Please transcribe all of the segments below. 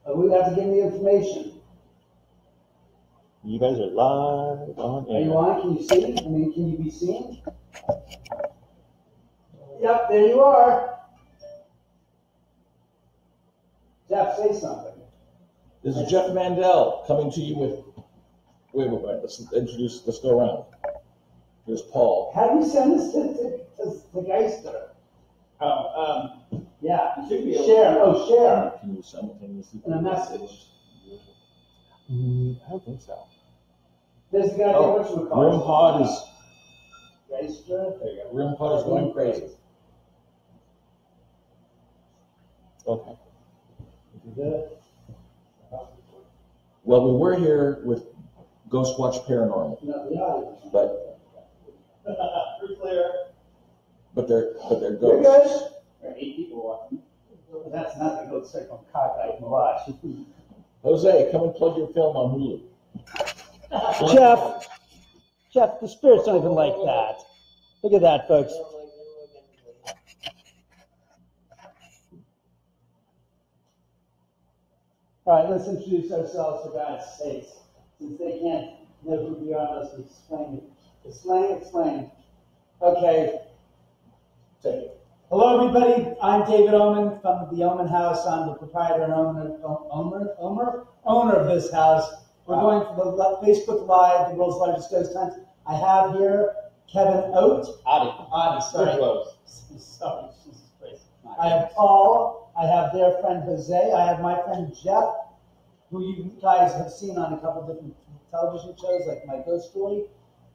We have to give me information. You guys are live on air. Are you on? Can you see? I mean, can you be seen? Yep, there you are. Jeff, say something. This is Jeff Mandel coming to you with. Wait, let's go around. Here's Paul. How do you send this to Geister? Yeah. You should be able Share. to. Oh, share. Can you simultaneously? In a message. I don't think so. There's the guy Oh, that call Room Pod is. Geister. There you go. Room Pod is going crazy. Okay. Well, we were here with Ghost Watch Paranormal, No, the audience. but Pretty clear. they're You're ghosts. good. There are 8 people watching. That's not the good sick on cockeyed mirage. Jose, come and plug your film on Hulu. Jeff, the spirits don't even like that. Look at that, folks. All right, let's introduce ourselves for God's sakes. Since they can't know who we are, let's explain it. Explain. Okay. Take it. Hello, everybody. I'm David Oman from the Oman House. I'm the proprietor and owner of this house. We're going for the Facebook Live, the world's largest ghost hunt. I have here Kevin Oat. Adi, sorry. Pretty close. Sorry, Jesus Christ. I have Paul. I have their friend Jose. I have my friend Jeff, who you guys have seen on a couple different television shows, like My Ghost Story.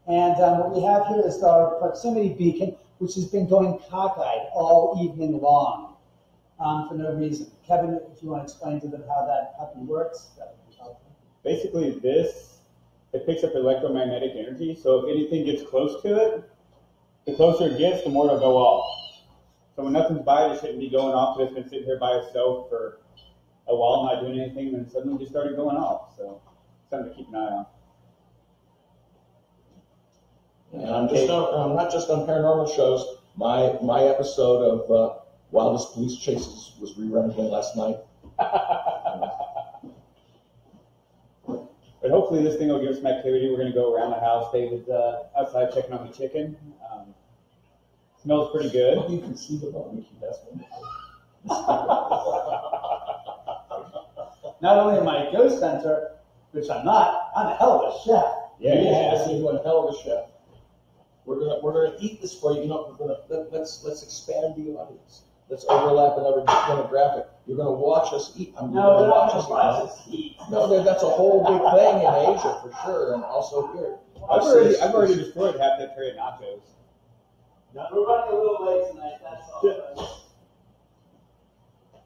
And what we have here is our proximity beacon, which has been going cockeyed all evening long for no reason. Kevin, if you want to explain to them how that puppy works, that would be helpful. Basically, it picks up electromagnetic energy, so if anything gets close to it, the closer it gets, the more it'll go off. So when nothing's by it, it shouldn't be going off. It's been sitting here by itself for a while, not doing anything, and then suddenly it just started going off. So something to keep an eye on. And I'm not just on paranormal shows. My episode of Wildest Police Chases was rerun again last night. But hopefully this thing will give us some activity. We're going to go around the house. David's outside checking on the chicken. Smells pretty good. You can see the barbecue. That's wonderful. Not only am I a ghost hunter, which I'm not, I'm a hell of a chef. Yeah. You're one hell of a chef. We're gonna eat this for you. You know, let's expand the audience. Let's overlap another demographic. You're gonna watch us eat. You're gonna watch us eat. No, that's a whole big thing in Asia for sure, and also here. I've already destroyed half that tray of nachos. We're running a little late tonight, that's all.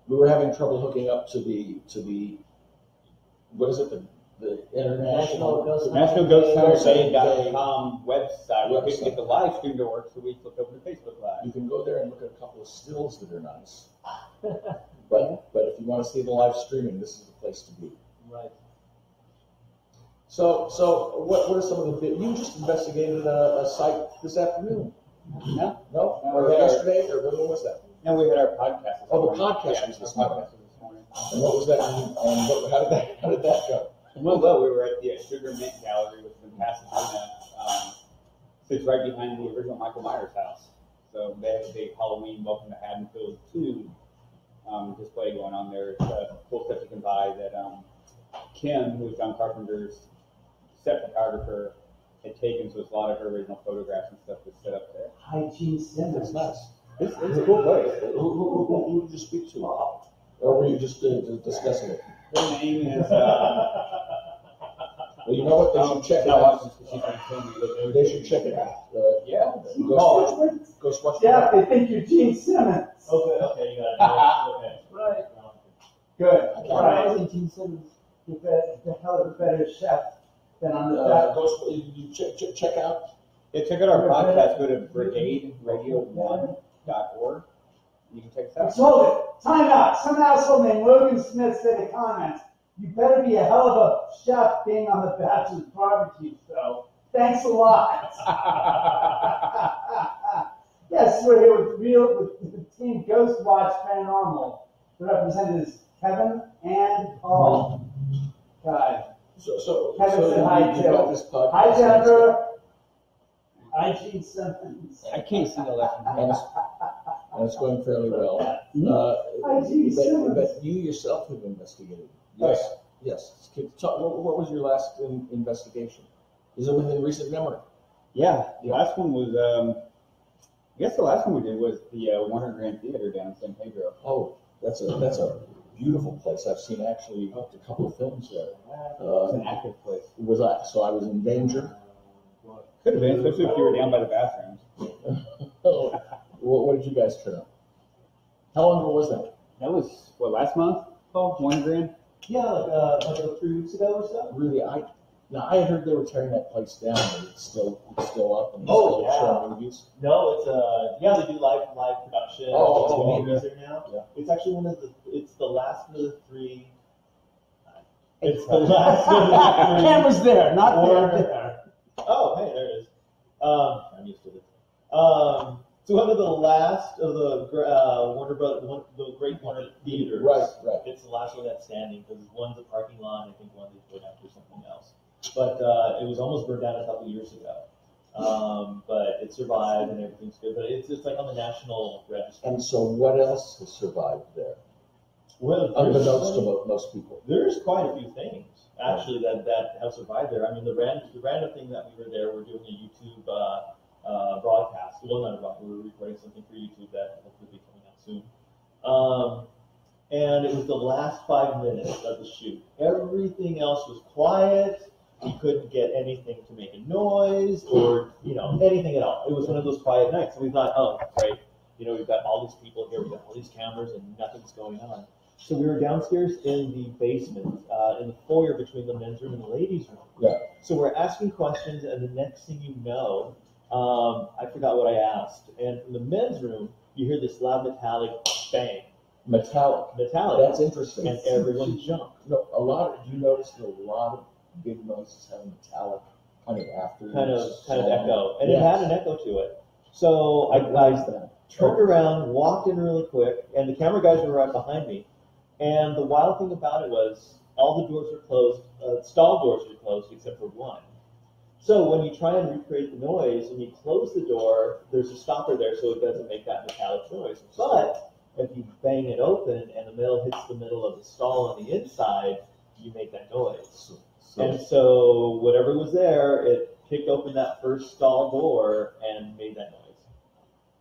We were having trouble hooking up to the what is it, the international NationalGhostHunterDay.com website. We couldn't get the live stream to work, so we flipped over to Facebook Live. You can go there and look at a couple of stills that are nice. but if you want to see the live streaming, this is the place to be. Right. So what are some of the you just investigated a site this afternoon? No, or yesterday, or when was that? No, we had our podcast. The podcast was this morning. And what was that? And how did that go? Well, we were at the Sugar Mint Gallery, which is in Pasadena. Sits right behind the original Michael Myers house. So they have a big Halloween Welcome to Haddonfield 2 display going on there. It's cool stuff you can buy that Kim, who's John Carpenter's set photographer, had taken, so it's a lot of her original photographs and stuff that's set up there. Hygiene Simmons. It's nice. It's a cool place. Who did you speak to? Or were you just discussing it? Her name is... Well, you know what? They should check it out. They should check it out. Yeah. Ghost Watch. Yeah, they think you're Gene Simmons. Okay, you got it. Right. Good. Right. I think Gene Simmons is the hell of a better chef than on the back. You check out. Yeah, check out our podcast. Go to brigaderadio1.org. You can check us out. Hold it. Time out. Some asshole named Logan Smith said in comments, "You better be a hell of a chef being on the Bachelor's Barbecue show." Thanks a lot. Yes, we're here with the team Ghost Watch Paranormal. The representatives Kevin and Paul. God. So Kevin said hi, you too. got this podcast. Hi, Jennifer. Hi, Gene Simmons. I can't see the left And it's going fairly well. Hi, Gene Simmons. But you yourself have investigated. Yes. Yes. What was your last investigation? Is it within recent memory? Yeah, the last one was, I guess the last one we did was the Warner Grand Theater down in San Pedro. Oh, that's a beautiful place. I've seen actually a couple of films there. It's an active place. So I was in danger. Could have been, especially if you were down by the bathrooms. What did you guys turn up? How long ago was that? That was, what, last month? Oh, Warner Grand? Yeah, like 3 weeks ago or so. Really, I had heard they were tearing that place down, but it's still up and Oh, still showing movies. No, it's they do live production. Oh, movies there now. Yeah. It's actually it's the last of the three. It's the last of the three. Camera's there, not Warner- there. Oh, hey, there it is. I'm used to it. So one of the last of the Warner Brothers, the great Warner theaters. Right. It's the last one that's standing because one's a parking lot. And I think one they put out for something else. But it was almost burned down a couple years ago. But it survived and everything's good. But it's like on the national register. And so, what else has survived there? Well, Unbeknownst to most people. there's quite a few things actually that have survived there. I mean, the random thing that we were there, we're doing a YouTube broadcast. Well, not a broadcast, we were recording something for YouTube that hopefully will be coming out soon. And it was the last 5 minutes of the shoot. Everything else was quiet. You couldn't get anything to make a noise or, anything at all. It was one of those quiet nights. And we thought, oh, great. We've got all these people here, we've got all these cameras, and nothing's going on. So we were downstairs in the basement, in the foyer between the men's room and the ladies' room. Yeah. So we're asking questions, and the next thing you know, I forgot what I asked. And from the men's room, you hear this loud metallic bang. Metallic. That's interesting. And everyone jumped. Do you notice that a lot of big noises have a metallic kind of after? Kind of echo. And Yes. it had an echo to it. So I turned around, walked in really quick, and the camera guys were right behind me. And the wild thing about it was all the doors were closed, stall doors were closed except for one. So when you try and recreate the noise, when you close the door, there's a stopper there so it doesn't make that metallic noise. But if you bang it open and the metal hits the middle of the stall on the inside, you make that noise. And so whatever was there, it kicked open that first stall door and made that noise.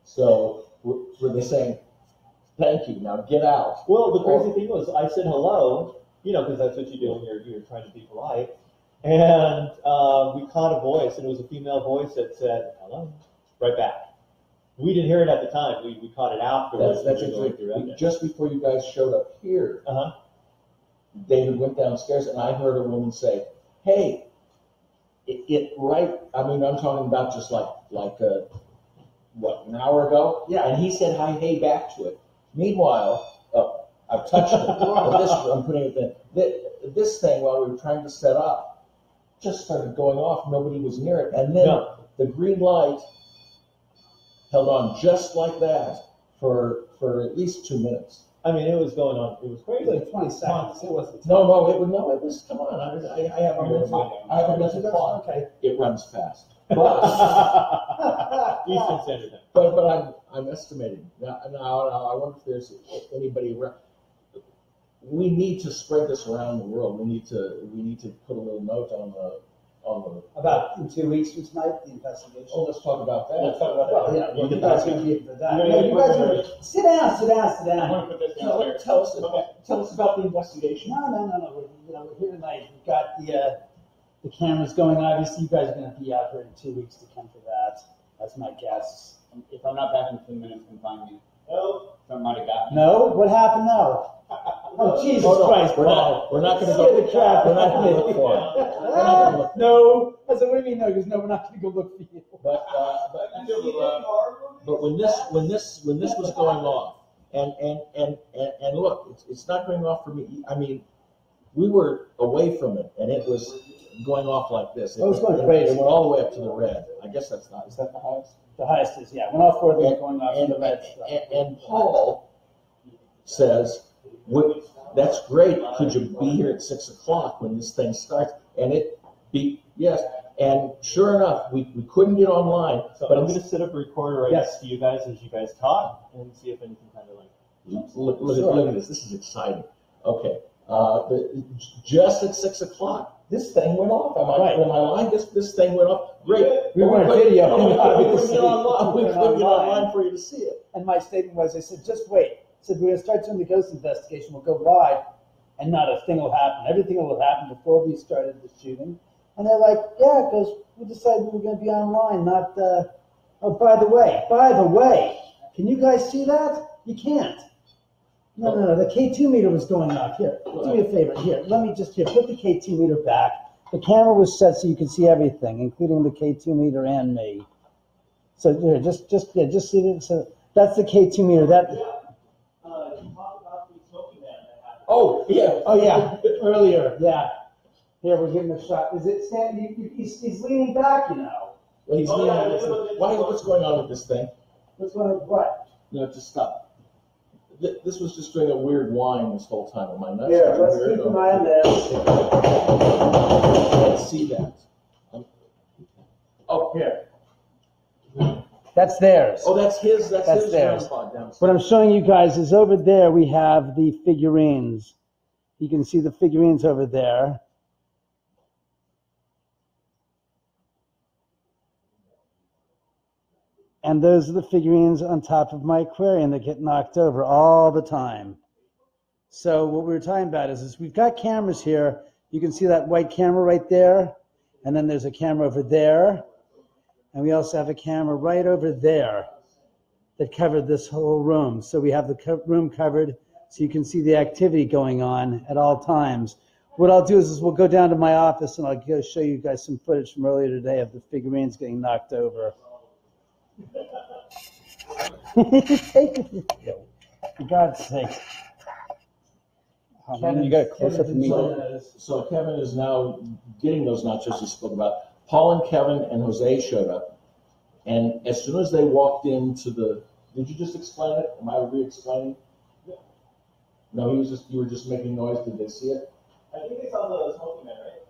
So were they saying, "Thank you, now get out"? Well, the crazy thing was, I said hello, because that's what you do when you're trying to be polite. And we caught a voice, and it was a female voice that said, "Hello," right back. We didn't hear it at the time. We caught it afterwards. That's interesting. Just before you guys showed up here, David went downstairs, and I heard a woman say, "Hey, I mean, I'm talking about just like an hour ago?" Yeah. And he said, "Hi, hey," back to it. Meanwhile, I've touched it. But I'm putting it in. This thing, while we were trying to set up, just started going off. Nobody was near it. And then the green light held on just like that for at least 2 minutes. I mean, it was going on. It was crazy. Like 20 seconds. It wasn't. No, it was. Come on, I have a mental clock. Okay. It runs fast. But Eastern Standard Time. but I'm estimating now. I wonder if there's anybody around. We need to spread this around the world. We need to put a little note on the. About in 2 weeks from tonight, the investigation. Oh, let's talk about that. Let's talk about that. Well, yeah, you guys are going to be for that. Yeah, No, you guys we're- are. Sit down. I'm going to put this down here. Tell us about the investigation. No. We're here tonight. We've got the cameras going. Obviously, you guys are going to be out here in 2 weeks to come for that. That's my guess. If I'm not back in 10 minutes, come find me. Oh, Something might have got me. No? What happened now? Oh, Jesus Christ, We're Paul. not going to Scare go. the crap We're not out going of to me. look for it. We're not going to look. No. I said, what do you mean no? Because no, we're not going to go look for you. But when this was going off, and look, it's not going off for me. I mean, we were away from it, and it was going off like this. It was going crazy. It went all the way up to the red. I guess is that the highest? The highest is, yeah. When all four of them are going off in the red. And Paul says, That's great. Could you be here at 6 o'clock when this thing starts? And yes. And sure enough, we couldn't get online. So but I'm going to set up a recorder right next to you guys as you guys talk and see if anything kind of like. Look at this. This is exciting. Okay. Just at 6 o'clock, this thing went off. Am I lying? This thing went off. Great. We weren't video. We couldn't get online for you to see it. And my statement was, I said, just wait. I said, we're going to start doing the ghost investigation. We'll go live, and not a thing will happen. Everything will have happened before we started the shooting. And they're like, yeah, because we decided we were going to be online, not, oh, by the way, can you guys see that? You can't. No, the K2 meter was going off. Here, do me a favor. Here, put the K2 meter back. The camera was set so you could see everything, including the K2 meter and me. So here, just see it. So that's the K2 meter. Oh yeah, earlier, yeah. Here, we're getting a shot. Is it standing? He's leaning back, you know. Well, he's leaning. What's going on with this thing? What's going on? What? No, just stop. This was just doing a weird whine this whole time. Am I nuts? Here, let's keep an eye on this. Let's see that. Oh, here. That's theirs. Oh, that's his. That's his theirs. downstairs. What I'm showing you guys is over there we have the figurines. You can see the figurines over there. And those are the figurines on top of my aquarium that get knocked over all the time. So what we were talking about is we've got cameras here. You can see that white camera right there. And then there's a camera over there. And we also have a camera right over there that covered this whole room. So we have the room covered so you can see the activity going on at all times. What I'll do is we'll go down to my office and I'll go show you guys some footage from earlier today of the figurines getting knocked over. Take it. For God's sake. Kevin, you got a close-up of me. So Kevin is now getting those nachos he spoke about. Paul and Kevin and Jose showed up, and as soon as they walked into the, did you just explain it? Am I re-explaining? No, you were just making noise. Did they see it? I think they saw the smoking man, right?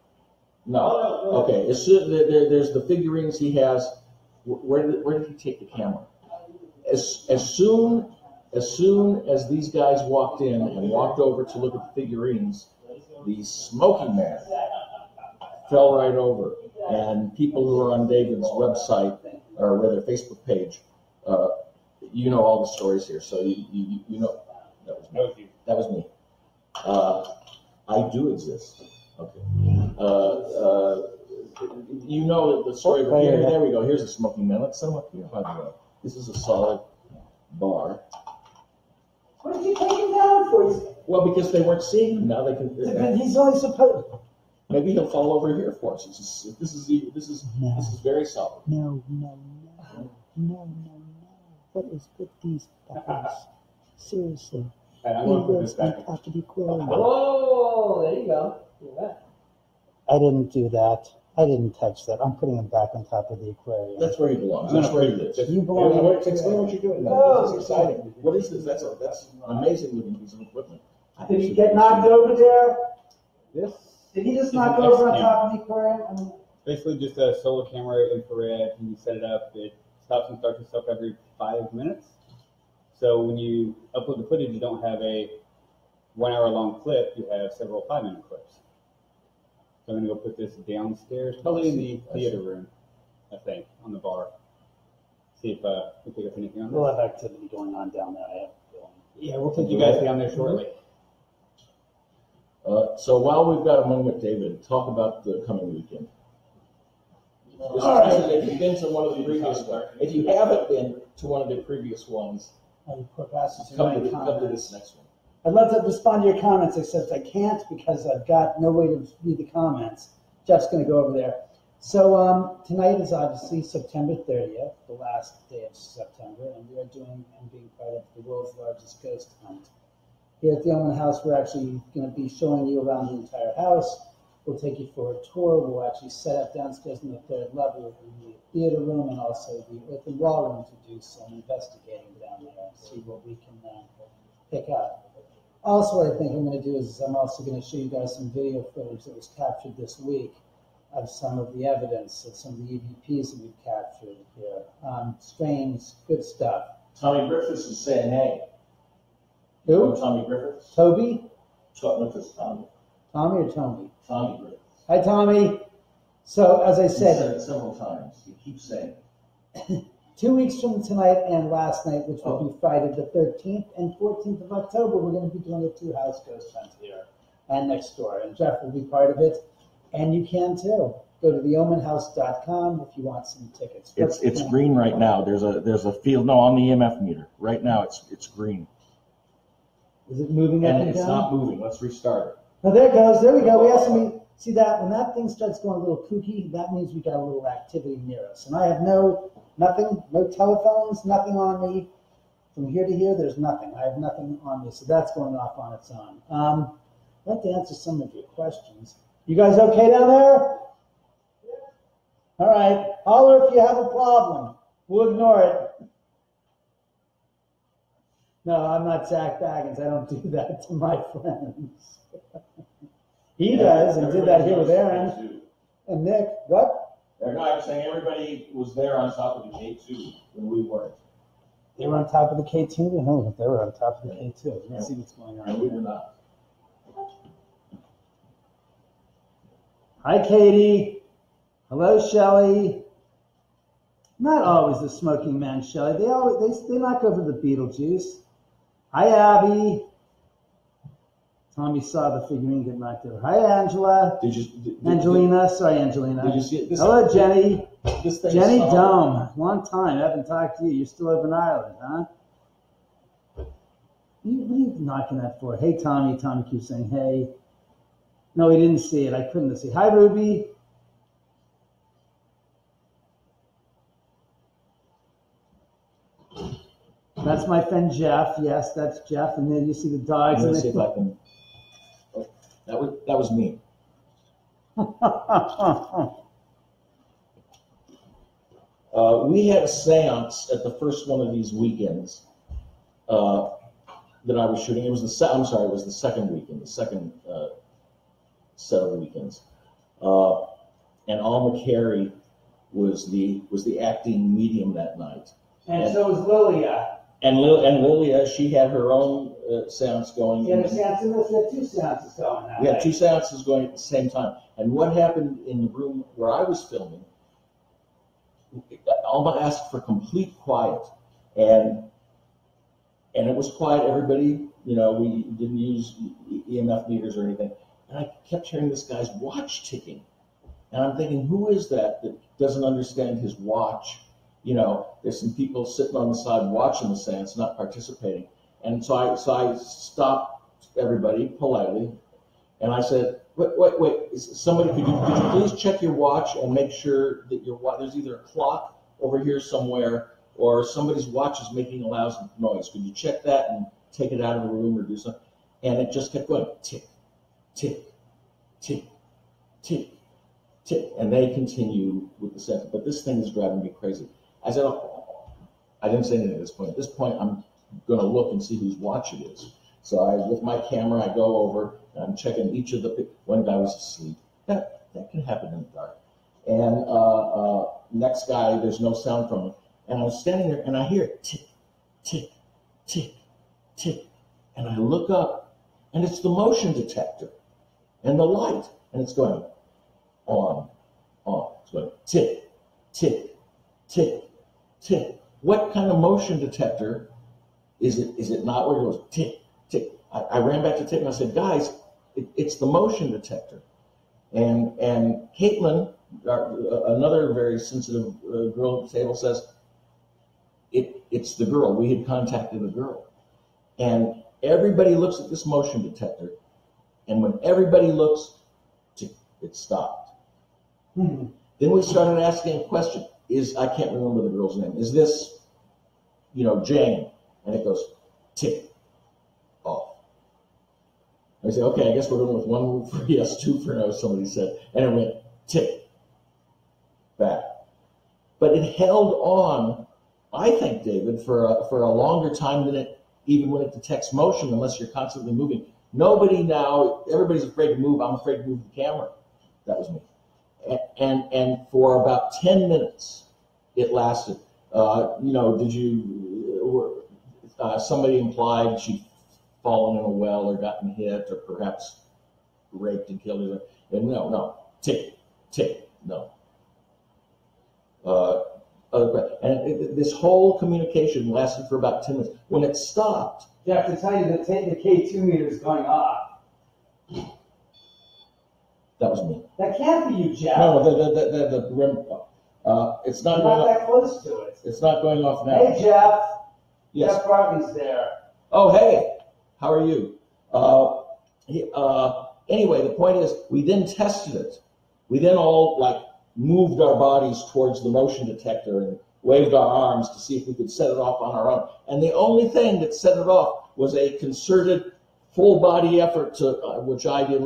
No. Oh, no. Okay. As soon, there's the figurines he has. Where did he take the camera? As soon as these guys walked in and walked over to look at the figurines, the smoking man fell right over. And people who are on David's website or rather Facebook page, you know all the stories here. So you know that was me. That was me. I do exist. Okay. You know the story. But here, there we go. Here's a smoking man. Let's set him up here. By the way, this is a solid bar. What did you take him down for? Well, because they weren't seeing him. Now they can. He's only supposed. Maybe he'll fall over here for us. This is very solid. No. What is with these buttons? Seriously. I'm going to put this back. Whoa, there you go. I didn't do that. I didn't touch that. I'm putting him back on top of the aquarium. That's where he belongs. That's where he lives. You belong. Explain what you're doing now. This is exciting. What is this? That's an amazing looking piece of equipment. Did he get knocked over there? This? Did he just knock over on top of the aquarium? Basically just a solar camera, infrared. When you set it up, it stops and starts itself every 5 minutes. So when you upload the footage, you don't have a 1 hour long clip. You have several 5-minute clips. So I'm going to go put this downstairs, probably in the theater room, I think, on the bar. See if we pick up anything on this. We'll have activity going on down there. I have a feeling. Yeah, we'll take you guys down there shortly. So while we've got a moment, David, talk about the coming weekend. If you've been to one of the previous ones, if you haven't been to one of the previous ones, come to this next one. I'd love to respond to your comments, except I can't because I've got no way to read the comments. Jeff's going to go over there. So tonight is obviously September 30th, the last day of September, and we are doing and being part of the world's largest ghost hunt. Here at the Oman house, we're actually going to be showing you around the entire house. We'll take you for a tour. We'll actually set up downstairs in the 3rd level in the theater room and also the open wall room to do some investigating down there and see what we can pick up. Also, what I think I'm going to do is I'm also going to show you guys some video footage that was captured this week of some of the evidence of some of the EVPs that we've captured here. Strange, good stuff. Tommy Griffiths is saying, hey. Who? You know Tommy Griffiths? Toby? Griffiths, Tommy. Tommy or Tommy? Tommy Griffiths. Hi, Tommy. So, as I He said, said it several times. He keeps saying it. 2 weeks from tonight and last night, which will be Friday the 13th and 14th of October, we're going to be doing a 2-house ghost hunt here and next door. And Jeff will be part of it. And you can too. Go to theomanhouse.com if you want some tickets. It's green right now. There's a field on the EMF meter. Right now it's green. Is it moving up And and it's down? not moving. Let's restart it. Oh, there it goes. There we go. We have some. See that? When that thing starts going a little kooky, that means we got a little activity near us. And I have nothing, no telephones, nothing on me. From here to here, there's nothing. I have nothing on me. So that's going off on its own. I'd like to answer some of your questions. You guys okay down there? All right. Holler if you have a problem. We'll ignore it. No, I'm not Zach Baggins. I don't do that to my friends. He does, and did that here with Aaron and Nick. What? No, I'm saying everybody was there on top of the K2 when we weren't. They were on top of the K2? No, they were on top of the K2. Let's see what's going on. And we were not. Hi, Katie. Hello, Shelley. Not always the smoking men, Shelley. They knock over the Beetlejuice. Hi, Abby. Tommy saw the figurine get knocked over. Hi, Angela. Angelina. Sorry, Angelina. Did you see it? Hello, Jenny. This thing Jenny is Dome. Long time. I haven't talked to you. You're still over in Ireland, huh? What are you knocking that for? Hey, Tommy. Tommy keeps saying, hey. No, he didn't see it. I couldn't see. Hi, Ruby. That's my friend Jeff. Yes, that's Jeff. And then you see the dogs. I'm going to see if I can. Oh, that was me. We had a seance at the first one of these weekends that I was shooting. It was it was the second weekend, the second set of weekends. And Al McCary was the acting medium that night. And so was Lilia. And Lilia, she had her own seance going. You had a seance in this? We had 2 seances going that We had night. 2 seances going at the same time. And what happened in the room where I was filming, Alma asked for complete quiet. And it was quiet. Everybody, we didn't use EMF meters or anything. And I kept hearing this guy's watch ticking. And I'm thinking, who is that doesn't understand his watch? There's some people sitting on the side watching the seance, not participating. And so I stopped everybody politely, and I said, wait, somebody, could you please check your watch and make sure that there's either a clock over here somewhere or somebody's watch is making a loud noise. Could you check that and take it out of the room or do something? And it just kept going, tick, tick, tick, tick, tick. And they continue with the seance. But this thing is driving me crazy. I said, I didn't say anything at this point. At this point, I'm going to look and see whose watch it is. So with my camera, I go over and I'm checking each of the. One guy was asleep. That can happen in the dark. And next guy, there's no sound from him. And I was standing there and I hear tick, tick, tick, tick. And I look up and it's the motion detector and the light. And it's going on. It's going tick, tick, tick, tick. What kind of motion detector is it? Is it not where it goes tick, tick? I ran back to Tick and I said, guys, it's the motion detector. And Caitlin, another very sensitive girl at the table, says, it's the girl. We had contacted the girl. And everybody looks at this motion detector, and when everybody looks, it stopped. Hmm. Then we started asking a question. I can't remember the girl's name. Is this, Jane? And it goes, tick, off. I said, okay, I guess we're going with 1 for yes, 2 for no, somebody said. And it went, tick, back. But it held on, I think, David, for a longer time than it even when it detects motion, unless you're constantly moving. Nobody now, everybody's afraid to move. I'm afraid to move the camera. That was me. And for about 10 minutes, it lasted. Somebody implied she'd fallen in a well or gotten hit or perhaps raped and killed her. And no, tick, no. This whole communication lasted for about 10 minutes. When it stopped, You have to tell you that the K2 meter is going off. that was me. That can't be you, Jeff. No, the rim. It's not You're going not off. that close to it. It's not going off now. Hey, Jeff. Yes. Jeff Bartley's there. Oh, hey. How are you? Anyway, the point is, we then tested it. We then all moved our bodies towards the motion detector and waved our arms to see if we could set it off on our own. And the only thing that set it off was a concerted full body effort which I did,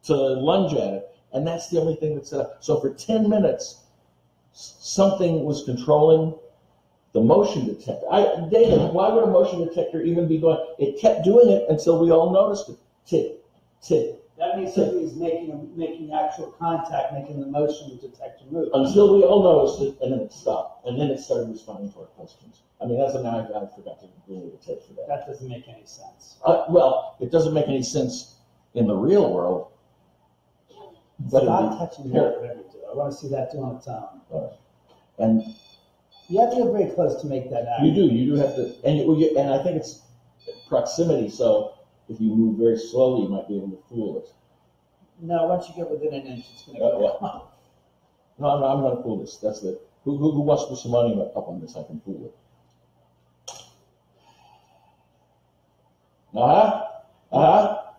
to lunge at it. And that's the only thing that set it. So for 10 minutes, something was controlling the motion detector. David, why would a motion detector even be going? It kept doing it until we all noticed it. Tick, tick. That means somebody's making actual contact, making the motion detector move. Until we all noticed it, and then it stopped. And then it started responding to our questions. I mean, I forgot to bring you a tip for that. That doesn't make any sense. Well, it doesn't make any sense in the real world. But Stop touching me. I want to see that too on its own. And you have to get very close to make that happen. you do have to, and I think it's proximity. So if you move very slowly, you might be able to fool it. No, once you get within an inch, it's going to go off. No, I'm going to fool this. That's the who wants to put some money up on this? I can fool it.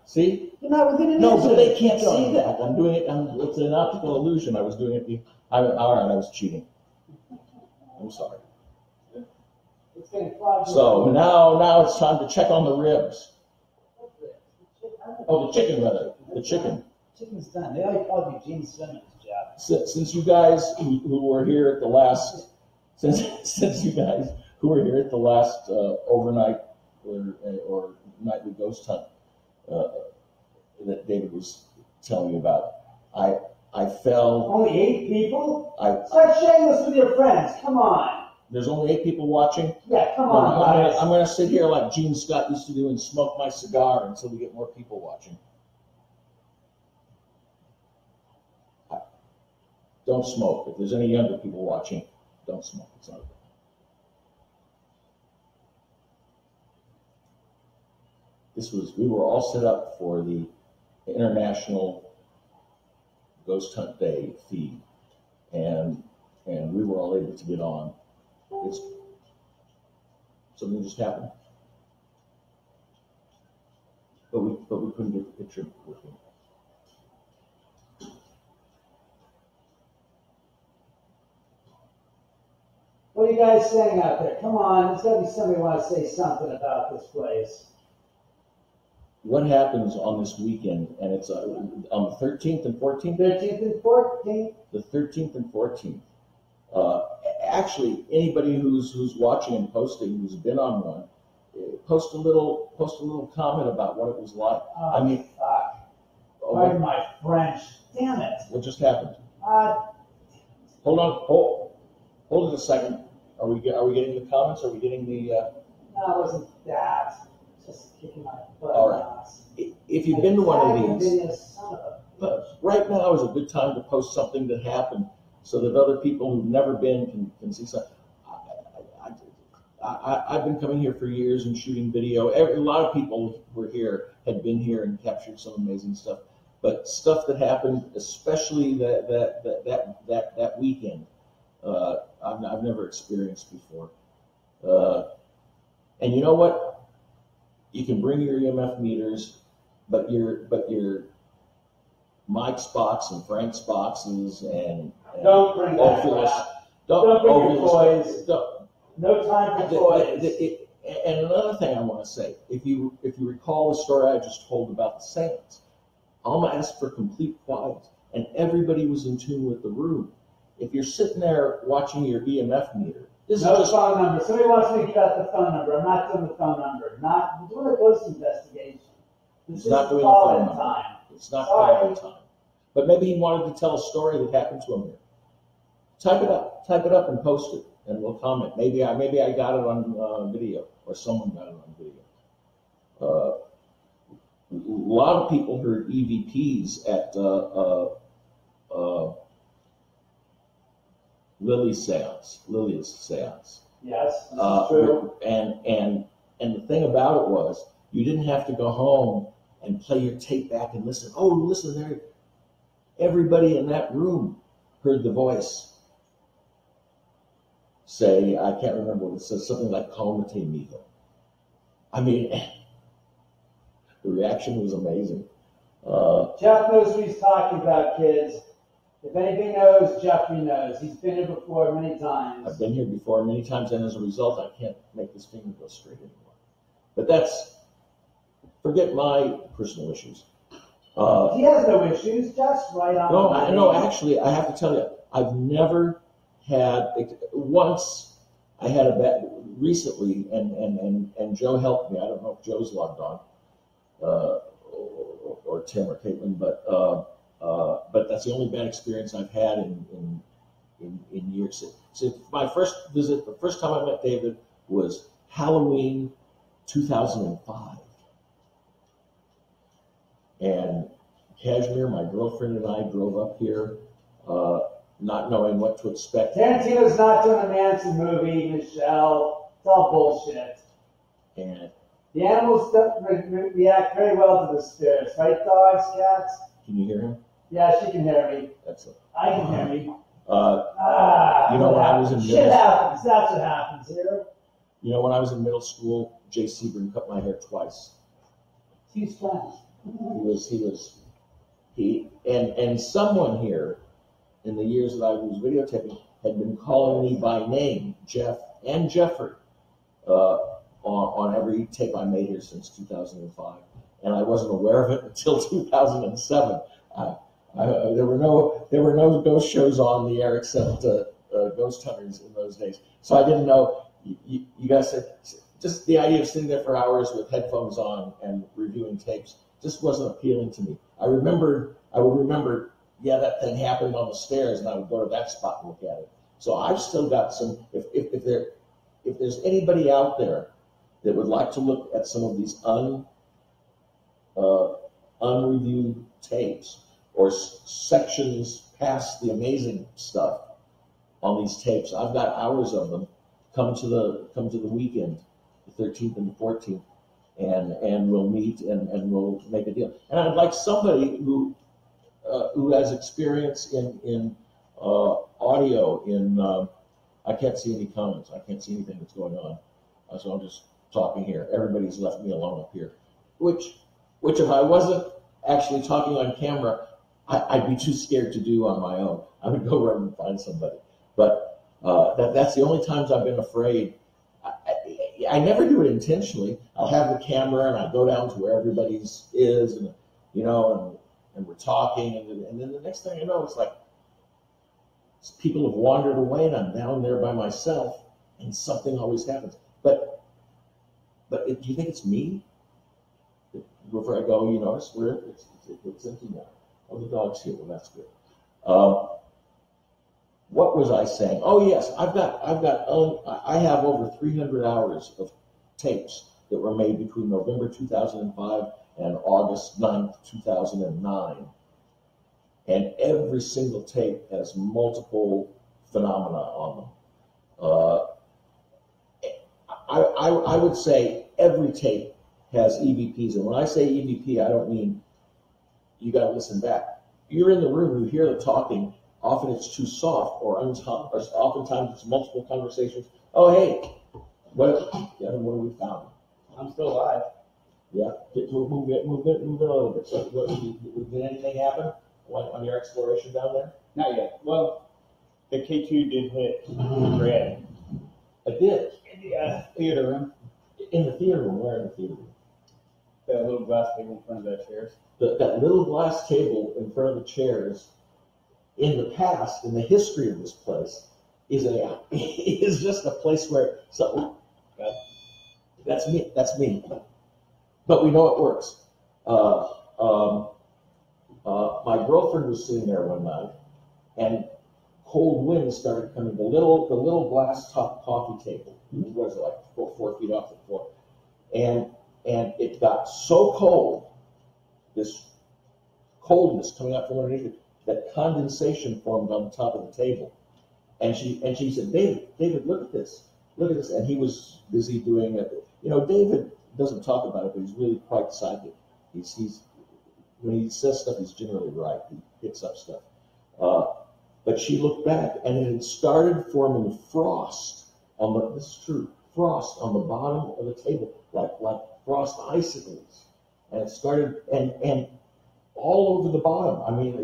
See? You're not within an inch. No, but they can't see that. I'm doing it. It's an optical illusion. I was doing it. All right, I was cheating. I'm sorry. It's going to clog you. So now it's time to check on the ribs. Oh, the chicken, rather. The chicken. Chicken's done. They already called you Gene Simmons, Jeff. Since you guys who were here at the last, since you guys who were here at the last overnight or nightly ghost hunt that David was telling you about, I fell. Only 8 people? Start sharing this with your friends. Come on. There's only 8 people watching. Yeah, come on, guys. I'm going to sit here like Gene Scott used to do and smoke my cigar until we get more people watching. Don't smoke. If there's any younger people watching, don't smoke. It's not good. We were all set up for the International Ghost Hunt Day feed, and we were all able to get on. Something just happened, but we couldn't get the picture working. What are you guys saying out there? Come on, there's got to be somebody who wants to say something about this place. What happens on this weekend? And it's on the 13th and 14th? 13th and 14th? The 13th and 14th. Actually, anybody who's watching and posting, who's been on one, post a little comment about what it was like. Oh, I mean, fuck. Pardon my French. Damn it. What just happened? Hold it a second. Are we getting the comments? Are we getting the? No, it wasn't that. Just kicking my butt. All right. If you've been to one of these, but right now is a good time to post something that happened, so that other people who've never been can see something. I've been coming here for years and shooting video. A lot of people who were here had been here and captured some amazing stuff. But stuff that happened, especially that weekend, I've never experienced before. And you know what? You can bring your EMF meters, but your Mike's box and Frank's boxes and don't bring that crap. Don't bring your toys. No time for toys. And another thing I want to say, if you recall the story I just told about the seance, Alma asked for complete quiet, and everybody was in tune with the room. If you're sitting there watching your EMF meter, This No is just phone number. Somebody wants me to cut the phone number. I'm not doing the phone number. I'm doing a ghost investigation. It's not doing the call phone in number. time. It's not Sorry. calling time. But maybe he wanted to tell a story that happened to him here. Type it up and post it, and we'll comment. Maybe I got it on video, or someone got it on video. A lot of people heard EVPs at Lily's seance. Yes, this is true. And the thing about it was, you didn't have to go home and play your tape back and listen. Oh, listen there. Everybody in that room heard the voice say, I can't remember what it says, something like "Calmate mijo." I mean, the reaction was amazing. Jeff knows what he's talking about, kids. If anybody knows, Jeffrey knows. He's been here before many times. I've been here before many times, and as a result, I can't make this finger go straight anymore. But forget my personal issues. He has no issues, just right on. No, actually, I have to tell you, I've never had, once I had a bad, recently, and Joe helped me. I don't know if Joe's logged on, or Tim or Caitlin, but that's the only bad experience I've had in years. So my first visit, the first time I met David was Halloween 2005. And Kashmir, my girlfriend, and I drove up here, not knowing what to expect. Tarantino's not doing a Manson movie, Michelle. It's all bullshit. And The animals react very well to the spirits, right, dogs, cats? can you hear him? Yeah, she can hear me. That's it. I can hear me. You know, when I was in Shit middle, happens. That's what happens here. you know, when I was in middle school, Jay Sebring cut my hair twice. He's fine. And someone here, in the years that I was videotaping, had been calling me by name, Jeff and Jeffrey, on every tape I made here since 2005, and I wasn't aware of it until 2007. There were no ghost shows on the air except Ghost Hunters in those days, so I didn't know. You guys said just the idea of sitting there for hours with headphones on and reviewing tapes just wasn't appealing to me. I would remember, yeah, that thing happened on the stairs, and I would go to that spot and look at it. So I've still got some. If there's anybody out there that would like to look at some of these unreviewed tapes or sections past the amazing stuff on these tapes, I've got hours of them. Come to the weekend, the 13th and the 14th, and we'll meet and we'll make a deal. And I'd like somebody who has experience in audio. I can't see any comments. I can't see anything that's going on. So I'm just talking here. Everybody's left me alone up here. Which if I wasn't actually talking on camera, I'd be too scared to do on my own. I would go run and find somebody. But that's the only times I've been afraid. I never do it intentionally. I'll have the camera and I go down to where everybody's is, and and we're talking, and then the next thing I know, it's like people have wandered away and I'm down there by myself, and something always happens. But do you think it's me? Before I go, you notice it's empty now. Oh, the dog's here. Well, that's good. What was I saying? Oh yes, I have over 300 hours of tapes that were made between November 2005 and August 9th, 2009. And every single tape has multiple phenomena on them. I would say every tape has EVPs. And when I say EVP, I don't mean you got to listen back. You're in the room, you hear the talking. Often it's too soft, or oftentimes it's multiple conversations. Oh, hey, what have we found? I'm still alive. Yeah, move it a little bit. So, did anything happen on your exploration down there? Not yet. Well, the K2 did hit red. It did. In the theater room. In the theater room. Where in the theater room? The little glass table in front of the chairs. That little glass table in front of the chairs. In the past, in the history of this place, is just a place where that's me. That's me. But we know it works. My girlfriend was sitting there one night, and cold winds started coming. The little glass top coffee table, was like 4 feet off the floor, and it got so cold, this coldness coming out from underneath it, that condensation formed on the top of the table. And she said, David, look at this. And he was busy doing it. David doesn't talk about it, but he's really quite psychic. He's when he says stuff, he's generally right. He picks up stuff. But she looked back, and it had started forming frost this is true, frost on the bottom of the table, like frost icicles. And it started, and all over the bottom. I mean,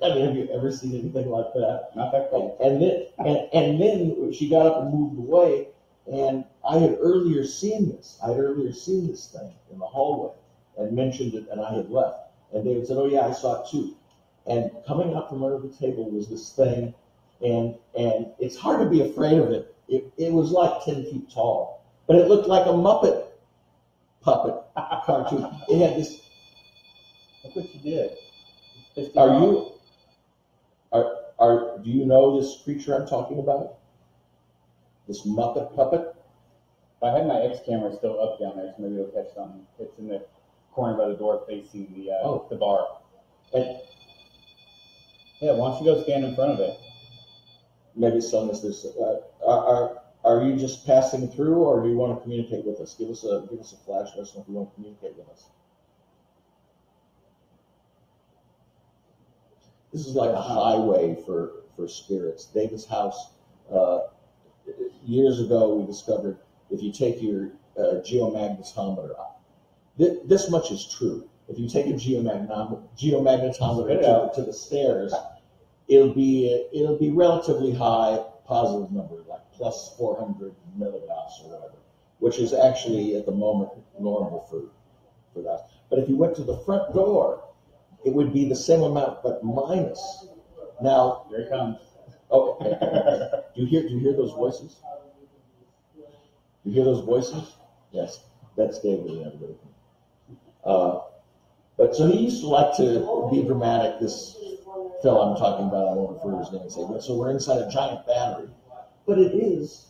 have you ever seen anything like that? Not that cold. And then she got up and moved away, and I had earlier seen this. Thing in the hallway and mentioned it, and I had left. And David said, "Oh yeah, I saw it too." And coming up from under the table was this thing, and it's hard to be afraid of it. It was like 10 feet tall, but it looked like a Muppet puppet cartoon. It had this. Look what you did. Do you know this creature I'm talking about? This Muppet puppet? I had my X camera still up down there, so maybe it'll catch something. It's in the corner by the door facing the bar. And yeah, why don't you go stand in front of it? maybe some is this. Are you just passing through, or do you want to communicate with us? Give us a flash. Let us know if you want to communicate with us. This is like a highway for spirits. David's house. Years ago, we discovered if you take your geomagnetometer, this much is true. If you take a geomagnetometer to the stairs, it'll be relatively high positive number, like plus 400 milligauss or whatever, which is actually at the moment normal for that. But if you went to the front door, it would be the same amount but minus. Now here it comes. Oh, do you hear those voices? You hear those voices? Yes, that's David and everybody. But so he used to like to be dramatic. This fellow I'm talking about, I won't refer to his name and say, so we're inside a giant battery. But it is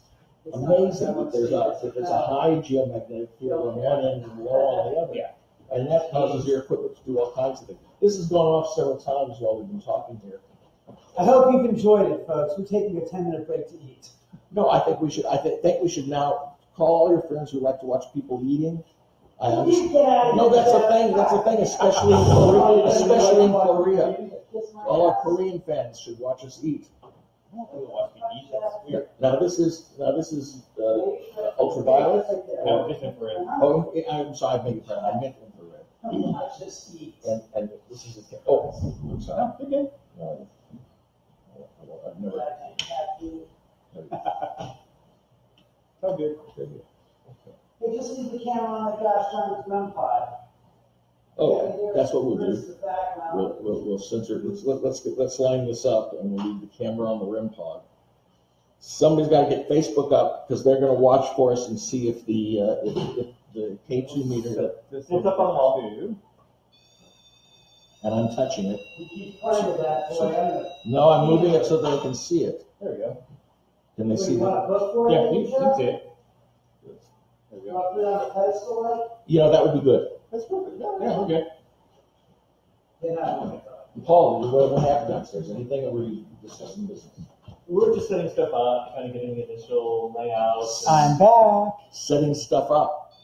amazing that there's a high geomagnetic field on one end and low on the other. Yeah. And that causes your equipment to do all kinds of things. This has gone off several times while we've been talking here. I hope you've enjoyed it, folks. We're taking a 10-minute break to eat. No, I think we should. I think we should now call all your friends who like to watch people eating. I understand. No, that's a thing. That's a thing, especially in Korea. Especially in Korea, all our Korean fans should watch us eat. Now this is ultraviolet. No, it's infrared. Oh, I'm sorry, I beg your pardon. I meant infrared. And this is I'm sorry. No, you're good. I've never. So good. Very good. Hey, just leave the camera on the gosh darn REM pod. Oh, that's what we'll do. We'll censor. Let's line this up, and we'll leave the camera on the REM pod. Somebody's got to get Facebook up because they're going to watch for us and see if the K2 meter. It's up on the wall. And I'm touching it. You keep pointing to that. No, I'm moving it so they can see it. There we go. Can they see You want that? to look for Yeah, it? you can see it. There we You go. want to put it on a pedestal, like? That would be good. That's perfect. Yeah, we're good. Then I Paul, what happened downstairs? Anything, or were you discussing business? We're just setting stuff up, kind of getting the initial layout. I'm back. Setting stuff up.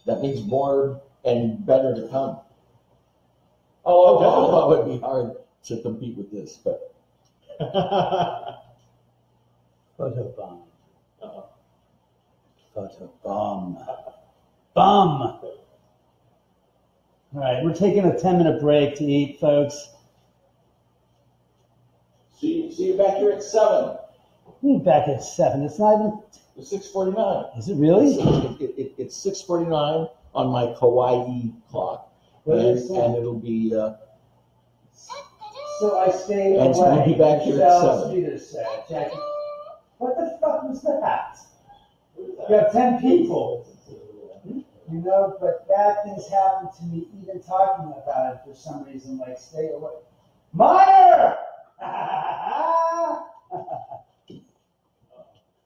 That means more and better to come. Oh, Although it would be hard to compete with this, but. Photobomb. Photobomb. Bum. All right, we're taking a 10-minute break to eat, folks. See you back here at 7. We'll be back at 7. It's not even. It's 6:49. Is it really? It's 6:49 on my Hawaii clock, and it'll be So I stayed And away. we'll be back here at Michelle 7. Streeter said, Jackie, what the fuck was that? You have 10 people. You know, but bad things happen to me even talking about it for some reason, like stay away. Meyer!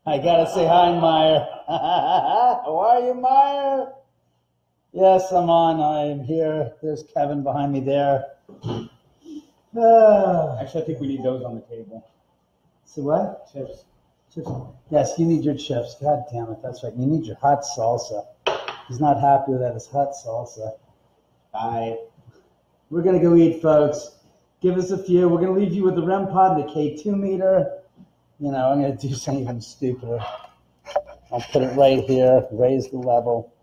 I gotta say hi, Meyer. How are you, Meyer? Yes, I'm on. I am here. There's Kevin behind me there. Actually, I think we need those on the table. So what? Chips. Chips. Yes, you need your chips. God damn it, that's right. You need your hot salsa. He's not happy with that. His hot salsa. All right. We're going to go eat, folks. Give us a few. We're going to leave you with the REM pod and the K2 meter. You know, I'm going to do something even stupider. I'll put it right here. Raise the level.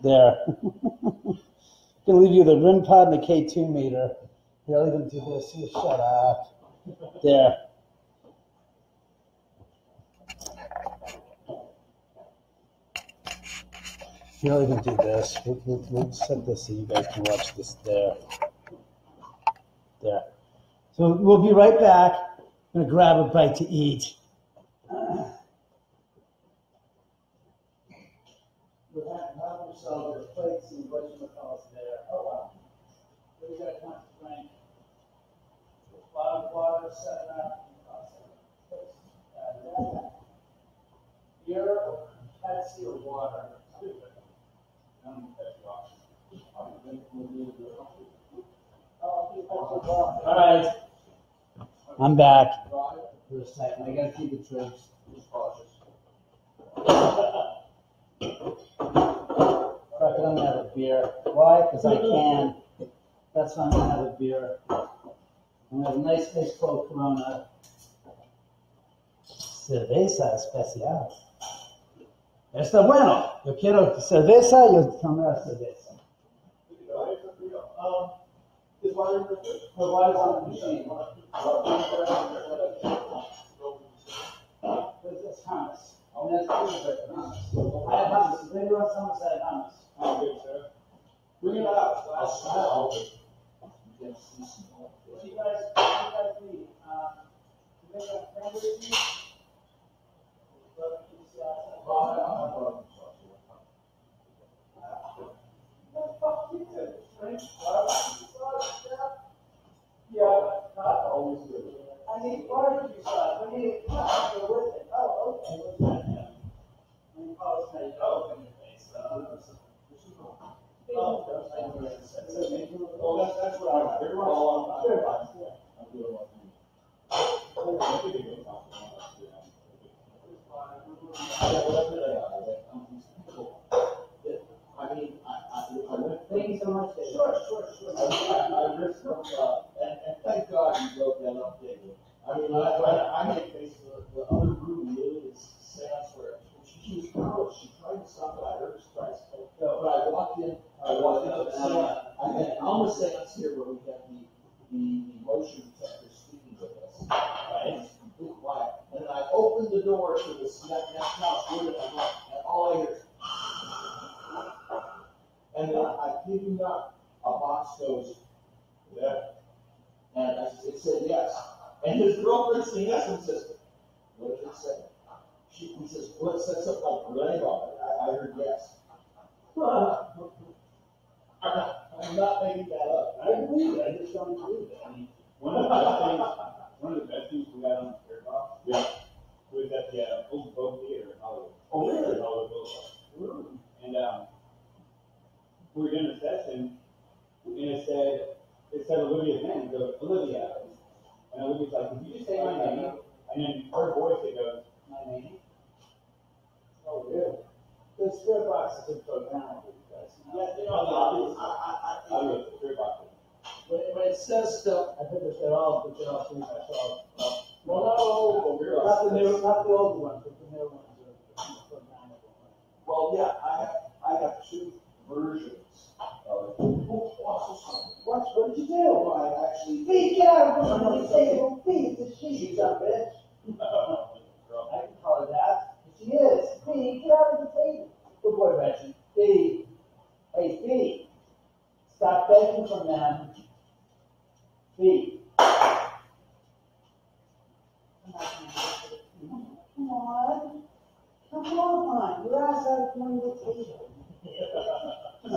There. Going to leave you with the REM pod and the K2 meter. Here, I'll even do this. You shut up. There. Here, I'll even do this. We'll set this so you guys can watch this there. There. So we'll be right back. I'm going to grab a bite to eat. Have yourself your plates and whatchamacallits there. Oh, wow. What do you guys want to drink? Bottled water, 7-Up. Beer or Pepsi or water? All right. I'm back for a second. I gotta keep the troops. Fuck it, I'm gonna have a beer. Why? Because I can. That's why I'm gonna have a beer. I'm gonna have a nice cold Corona. Cerveza especial. Está bueno. Yo quiero cerveza, yo tomar cerveza. The water's on the machine. That's hummus. And that's hummus. I have hummus. If anyone wants hummus, I have hummus. Oh, good, sir. Bring it up. What you guys need? You make a cranberry juice? What the fuck you do? Drink yeah, always good. I need barbecue sauce. I need a cup to go with it. Oh, okay. What's that? Yeah. I mean, oh, it's not open in your face. That's what I'm doing. Thank you so much. Sure. And thank God you broke that up, David. I mean, I made faces. The other room really is seance where she was college. She tried to stop it. I heard her twice. But I walked in to the seance. I had Alma seance here where we had the motion detector speaking with us. Right? It's completely quiet. And then I opened the door to this next house, and all I hear is, and then I kid you not, a box goes, yeah. And it said yes. And his girlfriend said yes and says, what did it say? He says, well, it said something like leg on it. I heard yes. I'm not making that up. I believe it. I just don't believe it. I mean, one of the best things we got on the spirit box was at the old Boat Theater in Hollywood. oh, really? Hollywood. And we were doing a session, and it said Olivia's name. It goes, Olivia. And Olivia's like, did you just say my name? And then her voice, it goes, my name? Oh, really? The spirit box is a program with you guys. Yeah, you know, I go, spirit box. when it says stuff, I think they're all pretty much all. well, no, Not the old ones, but the new ones are programmable. well, yeah, I have two versions of it. What did you do? No, I actually. Pete, get out of the table. Pete, it's she's a bitch. I can call her that. She is. Pete, get out of the table. Good boy, Reggie. Pete. Hey, Pete. Stop begging from them. Feed. Come on. Come on. Your ass out of the table. Sit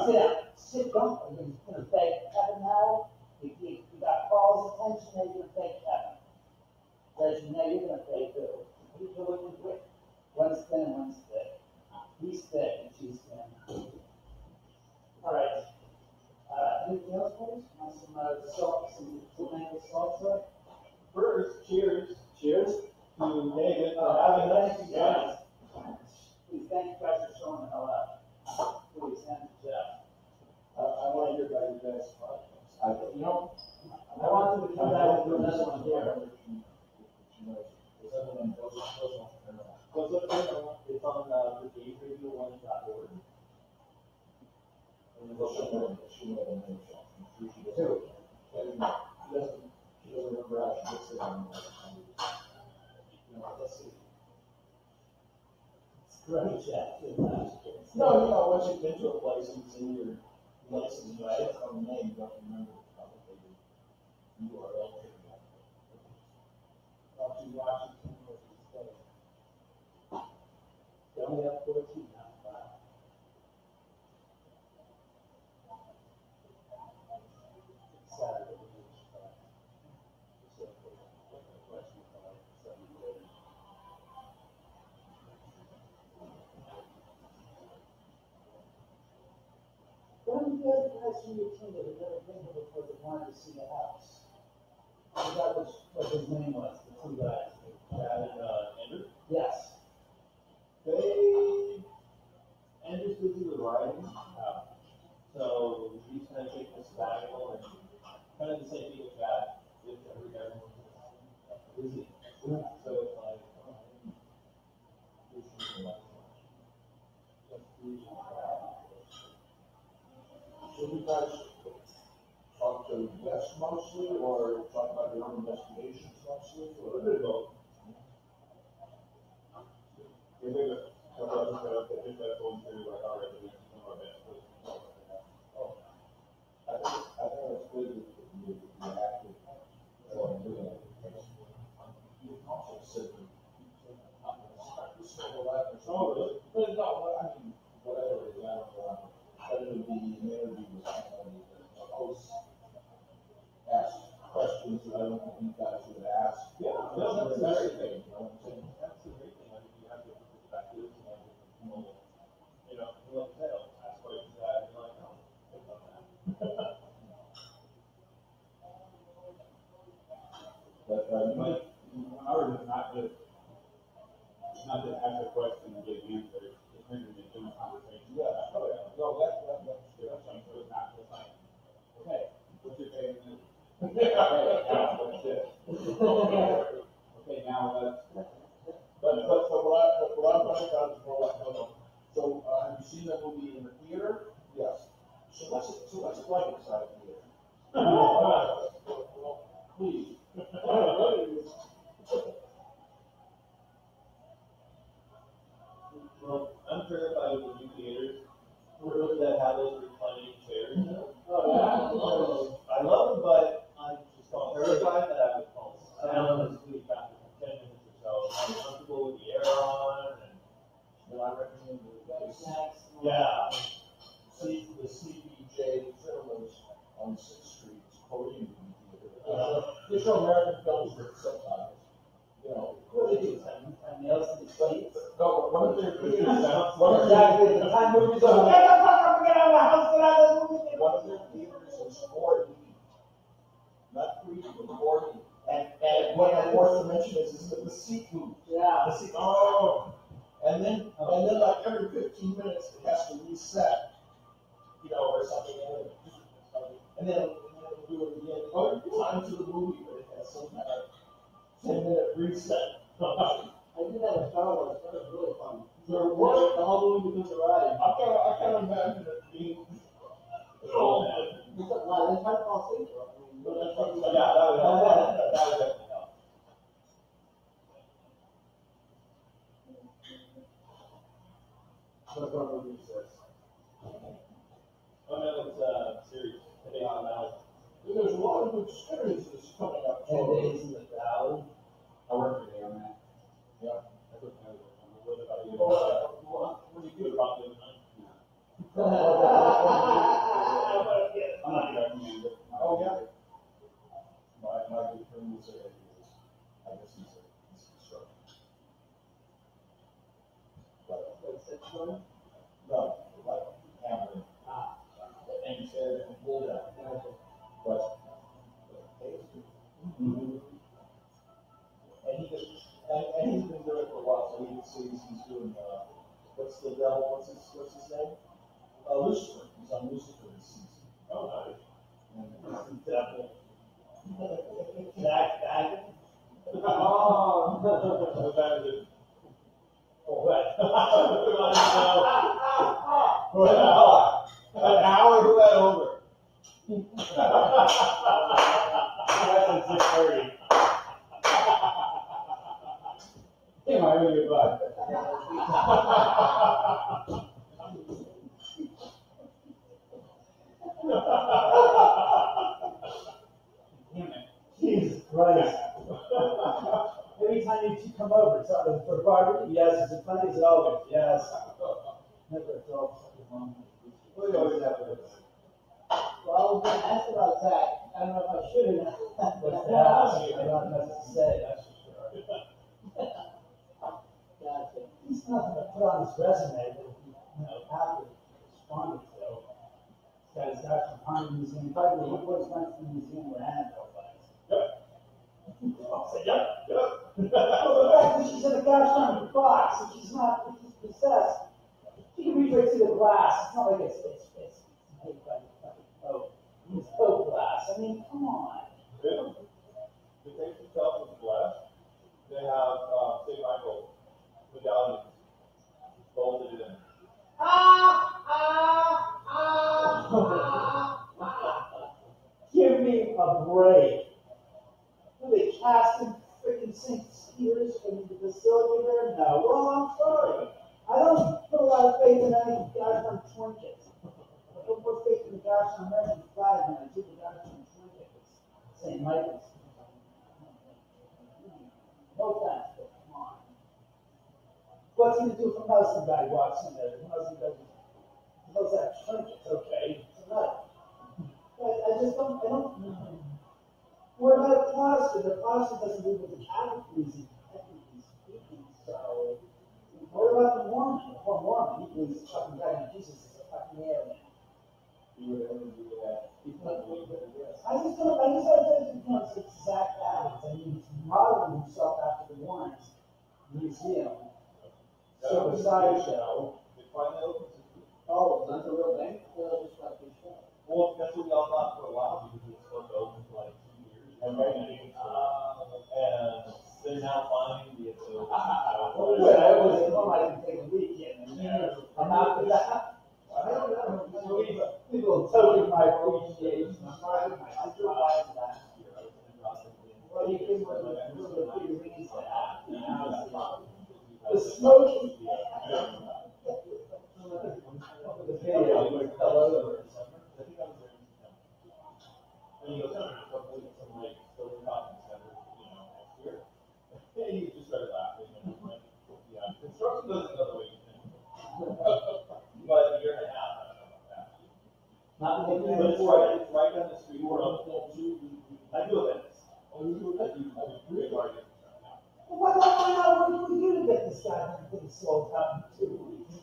down. Sit down. You're going to beg Kevin now. You got Paul's attention, now you're going to beg Kevin. Reggie, now you're going to beg too. What are you doing with? One's thin and one's thick. He's thick and she's thin. All right. Anything else, please? Want some salt, some tomato salsa? First, cheers. Cheers. To David for having us. Thank you guys. Please, thank you guys for showing the hell up. Please, and Jeff. I want to hear about your guys' podcast. I want them to come back and do another one here. It's on brigaderadio1.org. She doesn't remember how she gets it on. Let's see. Great, Jeff. No, once you've been to a place and it's in your license, you check on the name, you don't remember probably the URL. Washington versus State. They only have 14 now. Wow. Saturday. One of the other guys from your team that had never been here before that wanted to see the house. I forgot what his name was, the two guys. Chad and Andrew. Yes. Andrew's busy with writing. So he's kind of taking a sabbatical and kind of the same thing with Chad. If everyone's busy. So it's like, So you guys talk to guests mostly, or talk about your own investigations mostly, or? a bit of both. We think that some of us think that's going to like our residents and our best. I think it's good that you're active on doing it. You also said that you spend a lot of time. Oh, really? But it's not what, I mean, whatever it is, I don't know. But it would be an interview with somebody that the host asks questions that I don't think you guys would ask. Yeah, no, that's the great thing. You know what I'm saying? That's the great thing. I think you have different perspectives and have different people, like I said, ask questions that you're like, oh, think about that. But you might. Ours is not just ask a question and get an answer. It's really just doing a conversation. Yeah, oh yeah, no, that's good. So it's not just like, okay, what's your favorite movie? Yeah, That's it. Okay, now let's. But what I'm talking about is more like, no. So, have you seen that movie in the theater? Yes. So what's it like inside the theater? Please. Well, I'm terrified of the new theaters. We're looking at how those reclining chairs. I love them, but I'm just terrified that I would fall sound asleep after 10 minutes or so. I'm comfortable with the air on, and I recommend the yeah. See the CBJ cinemas on 6th Street, it's Korean movie theater. They show American films for sometimes, What do they do? Time nails to the plates? No, but one of their theaters, Exactly. The time movies are, get the fuck up, get out of the house, get out of the movie. one of their theaters is 4D. Not 3D, but 4D. And what I want to mention is that the seat moves. Yeah. The seat, oh! And then like every 15 minutes, it has to reset, or something. And then it'll do it again. Oh, time to the movie, but it has some kind of 10-minute reset. I did that at Star Wars. That was really fun. There were, The whole movie becomes a ride. I can't imagine it being. Oh, It's a lot. It's hard to fall asleep. but that's what I'm Yeah, saying. that would definitely help. What movie is this? Oh, no, it's a series. There's a lot of experiences coming up. 10 days in the valley. I work today on that. Yeah. That's what I was. What about you? What do you do about the night? I'm not recommending it. Oh, yeah. My good friend was I guess he's instructor. No, like hammering. And he said, pull down. But, and he just, and he's been doing it for a while, so he sees he's doing, what's the devil, what's his name? Lucifer, he's on Lucifer this season. Oh, nice. And the devil. Jack. Oh. What that is it? Oh, what? An hour, who that over? That's at 6:30. Hey, my really bud. Damn it. Jesus Christ. Every time you two come over, so for barbecue, yes. Is it funny? Is it always? Yes. Never a dog. What do you always have to do? Well, I was going to ask about that. I don't know if I should or not. What's that? I don't know what to say, that's for sure. Gotcha. He's nothing to put on his resume that have to respond to. This guy's got from Haunted Museum. By the way, he was went to the museum where Annabelle was. Yep. I'll say, yep. Yep. Well, the fact that she's in a gosh darn box and she's not, if she's possessed, she can reach right through the glass. It's not like it's made by it's faux glass. I mean, come on. Yeah. The case itself is glass. They have St. Michael medallions bolted in. Give me a break. Are they casting freaking St. Peter's in the facility there? No. Well, I'm sorry. I don't put a lot of faith in any goddamn trinkets. I put more faith in the goddamn American flag than I do the goddamn trinkets. St. Michael's. No offense, but come on. What's he going to do if a Muslim guy walks in there? The Muslim guy knows that trinkets, okay. It's enough. But I don't. What about a Protestant? A Protestant doesn't do what the Catholic reason, technically speaking, so. What about the Mormon? The poor Mormon, he believes fucking God and Jesus is a fucking alien. You would ever do that. I just don't think it's exact ads. I mean, he's modeling himself after the Warrens Museum. Suicide show. They find that open system. Oh, that's a real thing? Well, just like they show. Well, that's what we all thought for a while because it was supposed to open for like 2 years. And they're now finding the ability. Well, good. I was home. I can take a weekend. I'm out for that. I don't know. People token my appreciation. I'm sorry. I still buy it last year. Well, you can read that. The smoking. The video was hello. And he goes, I'm like, so we're talking next year. And he just started laughing. And I'm like, yeah, construction doesn't go the way you think. But a year and a half, I don't know about that. Not But it's right down the street. I do events. Oh, you do events? I do events. What do we do to get this guy to get sold out in 2 weeks?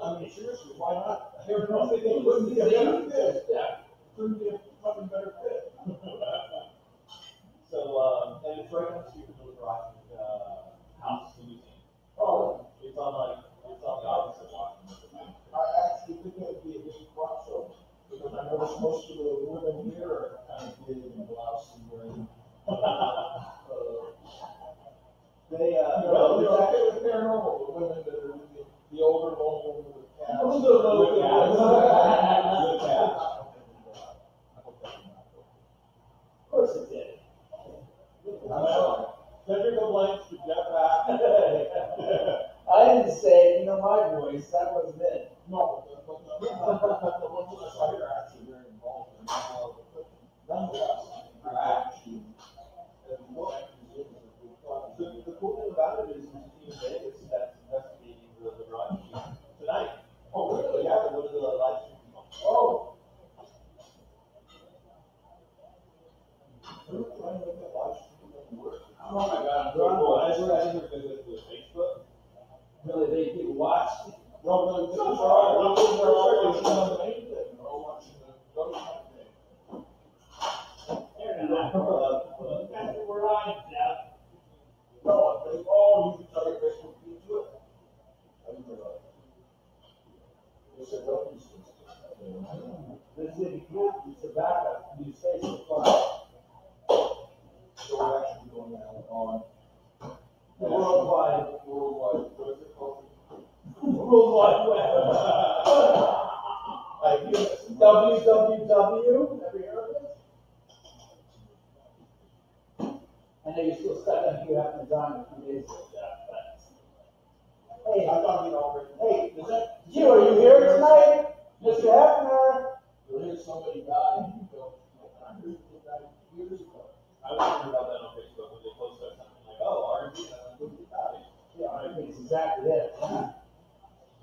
I mean, seriously, why not? There was nothing wouldn't be a better fit. Yeah. Couldn't be a fucking better fit. So, and it's right on the street from the Rock House Museum. Oh. It's on the opposite Washington. I actually think it would be a good rock show. Because I noticed most of the women here are kind of big in blouse and wearing. They, they're okay with paranormal, the women that are the older women with cats. With cats. Of course it did. Send your complaints to Jeff Rapp. I didn't say, my voice, that wasn't it. No, but the ones that I saw here are actually very involved. Well, the things are, we're watching the main thing, we're watching the ghost hunt thing. We're on, Jeff. No, they, oh, you can tell your Facebook feed to it. I didn't realize. They said, don't use this. This is if you can't, it's a backup, you say so far. So we're actually going now on. Worldwide. What is it called? Worldwide Web. Like, yes. www, have you heard of it? I know you're still stuck on here after dying a few days ago, Jeff, but. Hey, I thought he'd already. hey, Is that? Hugh, are you here tonight? Mr. Hefner? You hear somebody die, and you go, I heard they died years ago. I was wondering about that on Facebook when they posted something like, oh, R&B, and I'm moving out. Yeah, I think it's exactly it.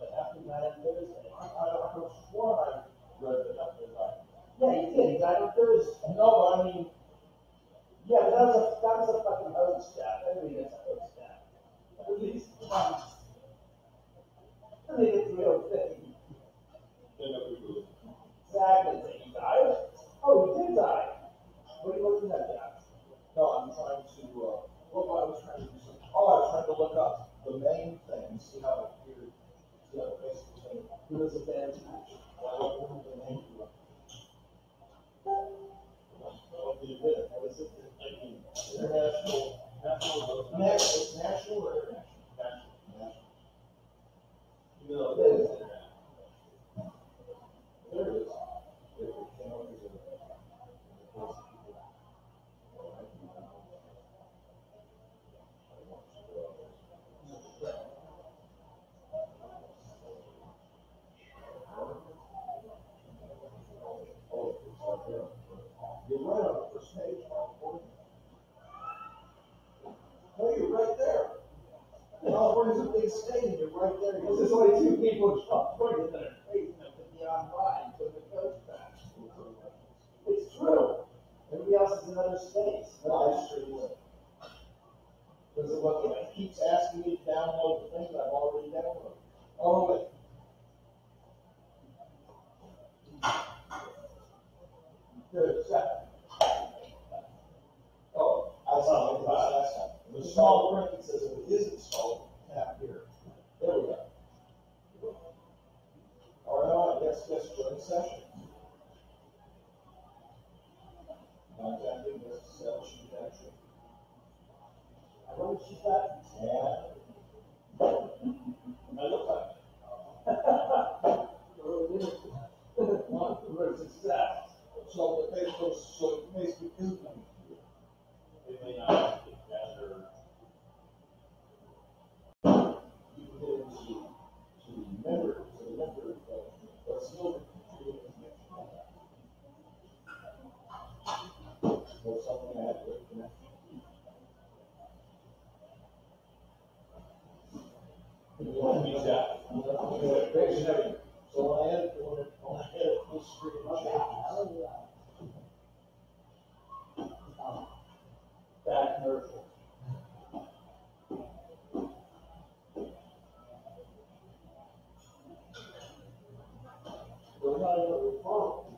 But after that on Thursday. I could sworn I read that after they died. Yeah, you did, he died on Thursday. No, but I mean, Yeah, but that was a fucking hoax, Jeff. Everybody gets a hoax, Jeff. At least, I think it's real thing. Exactly. He died? Oh, he did die. What are you looking at, Jeff? no, I'm trying to, what I was trying to do something. Oh, I was trying to look up the main thing and see how it appeared. See how it basically came. Who was a bad match? I don't remember the name of it. What did it do? What is it? International. It's national or international? National. You know, it is. There it is. You're right on the first page. No, you're right there. California's a big state, and you're right there. Because there's only two people in California that are crazy enough to be online to the coach back. It's true. Everybody else is in other states. That's true. Because it keeps asking me to download the things I've already downloaded. Oh, wait. Good. Oh, I saw it last time. The small print that says if it is installed, tap here. There we go. All right, yes, join session. Contacting this session action. I wonder if she's back. Yeah. I look like We're a success. so the Facebook isn't on the computer. It may not get better. You can get into members, but still the computer information. Or something I have to connect. So when I edit full screen, Bad commercial. we're not even recording.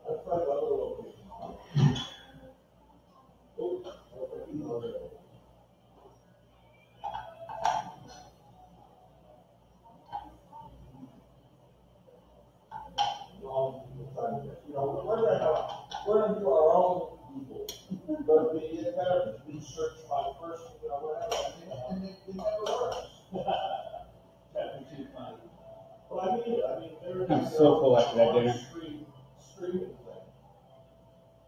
I've tried other locations. Oh, okay, email there. We're gonna do our own people, but it better be searched by person, whatever, and it never works. That'd be too funny. Well, I mean, they're. I'm so full after that dinner. Streaming thing.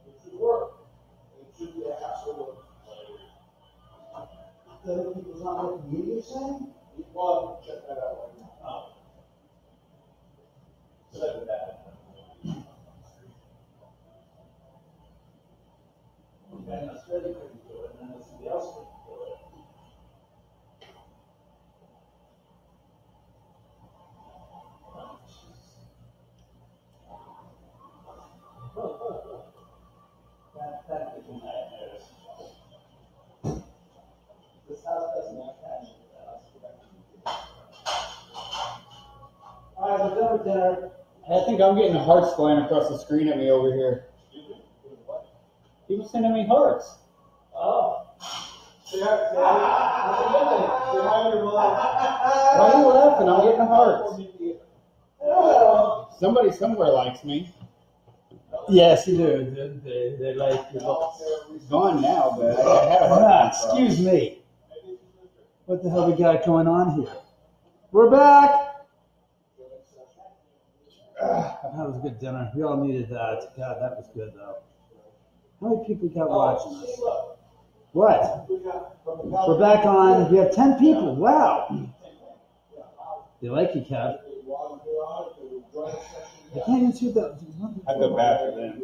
It should work. It should be a hassle of. The other people's not looking at you, you're saying? Well, check that out right now. Oh. So that's that. Okay, in Australia couldn't do it, and then somebody else couldn't do it. That could be nightmares. This house doesn't have passion for that. for dinner. I think I'm getting hearts flying across the screen at me over here. People sending me hearts. Oh. Why are you laughing? I'm getting hearts. Somebody somewhere likes me. Yes, you do. They like you. He's gone now, but I had a heart. Excuse me. What the hell we got going on here? We're back. That was a good dinner. We all needed that. God, that was good though. How many people got watching us? What? We're back on. We have 10 people. Wow. They like you, Kev. I can't even see the. I feel bad for them.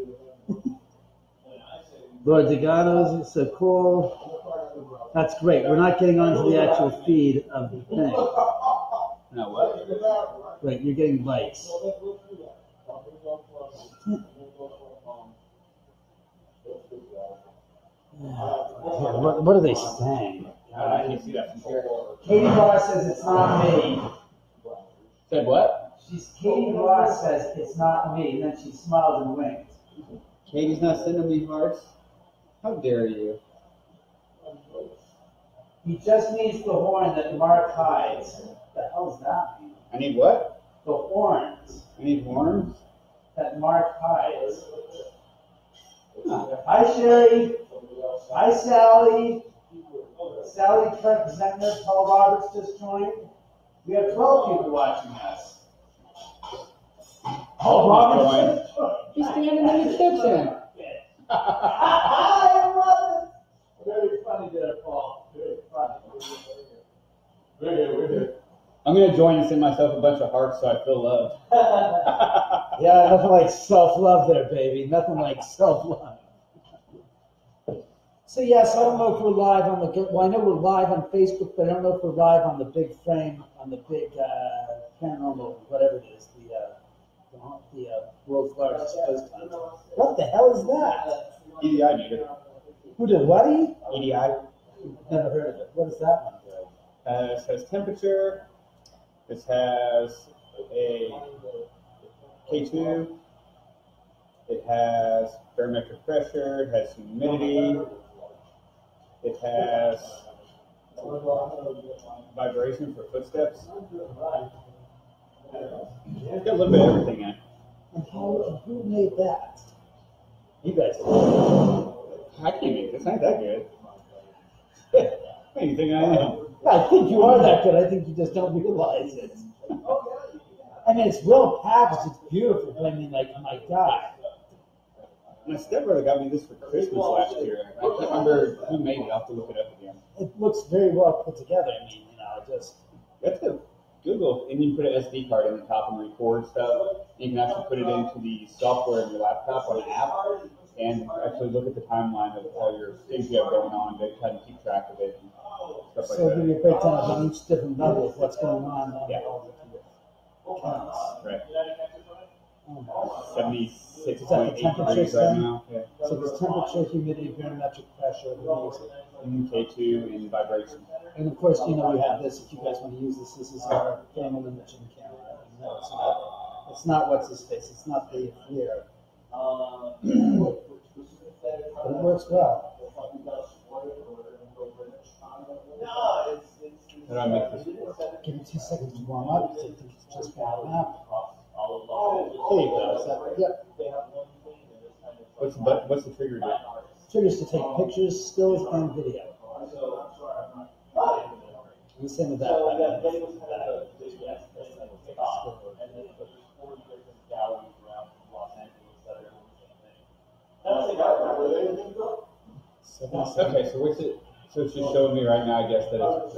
Lord Deganos, it's so cool. That's great. We're not getting onto the actual feed of the thing. No, what? Right, you're getting likes. What are they saying? I can't see that from here. Katie Ross says it's not me. Said what? Katie Ross says it's not me, and then she smiles and winks. Katie's not sending me hearts. How dare you? He just needs the horn that Mark hides. What the hell does that mean? I need what? The horns I need horns? that Mark hides. Hi, Sherry. Hi, Sally. Sally representative Paul Roberts just joined. We have 12 people watching us. Paul Roberts. He's standing in the kitchen. I love it. Very funny there, Paul. Very funny. We're here. I'm going to join and send myself a bunch of hearts so I feel loved. Yeah, nothing like self-love there, baby. Nothing like self-love. So yes, I don't know if we're live on the. Well, I know we're live on Facebook, but I don't know if we're live on the big frame, on the big paranormal, whatever it is, the world's largest ghost hunt. What the hell is that? EDI meter. Who did what? EDI. Never heard of it. What does that one do? It has temperature. It has a K2. It has barometric pressure. It has humidity. It has vibration for footsteps. It's got a little bit of everything in it. And who made that? You guys did. I can't make this. I ain't that good. What do you think I am? I think you are that good. I think you just don't realize it. I mean, it's well packaged. It's beautiful. But I mean, like, my God. My stepbrother got me this for Christmas last year. I can't remember who made it. I'll have to look it up again. It looks very well put together. I mean, just. That's a Google, and you can put an SD card in the top and record stuff. You can actually put it into the software in your laptop on an app and actually look at the timeline of all your things you have going on to kind of keep track of it and stuff like So that. give you a breakdown on each different level of what's going on. Yeah. Accounts. Right. Oh, 76.8 degrees right then? now. Yeah. so there's temperature, humidity, barometric pressure, music. K2 and vibration. And of course, we have this. If you guys want to use this, this is our thermal imaging camera. No, it's not what's his face. It's not the FLIR. But it works well. How do I make this? Give me 2 seconds to warm up. I think it's just warming up. There you go. Is that, yep. What's the trigger do? Triggers to take pictures, stills, and video. And the same with that. Okay, so what's it? So it's just showing me right now, I guess, that it's.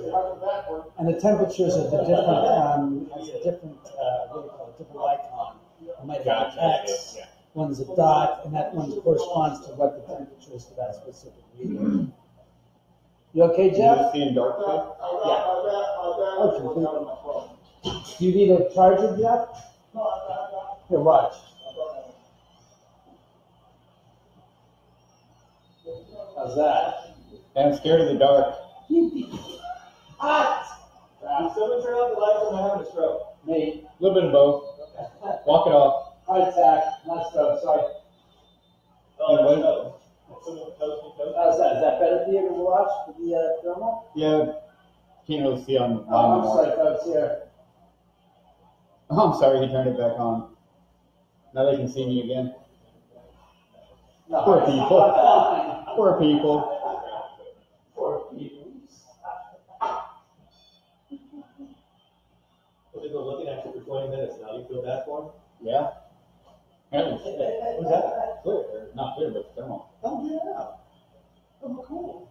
And the temperatures are the different, has a different, what do you call it, different icon. It might have an X, Yeah. one's a dot, and that one corresponds to what the temperature is for that specific reading. You okay, You Jeff? see in dark too? Yeah. Okay. Do you need a charger, Jeff? Here, watch. How's that? Yeah, I'm scared of the dark. Hot! Someone turn off the lights when I'm having a stroke. Me. A little bit of both. Walk it off. Heart attack, not stroke, sorry. Oh, How's that? Is that better for you to watch for the thermal? yeah. Can't really see on. Oh, I'm sorry, folks, here. Oh, I'm sorry. He turned it back on. Now they can see me again. No, Poor it's people. fine. Poor people. Poor people. Well, they've been looking at you for 20 minutes now. You feel bad for them? Yeah. Who's that? Clear, or not clear, but thermal. Oh, yeah. Oh, cool.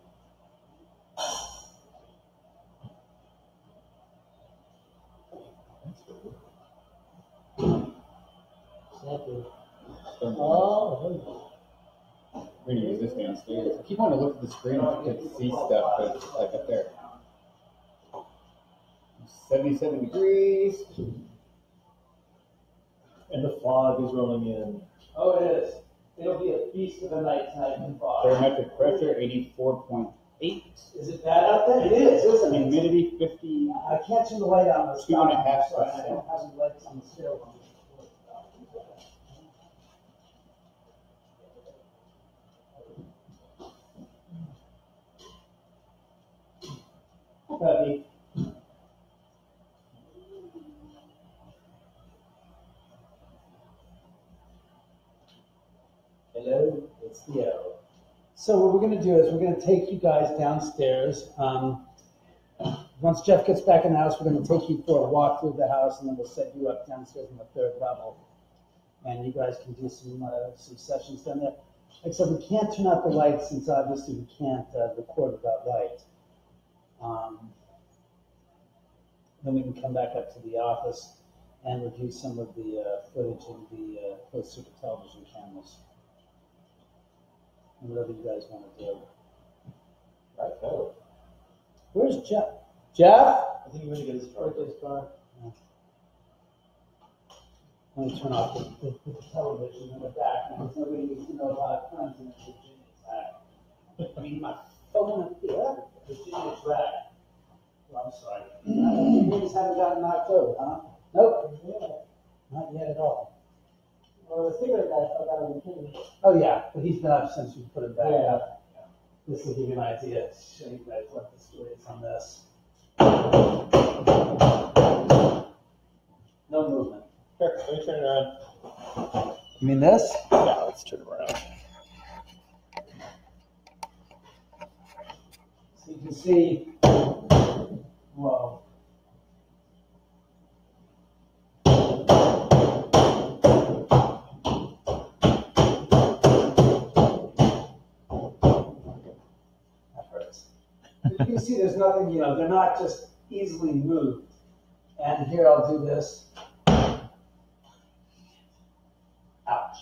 Oh. We're gonna use this downstairs. I keep wanting to look at the screen if I could see stuff, but it's like up there. 77 degrees. And the fog is rolling in. Oh, it is. It'll be a feast of the night tonight in fog. Barometric pressure 84.8. Is it bad out there? It is, isn't it? Humidity 50. I can't turn the light on. The 2.5%. Sorry, I don't have any lights on the stairwell. Heavy. Hello, it's Theo. So what we're going to do is we're going to take you guys downstairs. Once Jeff gets back in the house, we're going to take you for a walk through the house, and then we'll set you up downstairs on the 3rd level. And you guys can do some sessions down there. Except we can't turn out the lights since obviously we can't record without light. Then we can come back up to the office and review some of the footage in the closed circuit television cameras. And whatever you guys want to do. Right, oh. Where's Jeff? Jeff? I think he went to get his car. Yeah. Let me turn off the television in the back because nobody needs to know about friends in Virginia's back. I mean, my phone up here, Virginia's back. Well, I'm sorry. You just haven't gotten knocked over, huh? Nope. Not yet at all. Well, the cigarette guy fell out of the kidney. Oh, yeah, but he's been up since you put him back up. This will give you an idea. Show you guys what the story is on this. No movement. Here, let me turn it around. You mean this? Yeah, let's turn it around. So you can see, whoa. That hurts. But you can see there's nothing, they're not just easily moved. And here I'll do this. Ouch.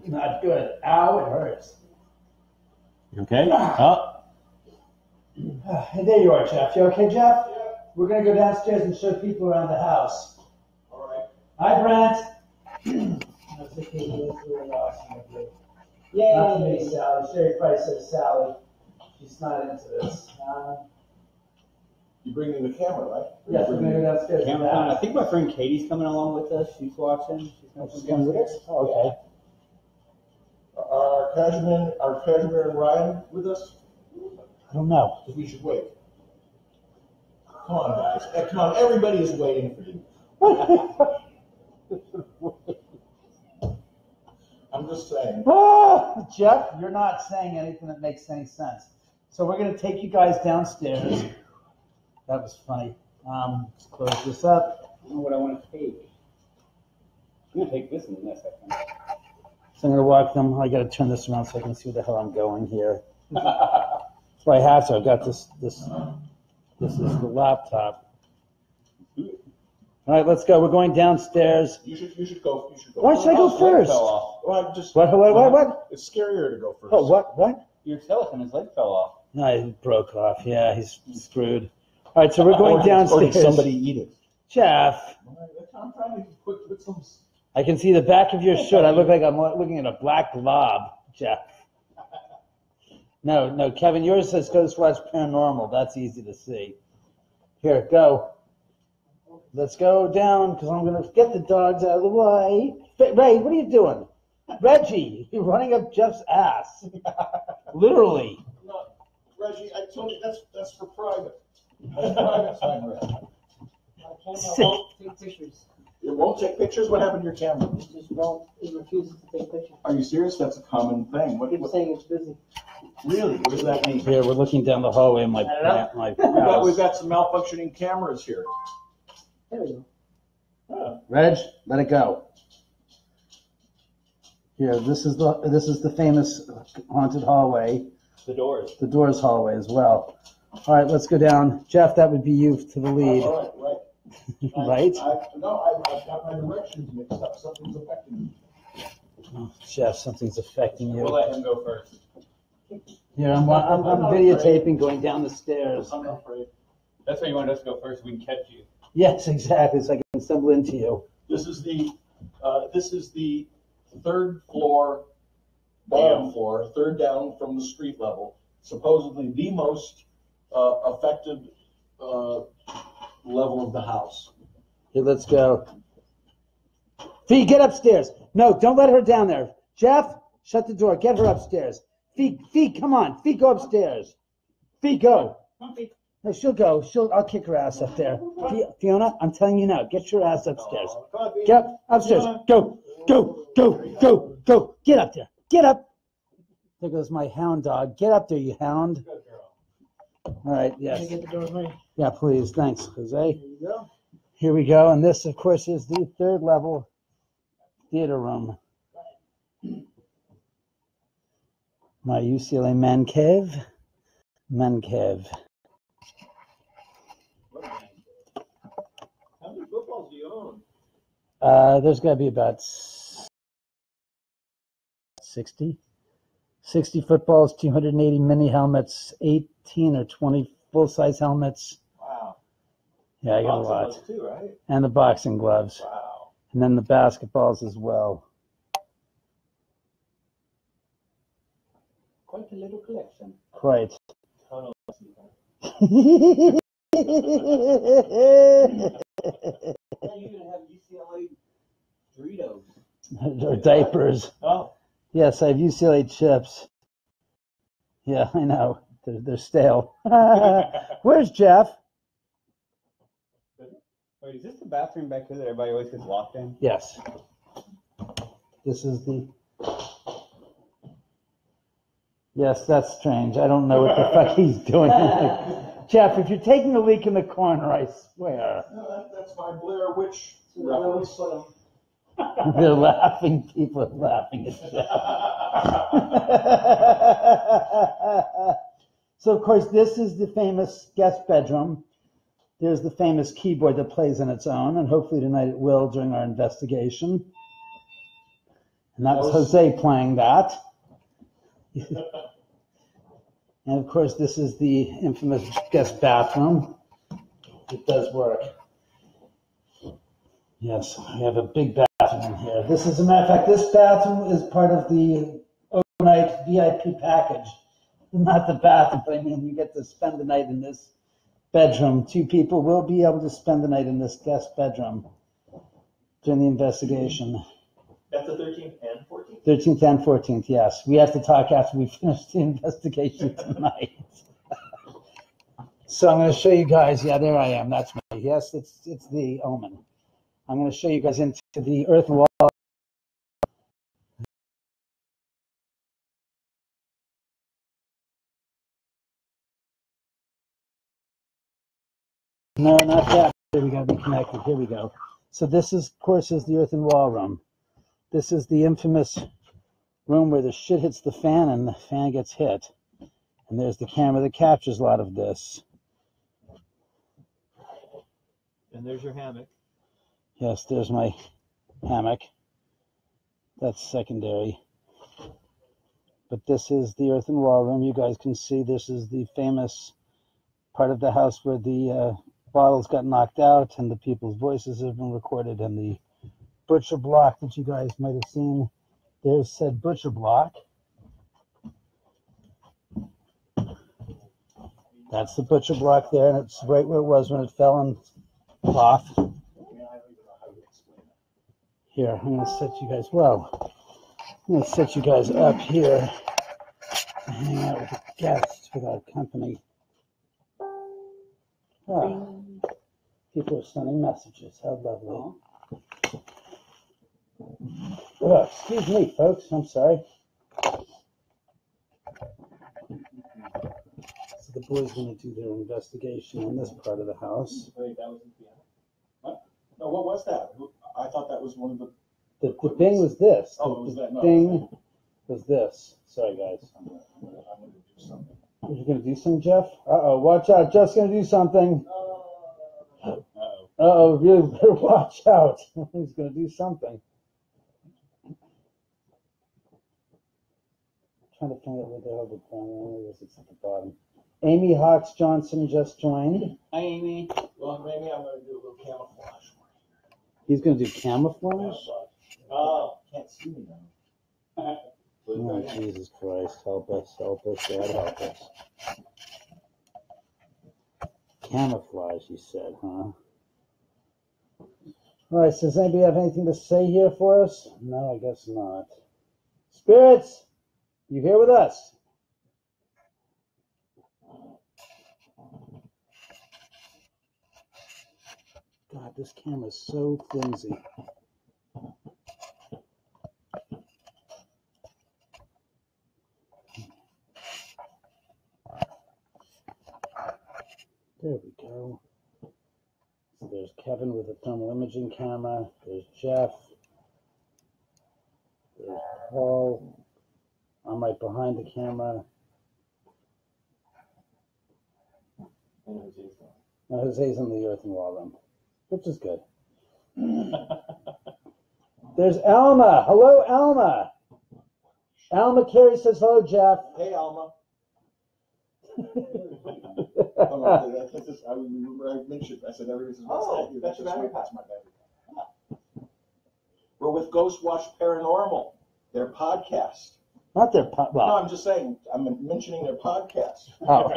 Not good. Ow, it hurts. Okay. Oh, And there you are, Jeff. You okay, Jeff? Yeah. We're going to go downstairs and show people around the house. All right. Hi, Brent. That's okay. That's really awesome. Yay. Not for me, Sally. Sherry Price says Sally. She's not into this. You bring in the camera, right? Yes, we're going to go downstairs. Camera phone. I think my friend Katie's coming along with us. She's watching. She's coming with us? Oh, okay. Are Cashmere and Ryan with us? I don't know. Because we should wait. Come on, guys. Come on, everybody is waiting for you. I'm just saying. Jeff, you're not saying anything that makes any sense. So we're going to take you guys downstairs. That was funny. Let's close this up. I don't know what I want to take. I'm going to take this in this, I think. So I'm going to walk them. I got to turn this around so I can see where the hell I'm going here. That's why I have to. I've got this is the laptop. All right, let's go. We're going downstairs. You should go. Why should I go first? Well, What? It's scarier to go first. Oh, what? Your skeleton, his leg fell off. No, he broke off. Yeah, he's screwed. All right, so we're going downstairs. Or did somebody eat it? Jeff, I'm trying to put some. I can see the back of your shirt. I look like I'm looking at a black blob, Jeff. No, Kevin, yours says go watch Paranormal. That's easy to see. Here, go. Let's go down because I'm going to get the dogs out of the way. Ray, what are you doing? Reggie, you're running up Jeff's ass. Literally. No, Reggie, I told you that's for private. That's private time, Reggie. My camera won't take pictures. It won't take pictures? What happened to your camera? It just won't. It refuses to take pictures. Are you serious? That's a common thing. It keeps saying it's busy. Really? What does that mean? Here, we're looking down the hallway in my We've got some malfunctioning cameras here. There we go. Reg, let it go. Here, this is the famous haunted hallway. The doors. The doors hallway as well. All right, let's go down. Jeff, that would be you to the lead. Right. Right? I've got my directions mixed up. Something's affecting me. Oh, Jeff, something's affecting We'll you. let him go first. Here, I'm videotaping going down the stairs. I'm not afraid. That's why you wanted us to go first. We can catch you. Yes, exactly. So I can stumble into you. This is the third floor, bottom floor, third down from the street level. Supposedly the most affected level of the house. Here, let's go. Fee, get upstairs. No, don't let her down there. Jeff, shut the door. Get her upstairs. Fee, come on. Fee, go upstairs. Fee, go. No, she'll go. I'll kick her ass up there. Fiona, I'm telling you now. Get your ass upstairs. Get up, upstairs. Go. Get up there. Get up. There goes my hound dog. Get up there, you hound. All right, yes. Can I get the door ready? Yeah, please. Thanks, Jose. There you go. Here we go. And this, of course, is the third level theater room. My UCLA man cave. Man cave. How many footballs do you own? There's got to be about 60 footballs, 280 mini helmets, 18 or 20 full-size helmets. Wow. Yeah, I got a Lots lot. of those too, right? And the boxing gloves. Wow. And then the basketballs as well. Quite a little collection. Quite. Ton of Yes, Yeah, you even have UCLA Doritos. or diapers. Oh, Yes, I have UCLA chips. Yeah, I know. They're stale. Where's Jeff? Wait, is this the bathroom back there that everybody always gets locked in? Yes. This is the... Yes, that's strange. I don't know what the fuck he's doing. Jeff, if you're taking a leak in the corner, I swear. No, that's my Blair Witch So we always reference. put 'em. They're laughing. People are laughing at Jeff. So, of course, this is the famous guest bedroom. There's the famous keyboard that plays on its own, and hopefully tonight it will during our investigation. And that was Jose playing that. And, of course, this is the infamous guest bathroom. It does work. Yes, we have a big bathroom in here. This is, as a matter of fact, this bathroom is part of the overnight VIP package. Not the bathroom, but I mean, you get to spend the night in this bedroom. 2 people will be able to spend the night in this guest bedroom during the investigation. that's the 13th and 14th? 13th and 14th, yes. We have to talk after we finish the investigation tonight. So I'm going to show you guys. Yeah, there I am. That's me. Yes, it's the Oman. I'm going to show you guys into the earth wall. No, not that. Here we got to be connected. Here we go. So this is, of course, is the earthen wall room. This is the infamous room where the shit hits the fan and the fan gets hit. And there's the camera that captures a lot of this. And there's your hammock. Yes, there's my hammock. That's secondary. But this is the earthen wall room. You guys can see this is the famous part of the house where the bottles got knocked out and the people's voices have been recorded, and the butcher block that you guys might have seen. There's said butcher block. That's the butcher block there, and it's right where it was when it fell and off. Here, I'm gonna set you guys. Well, I'm gonna set you guys up here to hang out with the guests with our company. Ah, people are sending messages. How lovely. Oh, excuse me, folks. I'm sorry. So the boys gonna do their investigation on this part of the house. Wait, that was the piano. What? No, what was that? I thought that was one of the. The thing was this. Oh, it was that. No, Thing was this. Sorry, guys. I'm gonna do something. You're gonna do something, Jeff? Uh-oh, watch out. Jeff's gonna do something. Uh-oh, really better watch out. He's gonna do something. Trying to find out where the hell the phone is. It's at the bottom. Amy Hawks Johnson just joined. Hi, Amy. Well, maybe I'm gonna do a little camouflage. He's gonna do camouflage? Oh, can't see me now. Oh, Jesus Christ. Help us, God, help us. Camouflage, he said, huh? All right, so does anybody have anything to say here for us? No, I guess not. Spirits, you here with us? God, this camera's so flimsy. There we go. So there's Kevin with a thermal imaging camera. There's Jeff. There's Paul. I'm right behind the camera. And Jose's on. Now Jose's in the earthen wall room, which is good. There's Alma. Hello, Alma. Alma Carey says hello, Jeff. Hey, Alma. I think this, I remember I mentioned, I said, everybody says, what's that? That's my battery. We're with Ghost Watch Paranormal, their podcast. Not their No, well. I'm just saying, I'm mentioning their podcast. Oh.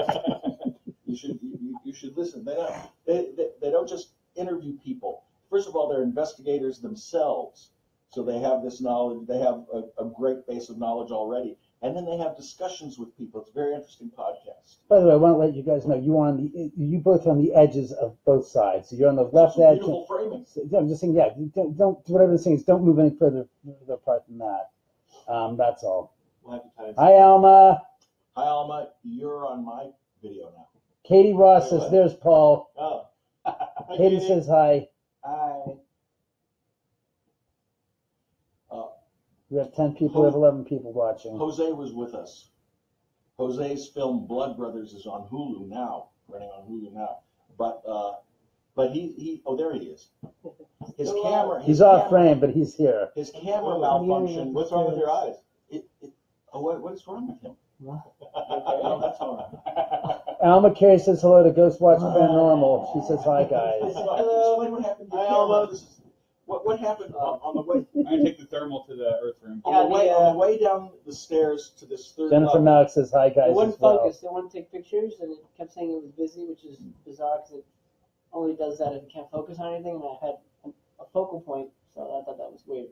You should listen. They don't just interview people. First of all, they're investigators themselves. So they have this knowledge, they have a great base of knowledge already. And then they have discussions with people. It's a very interesting podcast. By the way, I want to let you guys know you both on the edges of both sides. So you're on the left edge. Beautiful framing. I'm just saying, yeah. Don't whatever the saying is. Don't move any further apart than that. That's all. Hi, Alma. Hi, Alma. You're on my video now. Katie Ross Wait, says, what? "There's Paul." Oh. Hi, Katie says hi. Hi. We have 10 people. We have 11 people watching. Jose was with us. Jose's film Blood Brothers is on Hulu now, running on Hulu now. But he there he is. His camera. He's off frame, but he's here. His camera malfunctioned. What's wrong with your eyes? What is wrong with him? Oh, that's all right. Alma Carey says hello to Ghost Watch Paranormal. She says hi, guys. Explain what happened to your camera. What happened on the way? I'm gonna take the thermal to the earth room. On the way down the stairs to this third Jennifer level. Malik says hi, guys. It wouldn't as well. focus. They wanted to take pictures, and it kept saying it was busy, which is bizarre because it only does that if it can't focus on anything. And I had a focal point, so I thought that was weird.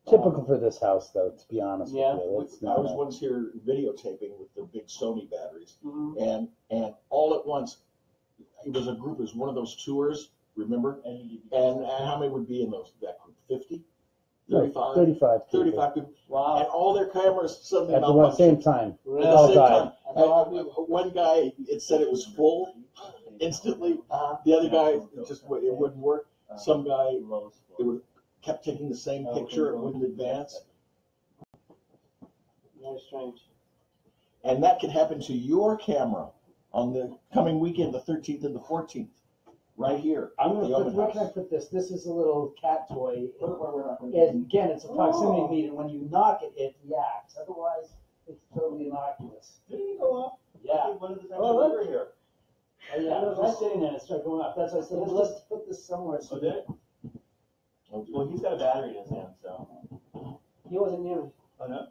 Typical for this house, though, to be honest Yeah. with you. It's I not was once here videotaping with the big Sony batteries, Mm-hmm. and all at once, it was a group. It was one of those tours, remember? And how many would be in that group? 50? 35? 35 people. 35 people. Wow. And all their cameras suddenly At the same malfunctioned. time. At Really? the all same died. time. One guy, it said it was full instantly. The other guy, it wouldn't work. Some guy, kept taking the same picture. It wouldn't advance. Very strange. And that could happen to your camera on the coming weekend, the 13th and the 14th, right here. I'm at the gonna put, open where can I house. put this? This is a little cat toy. Put it where we're not gonna And again, it's a proximity meter. When you knock it, it reacts. Otherwise, it's totally innocuous. Didn't it go up? Yeah. One of the things Oh, over here. Oh, yeah. It was sitting there and it started going up. That's why I said, let's put this somewhere. So did it? Well, he's got a battery in his hand, so. He wasn't near me. Oh, no?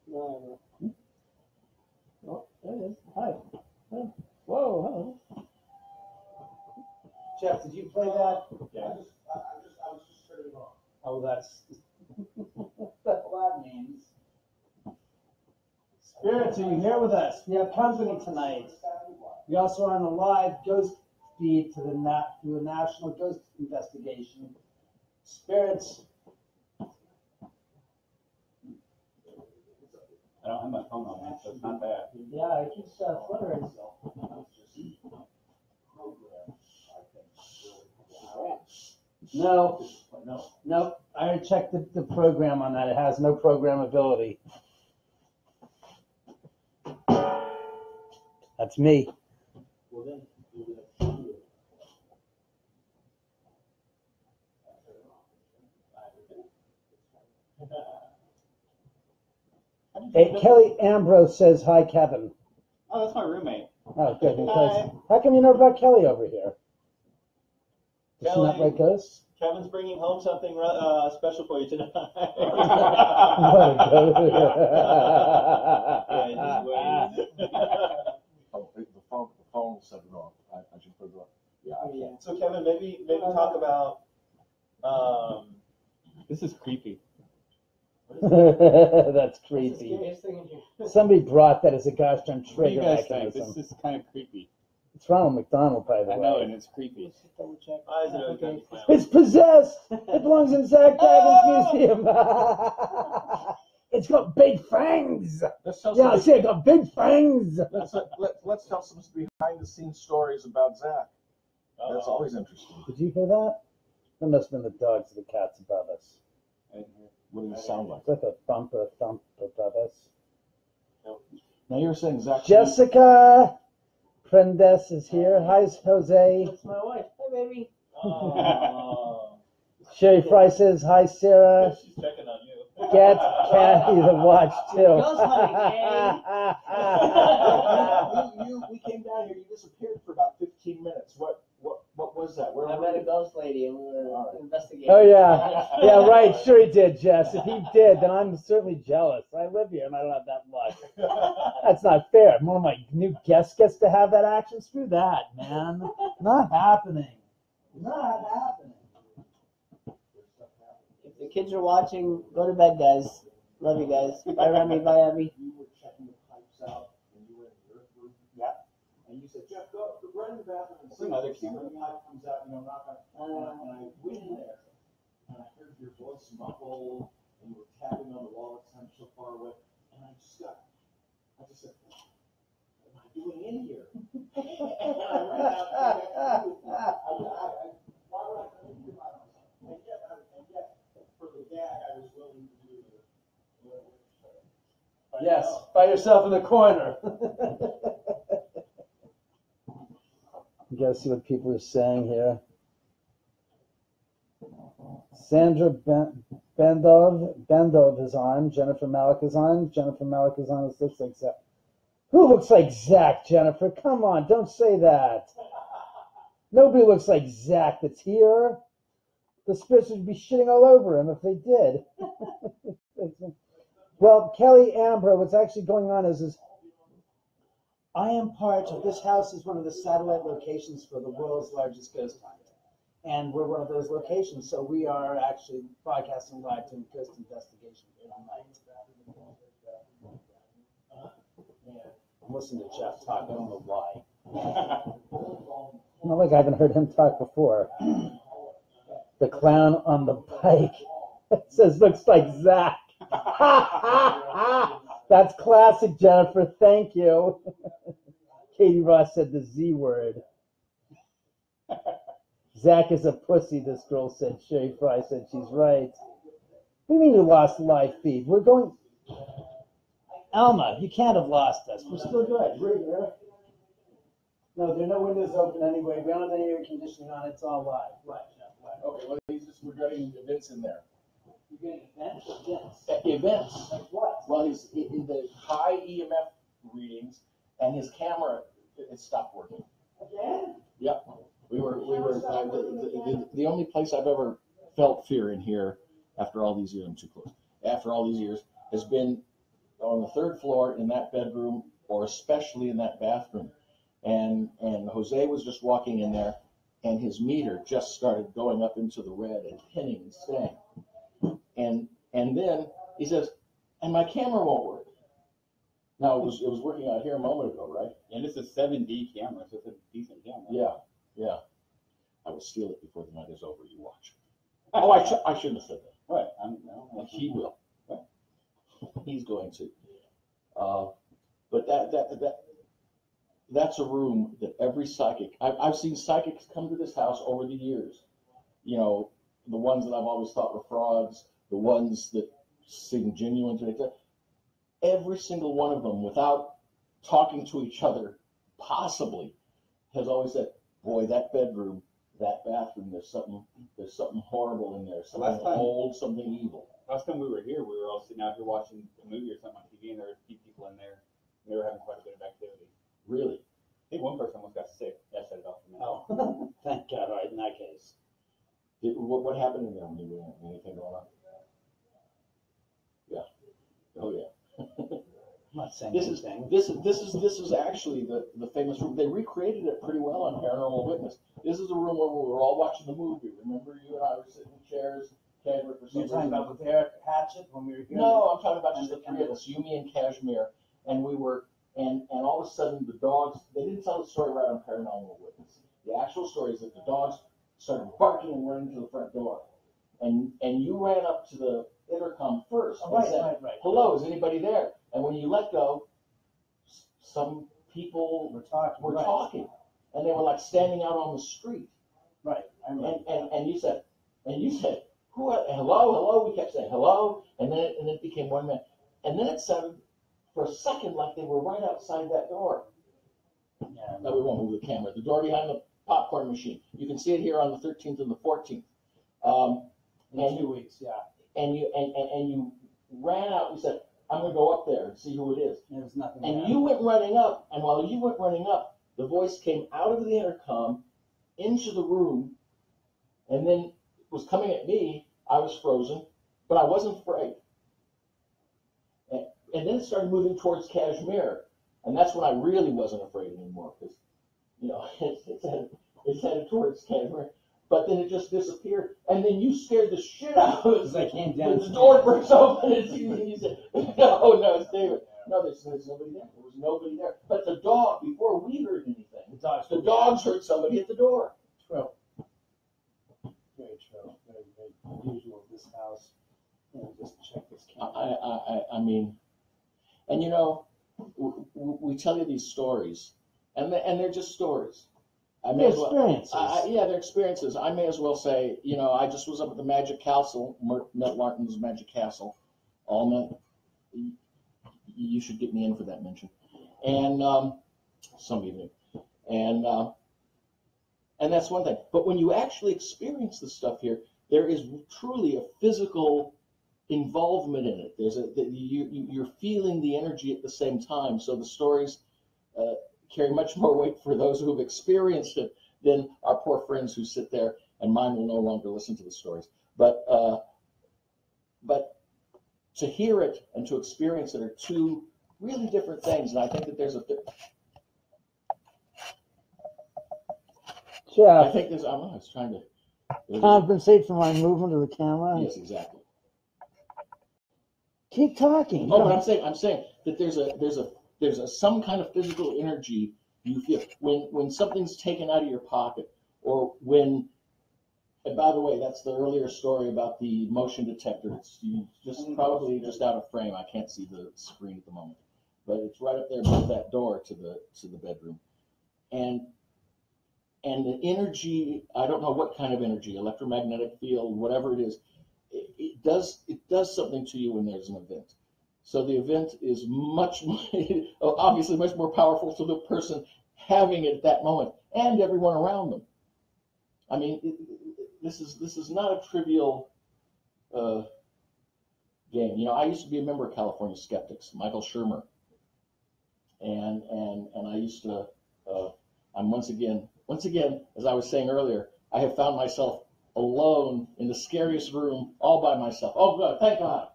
No. Oh, there it is. Hi. Whoa, hello. Jeff, did you play that? Yeah. I was just turning it on. Oh, that's what that means. Spirits, are you here with us? We have company tonight. We also are on a live ghost feed through the National Ghost Investigation. Spirits. I don't have my phone on me, so it's not bad. Yeah, it keeps fluttering. No, no. I already checked the program on that. It has no programmability. That's me. Well, then, Hey, Kelly Ambrose says hi, Kevin. Oh, that's my roommate. Oh, good. Because how come you never brought Kelly over here? Does she not Kelly. like ghosts? Kevin's bringing home something special for you tonight. Yeah, just wait. oh, the phone set it off. I should put it off. Yeah, I can't. So Kevin, maybe talk about. This is creepy. That's creepy. Scariest thing in here. Somebody brought that as a gosh darn What do you trigger guys think? mechanism. This is kind of creepy. It's Ronald McDonald, by the I way. know, and it's creepy. Just double check. Eyes are Okay. okay. It's possessed. It belongs in Zach Dagon's museum. It's got big fangs. Let's tell Yeah, some, see, it got big fangs. let's tell some behind the scenes stories about Zach. That's always interesting. Did you hear that? That must have been the dogs or the cats above us. What does it sound like? It's like a thump above us. Now you're saying Zach. Jessica Prendes is here. Hi, Jose. That's my wife. Hi, baby. Oh. Sherry Fry says hi, Sarah. She's checking on you. Get Kathy to watch too. Ghost hunting, we came down here. You disappeared for about 15 minutes. What was that? Where I were met a you? ghost lady and we were investigating. Oh yeah, yeah, right. Sure he did, Jess. If he did, then I'm certainly jealous. I live here and I don't have that luck. That's not fair. One of my new guests gets to have that action. Screw that, man. Not happening. Not happening. If the kids are watching, go to bed, guys. Love you guys. Bye, Remy. Bye, Abby. You were checking the pipes out, and you were in your room. Yeah. And you said, Jeff, go run in the bathroom and see Another if camera. the pipe comes out. Knock on. And I went in there, and I heard your voice muffled, and you were tapping on the wall at the time so far away, and I just said, what am I doing in here? And I ran out. Why would I come in here by myself? And yet, for the gag, I was willing to do the. Yes, by yourself in the corner. You gotta see what people are saying here. Sandra Bendov is on. Jennifer Malik is on. Jennifer Malik is on. It looks like Zach. Who looks like Zach, Jennifer? Come on, don't say that. Nobody looks like Zach that's here. The spirits would be shitting all over him if they did. Well, Kelly Ambro, what's actually going on is I am part of this house is one of the satellite locations for the world's largest ghost hunt. And we're one of those locations, so we are actually broadcasting live doing ghost investigation tonight. I'm listening to Jeff talk, I don't know why. Not like I haven't heard him talk before. The clown on the bike. It says, looks like Zach. That's classic, Jennifer. Thank you. Katie Ross said the Z word. Zach is a pussy, this girl said. Sherry Fry said she's right. What do you mean you lost the live feed? We're going... Alma, you can't have lost us. We're still good. We're here. No, there are no windows open anyway. We don't have any air conditioning on. It's all live. Right. Okay, well, we're getting events in there. You're getting events or events? Events. Like what? Well, he's in the high EMF readings, and his camera it stopped working. Again? Yep. We were the only place I've ever felt fear in here after all these years. I'm too close. After all these years, has been on the third floor in that bedroom, or especially in that bathroom. And Jose was just walking in there, and his meter just started going up into the red and pinning and staying. And then he says, and my camera won't work. Now it was working out here a moment ago, right? And it's a 7D camera, so it's a decent camera. Yeah. I will steal it before the night is over. You watch. Oh, I shouldn't have said that. Right. No, He will. Right. He's going to. But that's a room that every psychic. I've seen psychics come to this house over the years. You know, the ones that I've always thought were frauds, the ones that seem genuine to me. Every single one of them, without talking to each other, possibly, has always said, "Boy, that bedroom, that bathroom, there's something horrible in there, something old, something evil." Last time we were here, we were all sitting out here watching a movie or something on TV, and there were a few people in there. They were having quite a bit of activity. Really? I think one person almost got sick. That set it off for me. Oh, thank God! Right in that case. What happened in there when you were in? Anything going on? Yeah. Oh yeah. I'm not saying This anything. is actually the famous room. They recreated it pretty well on Paranormal Witness. This is a room where we were all watching the movie. Remember, you and I were sitting in chairs. Cashmere for some You're talking reason. about with Eric Hatchett when we were here? No, I'm talking about just the three of us, Yumi and Cashmere, and we were, and all of a sudden the dogs. They didn't tell the story right on Paranormal Witness. The actual story is that the dogs started barking and running to the front door, and you ran up to the intercom first and said, Right. "Hello, is anybody there?" And when you let go, some people We're talking. were talking, and they were like standing out on the street. Right. I remember. And you said, "Who? Hello." We kept saying hello, and then it became one man, and then it sounded for a second like they were right outside that door. Yeah. No, we won't move the camera. The door behind the popcorn machine. You can see it here on the 13th and the 14th. In 2 weeks. Yeah. And you ran out. You said, "I'm going to go up there and see who it is." There was nothing. And there. you went running up, and while you went running up, the voice came out of the intercom into the room, and then was coming at me. I was frozen, but I wasn't afraid. And then it started moving towards Kashmir, and that's when I really wasn't afraid anymore, because, you know, it's headed towards Kashmir. But then it just disappeared, and then you scared the shit out of us. I came down. The door burst open, and you said, no, it's David. No, there's nobody there. There was nobody there. But the dog, before we heard anything, the dogs heard somebody at the door. True. Very true. Very unusual of this house. Just check this camera. I mean, and you know, we tell you these stories, and they're just stories. They're experiences. They're experiences. I may as well say, you know, I just was up at the Magic Castle, Met Martin's Magic Castle, all night. You should get me in for that mention, and some evening, and that's one thing. But when you actually experience the stuff here, there is truly a physical involvement in it. You're feeling the energy at the same time. So the stories carry much more weight for those who have experienced it than our poor friends who sit there, and mine will no longer listen to the stories. But to hear it and to experience it are two really different things, and I think that there's I think there's. I was trying to compensate for my movement of the camera. Yes, exactly. Keep talking. Oh, but I'm saying that there's some kind of physical energy you feel when something's taken out of your pocket, or when. And by the way, that's the earlier story about the motion detector. It's probably just out of frame. I can't see the screen at the moment, but it's right up there by that door to the bedroom, and the energy. I don't know what kind of energy, electromagnetic field, whatever it is. It does something to you when there's an event. So the event is obviously much more powerful to the person having it at that moment and everyone around them. I mean, this is not a trivial game. You know, I used to be a member of California Skeptics, Michael Shermer, and I used to. I'm once again, as I was saying earlier, I have found myself alone in the scariest room, all by myself. Oh God, thank God.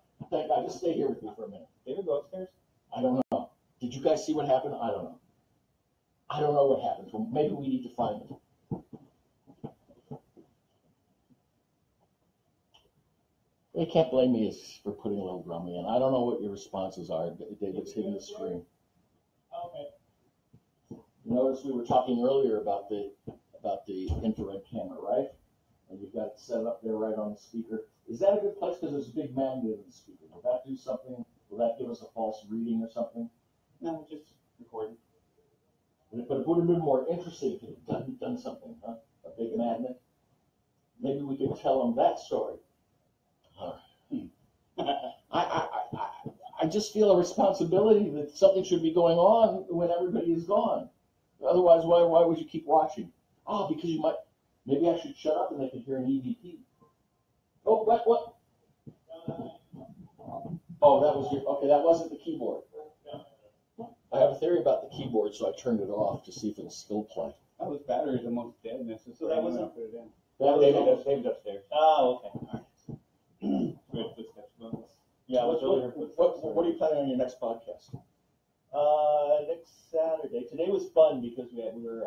Just stay here with me for a minute. Did we go upstairs? I don't know. Did you guys see what happened? I don't know. I don't know what happened. Well, maybe we need to find it. They can't blame me for putting a little drama in. I don't know what your responses are. David's hitting the screen. Okay. Notice we were talking earlier about the infrared camera, right? And you've got it set up there right on the speaker. Is that a good place? Because there's a big magnet in the speaker. Will that do something? Will that give us a false reading or something? No, just recording. But it would have been more interesting if it had done something, huh? A big magnet. Maybe we could tell them that story. I just feel a responsibility that something should be going on when everybody is gone. Otherwise, why would you keep watching? Oh, because you might. Maybe I should shut up and they can hear an EVP. Oh, what? Oh, that was okay, that wasn't the keyboard. I have a theory about the keyboard, so I turned it off to see if it'll still play. Oh, his battery's almost dead. So that wasn't- put it in. David's upstairs. Oh, okay. We had footsteps above us. Yeah, what are you planning on your next podcast? Next Saturday. Today was fun because we were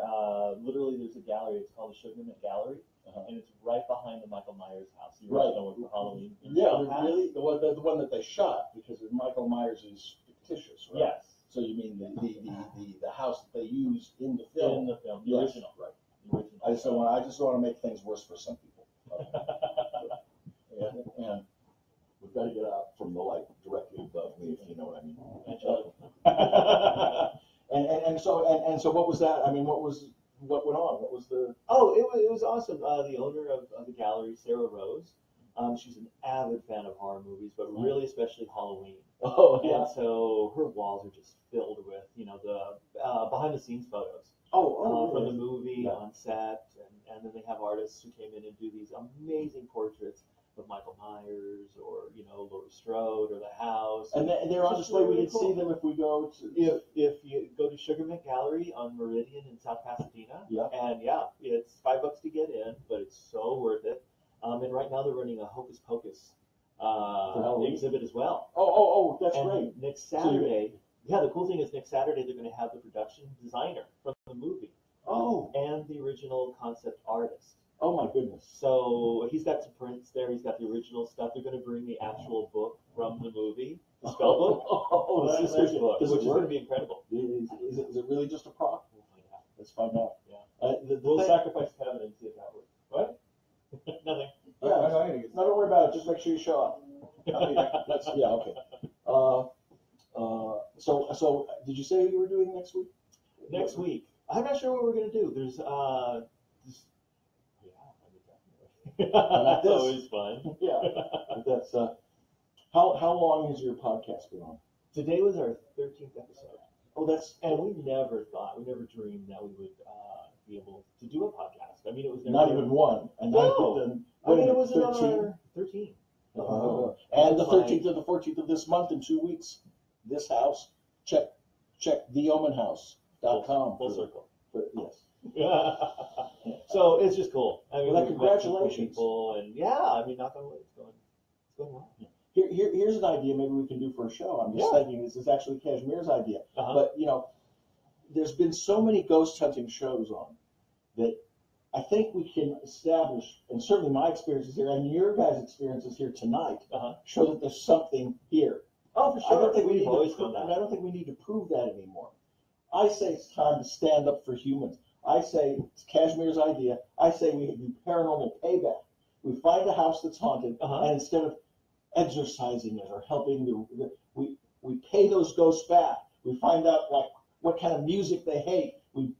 literally there's a gallery. It's called the Sugar Mint Gallery, and it's right behind the Michael Myers house. The original one for Halloween. Yeah, really, the one that they shot because Michael Myers is fictitious, right? Yes. So you mean the house that they used in the film? In the film, the Yes. original, right? The original. I just don't want to make things worse for some people. And we've got to get out from the light directly above me, if you know what I mean. And so what was that? I mean, what went on? What was the? Oh, it was awesome. The owner of the gallery, Sarah Rose, she's an avid fan of horror movies, but really especially Halloween. Oh, And so her walls are just filled with, the behind the scenes photos from the movie on set, and then they have artists who came in and do these amazing portraits of Michael Myers or Laurie Strode or the house. And they're on display. We can see them if we go to. If you go to Sugar Mint Gallery on Meridian in South Pasadena, Yeah. and it's $5 to get in, but it's so worth it. And right now they're running a Hocus Pocus exhibit as well. Oh, that's And great. next Saturday, the cool thing is next Saturday they're going to have the production designer from the movie and the original concept artist. Oh my goodness. So he's got some prints there. He's got the original stuff. They're going to bring the actual book from the movie, the spell book, the sister's book, which is going to be incredible. Is it really just a prop? We'll find out. Let's find out. Yeah. We'll sacrifice Kevin and see if that works. What? Nothing. Yeah, no, don't worry about it. Just make sure you show up. Okay. So did you say you were doing next week? Next week, I'm not sure what we're going to do. There's that's always fun. Yeah, that's how long has your podcast been on? Today was our 13th episode. And we never dreamed that we would be able to do a podcast. I mean, it was never, Not even one. And No. I mean, it was 13. 13. And the 13th and the 14th of this month in 2 weeks. This house, check theomanhouse.com. Full circle. Yes. So it's just cool. I mean, Well, we've met some cool congratulations. people, and I mean, knock on wood, it's going well. Here's an idea maybe we can do for a show. I'm just thinking this is actually Kashmir's idea. But, there's been so many ghost hunting shows on that I think we can establish, and certainly my experiences here and your guys' experiences here tonight, show that there's something here. Oh, for sure. I don't think We've always done I that. don't think we need to prove that anymore. I say it's time to stand up for humans. I say it's Kashmir's idea. I say we do paranormal payback. We find a house that's haunted, and instead of exorcising it or helping we pay those ghosts back. We find out what kind of music they hate. We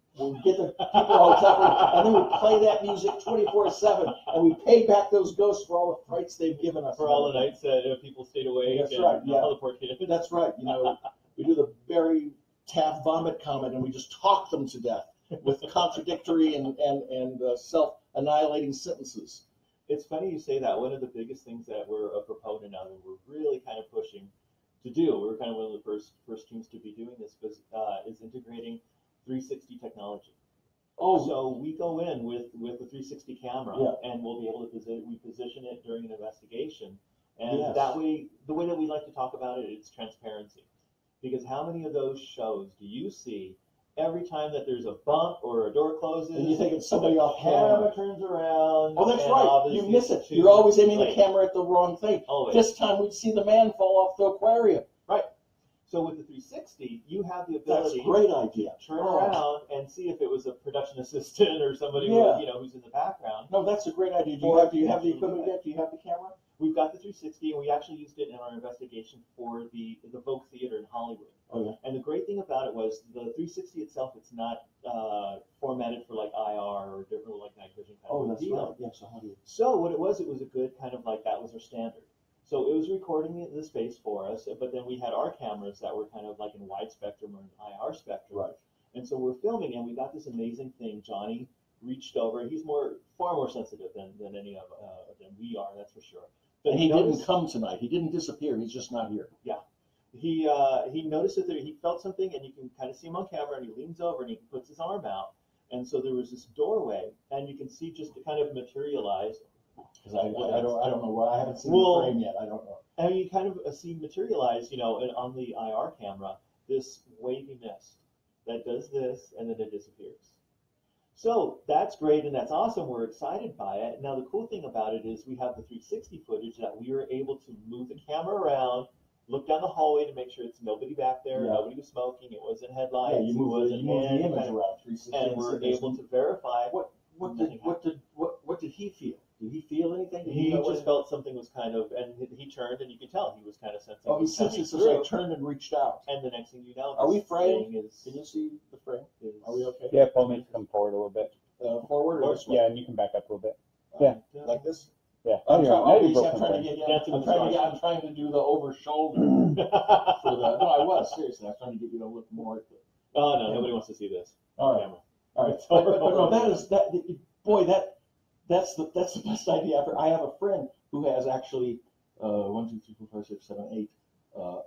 get the people all tougher, and then we play that music 24/7, and we pay back those ghosts for all the frights they've given us. For all the nights that people stayed awake. That's right. Yeah. All the poor kids. That's right. We do the Barry Taft vomit comment, and we just talk them to death with contradictory and self-annihilating sentences. It's funny you say that. One of the biggest things that we're a proponent of, and we're really kind of pushing to do, we're kind of one of the first teams to be doing this, is integrating 360 technology. So we go in with the 360 camera, and we'll be able to position it during an investigation. And that way, the way that we like to talk about it, it's transparency. Because how many of those shows do you see every time that there's a bump or a door closes, And you think it's somebody off camera camera. turns around. Oh, that's and right. You obviously miss it. it's too You're always aiming the late. camera at the wrong thing. Always. This time we'd see the man fall off the aquarium. So with the 360, you have the That's ability a great idea. to turn around and see if it was a production assistant or somebody Yeah. who's in the background. No, that's a great idea. Do you Or have the actually equipment do it. yet? Do you have the camera? We've got the 360, and we actually used it in our investigation for the Vogue Theater in Hollywood. Oh, yeah. And the great thing about it was the 360 itself, it's not formatted for like IR or different like night vision kind Oh, of that's deal. right. Yeah, so how do you? So what it was a good kind of like, that was our standard. So it was recording the space for us, but then we had our cameras that were kind of like in wide spectrum or in IR spectrum. Right. And so we're filming, and we got this amazing thing. Johnny reached over. He's far more sensitive than any of than we are, that's for sure. But And he noticed- didn't come tonight. He didn't disappear. He's just not here. He noticed that he felt something, and you can kind of see him on camera, and he leans over and he puts his arm out, and so there was this doorway, and you can see just to kind of materialize. Because I don't know why. I haven't seen Well, the frame yet. I don't know. And you kind of see materialize, on the IR camera, this wavy mist that does this, and then it disappears. So that's great, and that's awesome. We're excited by it. Now the cool thing about it is we have the 360 footage that we were able to move the camera around, look down the hallway to make sure it's nobody back there, Yeah. nobody was smoking, it wasn't headlights, Yeah, you it move wasn't the in, image kind of- around 360, and we're able to verify. What did he feel? Did he feel anything? Did He know just what- felt something was kind of, and he turned, and you could tell he was kind of sensing. Oh, he was coming senses through. I turned and reached out. And the next thing you know, Are we this framed? thing is- Can you see the frame? is- Are we okay? Yeah, pull me, come forward a little bit. Forward or this way? Yeah, and you can back up a little bit. Yeah. Like this? Yeah. I'm Here, trying, now you obviously, broke I'm trying to something. get Dancing I'm with trying to the get, I'm trying to do the over shoulder for the. No, I was seriously. I was trying to get you to look more at the. Oh no, nobody wants to see this. All right, Camera. all right. But no, boy, that's the best idea ever. I have a friend who has actually 1, 2, 3, 4, 5, 6, 7, 8 I'm gonna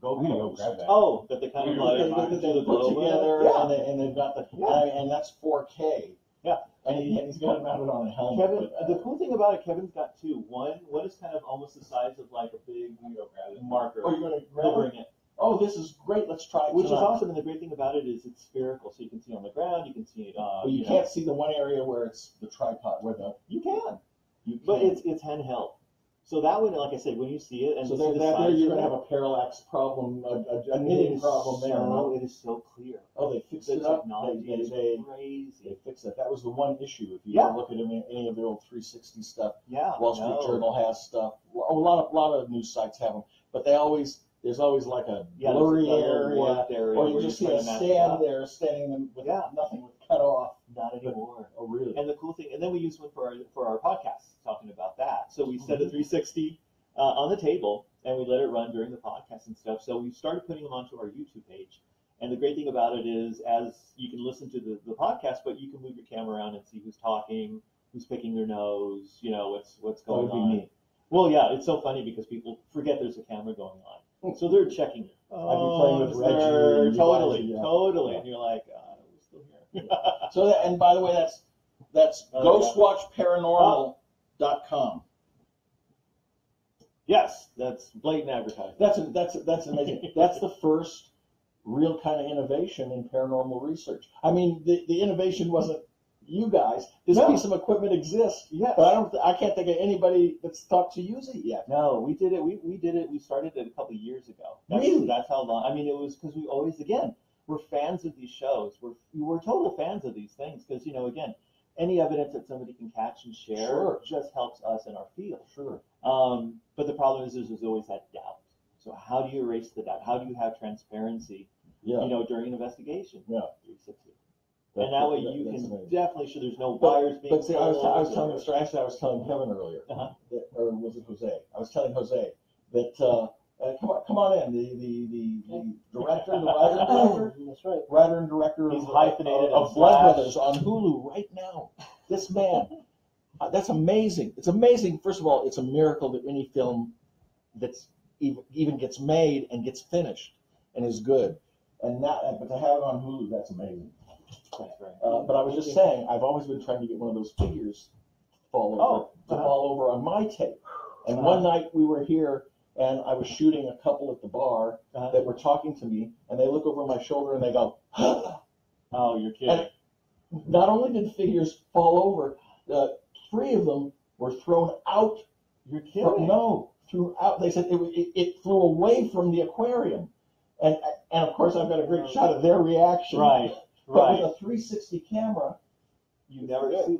go GoPros. grab that. Oh, that they kind of like They do the put glow with? together, Yeah. and they've got the, Yeah. and that's 4K. Yeah. And he's got it mounted on a helmet. Kevin, but, the cool thing about it, Kevin's got two. One is kind of almost the size of like a big marker. Oh, you're gonna grab Covering it? it, Oh, this is great. Let's try it which is tonight. awesome. And the great thing about it is it's spherical, so you can see on the ground, you can see. But you can't see the one area where it's the tripod, where the You can, you but can. it's handheld. So that one, like I said, when you see it, and So you see the there size you're of gonna it, have a parallax problem, a it knitting is problem there. so, No? it is so clear. Oh, they fixed The it up. technology is They crazy. fixed it. That was the one issue. If you Yeah. ever look at any of the old 360 stuff, Yeah, Wall Street no. Journal has stuff. A lot of news sites have them, but there's always like a Yeah, blurry there's another area, warped area or where you just see you're a trying to match it stand up. there, standing with Yeah. nothing with cut off. Not anymore. Oh, really? And the cool thing, and then we use one for our podcast, talking about that. So we set a Mm-hmm. 360 on the table, and we let it run during the podcast and stuff. So we started putting them onto our YouTube page. And the great thing about it is, as you can listen to the podcast, but you can move your camera around and see who's talking, who's picking their nose, what's That going would be on. neat. Well, yeah, it's so funny because people forget there's a camera going on. So they're checking it. I'd be playing with is Reggie there- and you Totally, guys, yeah. totally. Yeah. And you're like, we're still here. So that, and by the way, that's Oh, ghostwatchparanormal.com. Yes, that's blatant advertising. That's amazing. That's the first real kind of innovation in paranormal research. I mean, the innovation wasn't you guys. This No. piece of equipment exists, Yes. but I can't think of anybody that's thought to use it yet. No, we did it. We did it. We started it a couple of years ago. Really? That's how long. I mean, it was because we always, again, we're fans of these shows. We're total fans of these things because, again, any evidence that somebody can catch and share Sure. just helps us in our field. Sure. But the problem is there's always that doubt. So how do you erase the doubt? How do you have transparency, Yeah. during an investigation? Yeah. 360. And that way you that's can amazing. definitely show there's no wires being But see, I was pulled telling or- the story. Actually, I was telling Kevin earlier, Uh-huh. or was it Jose? I was telling Jose that come on in, the director, the writer, That's right. writer and director He's of, hyphenated of and Blood slash. Brothers on Hulu right now. This man, that's amazing. It's amazing. First of all, it's a miracle that any film that's even gets made and gets finished and is good. And but to have it on Hulu, that's amazing. That's right. But I was just saying, I've always been trying to get one of those figures to fall over on my tape. And one night we were here, and I was shooting a couple at the bar that were talking to me, and they look over my shoulder and they go, Oh, you're kidding. Not only did figures fall over, 3 of them were thrown out. You're kidding. No, threw out. They said it flew away from the aquarium, and of course I've got a great shot of their reaction. Right. But with a 360 camera, You never see.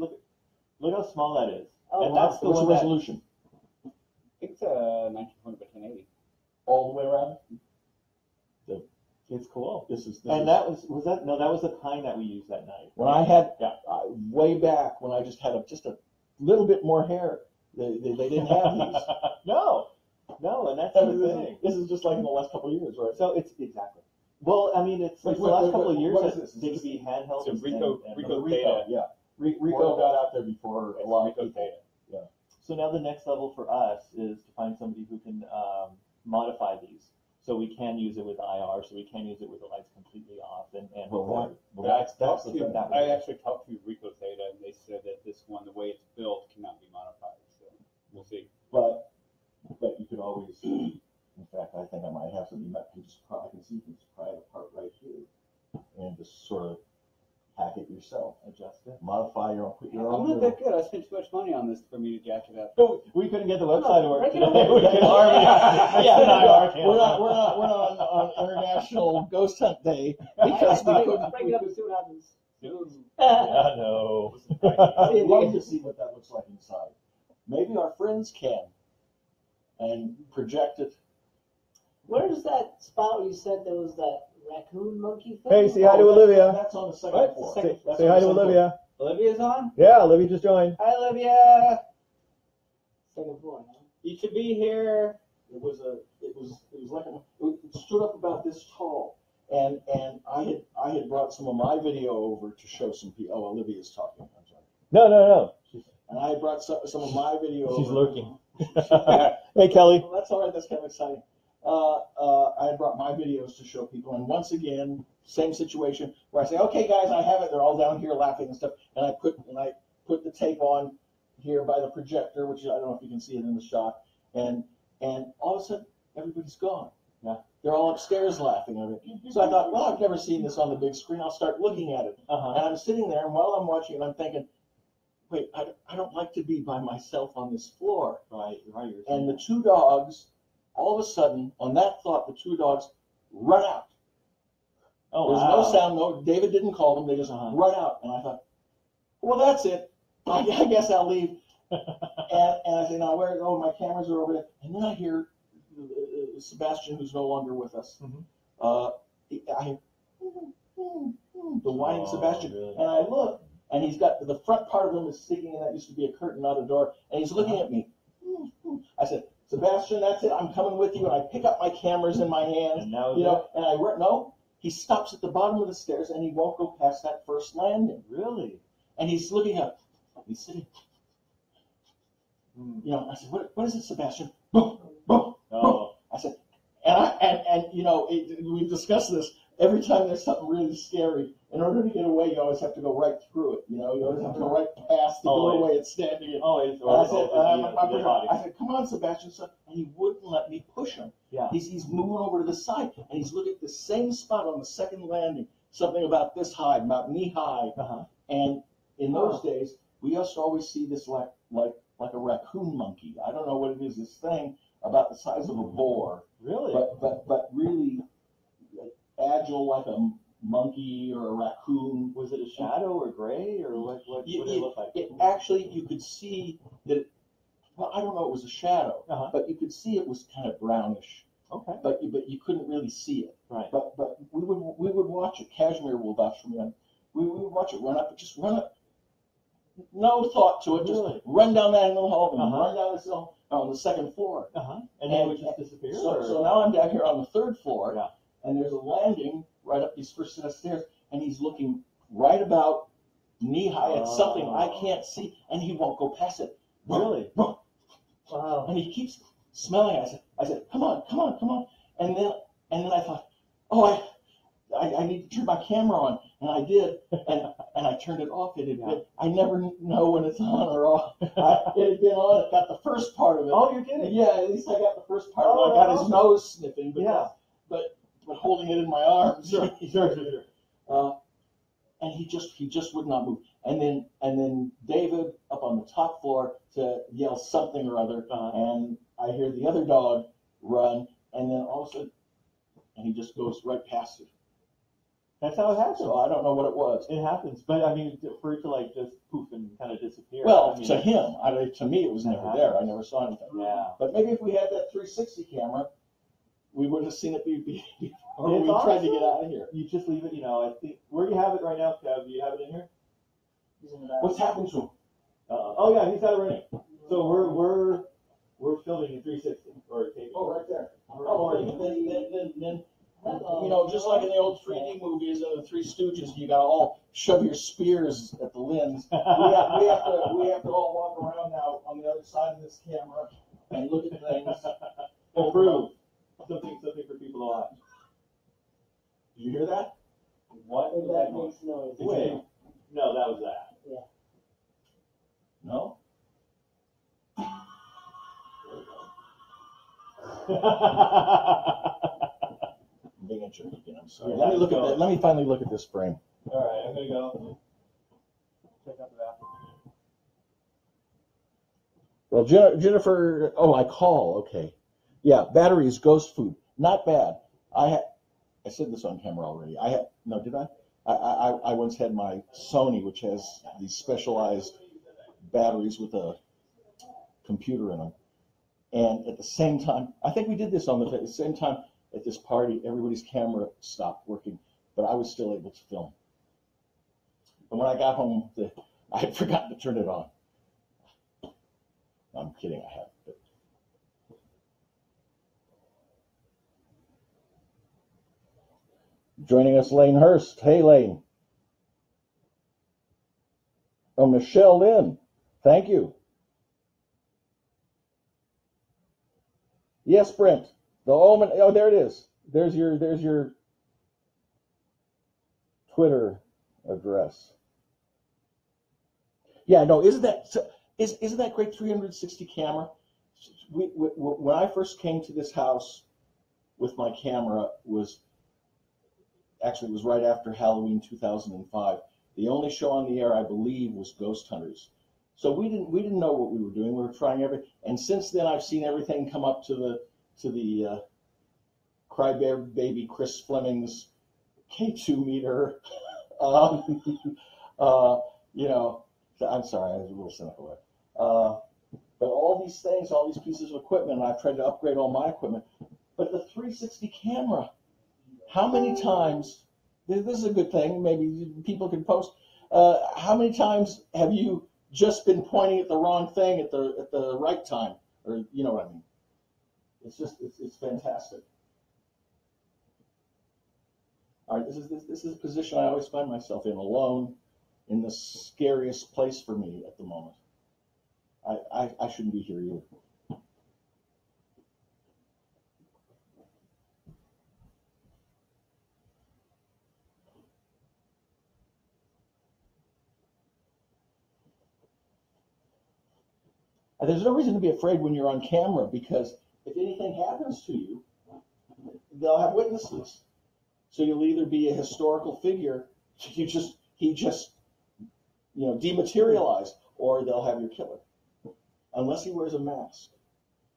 Look how small that is. Oh, and wow. that's the what's the one that, resolution? I think it's 1920 by 1080. All the way around. it's cool. This is That was the kind that we used that night. when I had Yeah. way back when I just had just a little bit more hair. They didn't have these. No, and that's the thing. This is just like in the last couple of years, right? So it's exactly. Well, I mean, it's the last couple of years what is that this? they could be handheld. So and- Rico Rico, Data. yeah. Rico got out there before a lot of Rico people. Data. So now the next level for us is to find somebody who can modify these, so we can use it with IR, so we can use it with the lights completely off, and record. That's the thing. I actually talked to Rico Data, and they said that this one, the way it's built, cannot be modified. So we'll see. But you could always, in fact, I think I might have some. I can see you can just pry it apart right here, and just sort of hack it yourself, adjust it, modify your own, put your I'm own. not that good. I spent too much money on this for me to jack it up. We couldn't get the website to work. Break it today. up. We couldn't Yeah, IR we're not on International Ghost Hunt Day because we couldn't. Break it up and see what happens. Yeah, no. I'd love to see what that looks like inside. Maybe our friends can, and project it. Where's that spot where you said there was that raccoon monkey thing? Hey, say hi to Olivia. That's on the second What? floor. Second- That's Say on hi the to second Olivia. Olivia's on? Yeah, Olivia just joined. Hi, Olivia. Second floor, huh? You should be here. It was like it stood up about this tall, and I had brought some of my video over to show some people. Oh, Olivia's talking. I'm sorry. No. And I had brought some of my video. She's over. lurking. Hey, Kelly. Well, that's all right. That's kind of exciting. I had brought my videos to show people, and once again, same situation where I say, "Okay, guys, I have it." They're all down here laughing and stuff, and I put the tape on here by the projector, which I don't know if you can see it in the shot, and all of a sudden, everybody's gone. Yeah. They're all upstairs laughing at it. So I thought, well, I've never seen this on the big screen. I'll start looking at it. Uh-huh. And I'm sitting there, and while I'm watching it, I'm thinking, wait, I don't like to be by myself on this floor. Right. And the 2 dogs, all of a sudden, on that thought, the 2 dogs run out. Oh, There's wow. no sound. No, David didn't call them. They just run out. And I thought, well, that's it. I guess I'll leave. and I say, now where? Oh, my cameras are over there. And then I hear Sebastian, who's no longer with us. I hear the whining Sebastian, really? and I look, and he's got the front part of him is sticking, and that used to be a curtain, not a door, and he's looking at me. I said, Sebastian, that's it. I'm coming with you, and I pick up my cameras in my hands, And now you know, and no. He stops at the bottom of the stairs, and he won't go past that first landing. Really? And he's looking up. He's sitting. You know, I said, what is it, Sebastian? Boom, boom, boom. Oh. I said, and you know, we've discussed this. Every time there's something really scary, in order to get away, you always have to go right through it. You know, you always have to go right past the doorway it's standing in. Always. And I said, come on, Sebastian. So, and he wouldn't let me push him. Yeah. He's moving over to the side, and he's looking at the same spot on the second landing, something about this high, about knee high. Uh-huh. And in those days, we used to always see this like a raccoon monkey. I don't know what it is. This thing about the size of a boar, Really? but really agile like a monkey or a raccoon. Was it a shadow or gray or what did it look like? It actually, you could see that. Well, I don't know. It was a shadow, but you could see it was kind of brownish. Okay. But you couldn't really see it. Right. But we would watch it. Cashmere will vouch for me. We would watch it run up, just run up. No thought to it. Just run down that little hall and run down this hill on the second floor. And then it would just disappear. So now I'm down here on the third floor. Yeah. And there's a landing right up these first set of stairs, and he's looking right about knee high at something I can't see, and he won't go past it. Really? Wow. And he keeps smelling it. I said, come on. And then I thought, oh, I need to turn my camera on, and I did, and I turned it off. I never know when it's on or off. It had been on. It got the first part of it. Oh, you're kidding? Yeah, at least I got the first part of it. I got his nose sniffing, but holding it in my arms. Sure. and he just would not move. And then David up on the top floor to yell something or other, and I hear the other dog run, and then all of a sudden, and he just goes right past it. That's how it happens. So I don't know what it was. It happens, but I mean, for it to like just poof and kind of disappear. Well, I mean, to him, to me, it was never there. I never saw anything. Yeah. But maybe if we had that 360 camera, we would have seen it before It's we tried to awesome. get out of here. You just leave it, I think, where do you have it right now, Kev? Do you have it in here? He's in the back. What's happened to him? Oh yeah, he's got it running. So we're filming in 360 or taping. Oh, right there. Oh, Then just like in the old 3D movies of the Three Stooges, you gotta all shove your spears at the limbs. We have to all walk around now on the other side of this camera and look at things. Improve. Something for people to watch. Did you hear that? What is That that noise? makes noise. Wait. No, that was that. No? I'm being a jerk again. I'm sorry. Yeah, Let me look at go. that. Let me finally look at this frame. All right, I'm gonna go check out the bathroom. Well, Jennifer. Oh, I call. Okay. Yeah, batteries, ghost food. Not bad. I said this on camera already. No, did I? I once had my Sony, which has these specialized batteries with a computer in them. And at the same time, I think we did this at the same time at this party, everybody's camera stopped working, but I was still able to film. And when I got home, I had forgotten to turn it on. I'm kidding, I haven't. But joining us, Lane Hurst. Hey, Lane. Oh, Michelle Lynn. Thank you. Yes, Brent. The Oman. Oh, there it is. There's your Twitter address. Yeah, no, isn't that great? 360 camera. When I first came to this house with my camera was right after Halloween 2005. The only show on the air, I believe, was Ghost Hunters. So we didn't know what we were doing. We were trying everything, and since then I've seen everything come up to the crybaby Chris Fleming's K2 meter. I'm sorry, I was a little cynical there. But all these things, all these pieces of equipment, and I've tried to upgrade all my equipment. But the 360 camera, how many times? This is a good thing. Maybe people can post. How many times have you just been pointing at the wrong thing at the right time, or you know what I mean? It's fantastic. All right, this is a position I always find myself in, alone, in the scariest place for me at the moment. I shouldn't be here either. There's no reason to be afraid when you're on camera, because if anything happens to you, they'll have witnesses. So you'll either be a historical figure, he just dematerialized, or they'll have your killer. Unless he wears a mask.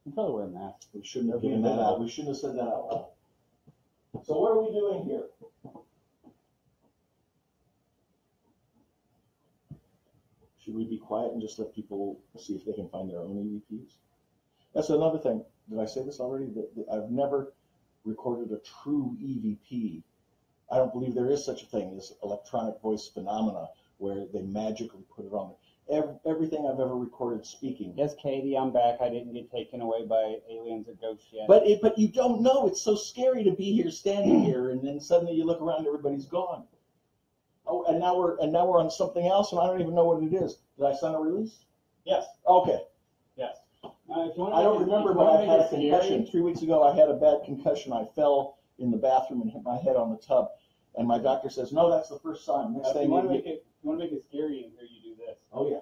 You probably wear a mask. We shouldn't have given that out. We shouldn't have said that out loud. So what are we doing here? Should we be quiet and just let people see if they can find their own EVPs? That's another thing. Did I say this already? That I've never recorded a true EVP. I don't believe there is such a thing as electronic voice phenomena where they magically put it on. Everything I've ever recorded speaking. Yes, Katie, I'm back. I didn't get taken away by aliens or ghosts yet. But you don't know. It's so scary to be here, standing here, and then suddenly you look around, everybody's gone. Oh, and now we're on something else, and I don't even know what it is. Did I sign a release? Yes. Okay. Yes. I don't remember, but I had a concussion. 3 weeks ago, I had a bad concussion. I fell in the bathroom and hit my head on the tub. And my doctor says, no, that's the first sign. Next thing you want to make it scary and hear you do this. Oh, yeah.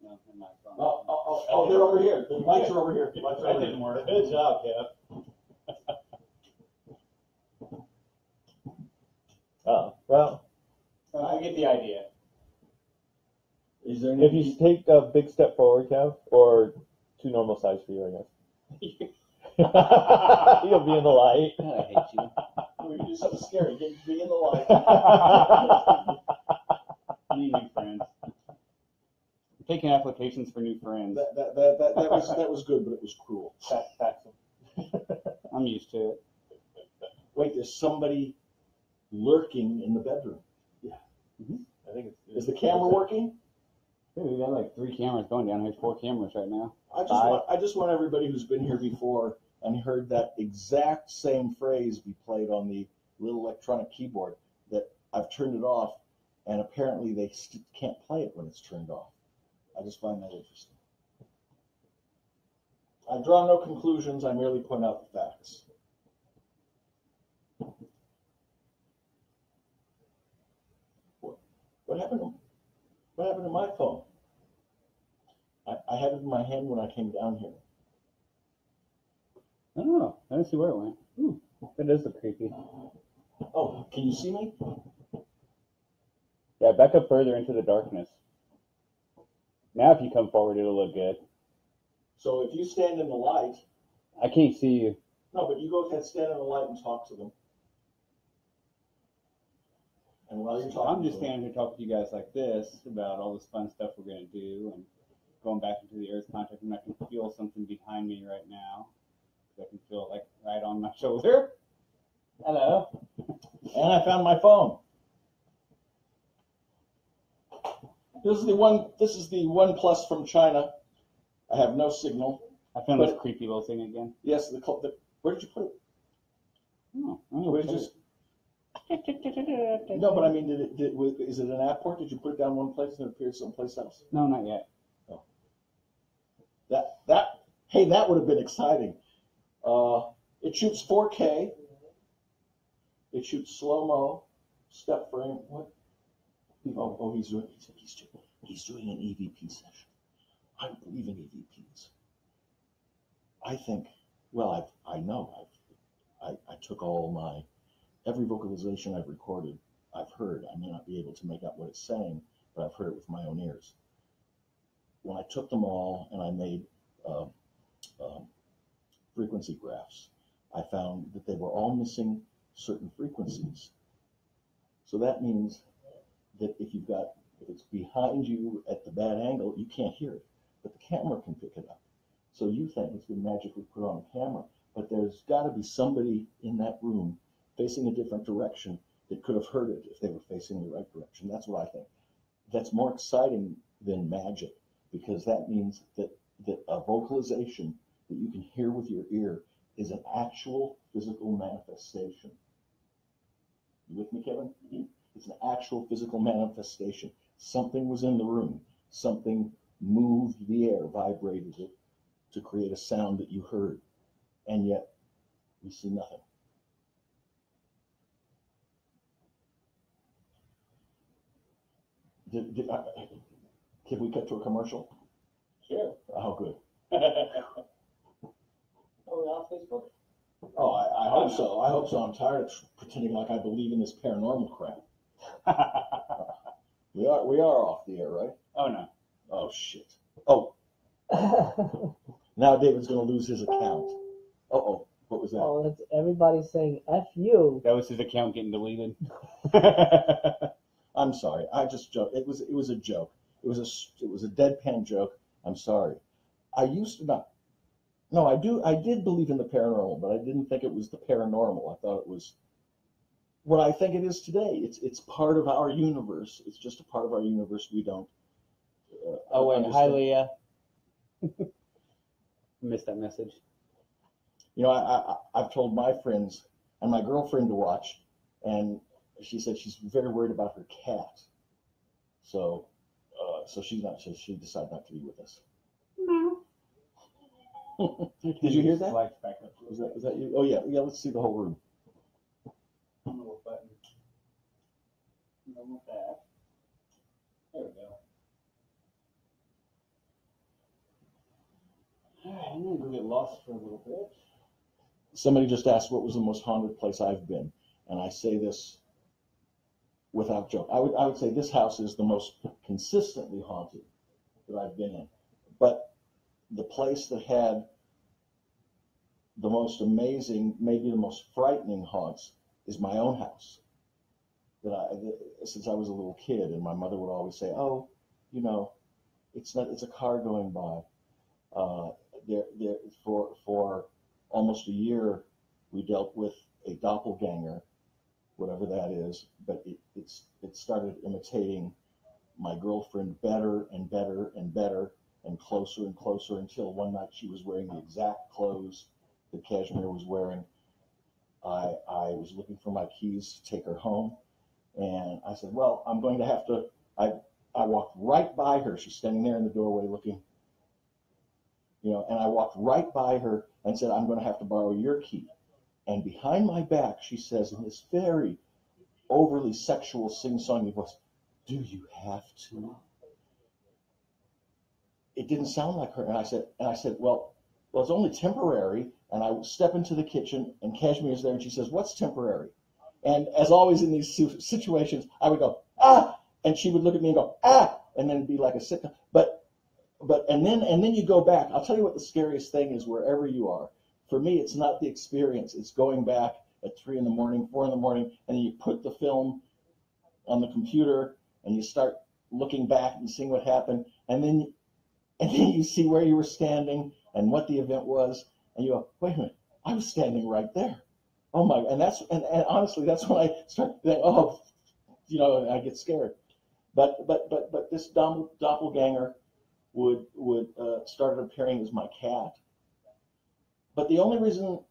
No, I'm not wrong. Oh, they're over here. The lights are over here. That didn't work. Good job, Kev. Well, I get the idea. Is there If you take a big step forward, Kev, or too normal size for you, I guess. You'll be in the light. I hate you. You're just so scary. Be in the light. I need new friends. I'm taking applications for new friends. That was good, but it was cruel. I'm used to it. Wait, there's somebody lurking in the bedroom. I think it's. Is the camera working? Dude, we got like 3 cameras going down. There's 4 cameras right now. I just want everybody who's been here before and heard that exact same phrase be played on the little electronic keyboard that I've turned it off, and apparently they can't play it when it's turned off. I just find that interesting. I draw no conclusions. I merely point out the facts. What happened to my phone? I had it in my hand when I came down here. I don't know. I don't see where it went. Ooh, that does look creepy. Oh, can you see me? Yeah, back up further into the darkness. Now if you come forward, it'll look good. So if you stand in the light. I can't see you. No, but you go ahead, stand in the light and talk to them. And while you're talking, I'm just standing here talking to you guys like this about all this fun stuff we're going to do and going back into the earth contact, and I can feel something behind me right now. I can feel it like right on my shoulder. Hello. And I found my phone. This is the One Plus from China. I have no signal. I found this creepy little thing again. Yes, where did you put it? Oh, Where did you? No, but I mean, is it an app port? Did you put it down one place and it appears someplace else? No, not yet. Oh. Hey, that would have been exciting. It shoots 4K. It shoots slow-mo, step frame. What? Oh, he's doing an EVP session. I believe in EVPs. I think, well, I know. I took every vocalization I've recorded, I've heard. I may not be able to make out what it's saying, but I've heard it with my own ears. When I took them all and I made frequency graphs, I found that they were all missing certain frequencies. So that means that if it's behind you at the bad angle, you can't hear it, but the camera can pick it up. So you think it's been magically put on the camera, but there's got to be somebody in that room facing a different direction that could have heard it if they were facing the right direction. That's what I think. That's more exciting than magic, because that means that a vocalization that you can hear with your ear is an actual physical manifestation. You with me, Kevin? Mm-hmm. It's an actual physical manifestation. Something was in the room. Something moved the air, vibrated it to create a sound that you heard. And yet, we see nothing. Can we cut to a commercial? Sure. Oh, good. Are we on Facebook? Oh, I hope so. I hope so. I'm tired of pretending like I believe in this paranormal crap. We are off the air, right? Oh, no. Oh, shit. Oh. Now David's going to lose his account. Uh-oh. What was that? Oh, that's everybody saying F you. That was his account getting deleted. I'm sorry. I just joked. It was a joke. It was a deadpan joke. I'm sorry. I used to not. No, I did believe in the paranormal, but I didn't think it was the paranormal. I thought it was what I think it is today. It's part of our universe. It's just a part of our universe we don't. Oh, and hi, understand. Leah. Missed that message. You know, I've told my friends and my girlfriend to watch, and she said she's very worried about her cat. So she decided not to be with us. No. Did you hear that? Lights back up. Was that you? Oh yeah. Let's see the whole room. I don't know what button. Normal tab. There we go. All right, I'm gonna go get lost for a little bit. Somebody just asked what was the most haunted place I've been, and I say this without joke. I would say this house is the most consistently haunted that I've been in. But the place that had the most amazing, maybe the most frightening haunts is my own house. Since I was a little kid, and my mother would always say, "Oh, you know, it's a car going by." For almost a year, we dealt with a doppelganger, whatever that is, but it started imitating my girlfriend better and better and better and closer until one night she was wearing the exact clothes that Kashmir was wearing. I was looking for my keys to take her home, and I said, well, I'm going to have to, I walked right by her. She's standing there in the doorway looking, and I walked right by her and said, I'm going to have to borrow your key. And behind my back, she says in this very overly sexual sing-songy voice, do you have to? It didn't sound like her. And I said, well, it's only temporary. And I step into the kitchen, and Kashmir's there, and she says, what's temporary? And as always in these situations, I would go, ah, and she would look at me and go, ah, and then it'd be like a sitcom. And then you go back. I'll tell you what the scariest thing is wherever you are. For me, it's not the experience. It's going back at 3 in the morning, 4 in the morning, and then you put the film on the computer, and you start looking back and seeing what happened, and then you see where you were standing and what the event was, and you go, wait a minute, I was standing right there. Oh my! And honestly, that's when I start thinking, oh, I get scared. But this doppelganger would started appearing as my cat. But the only reason,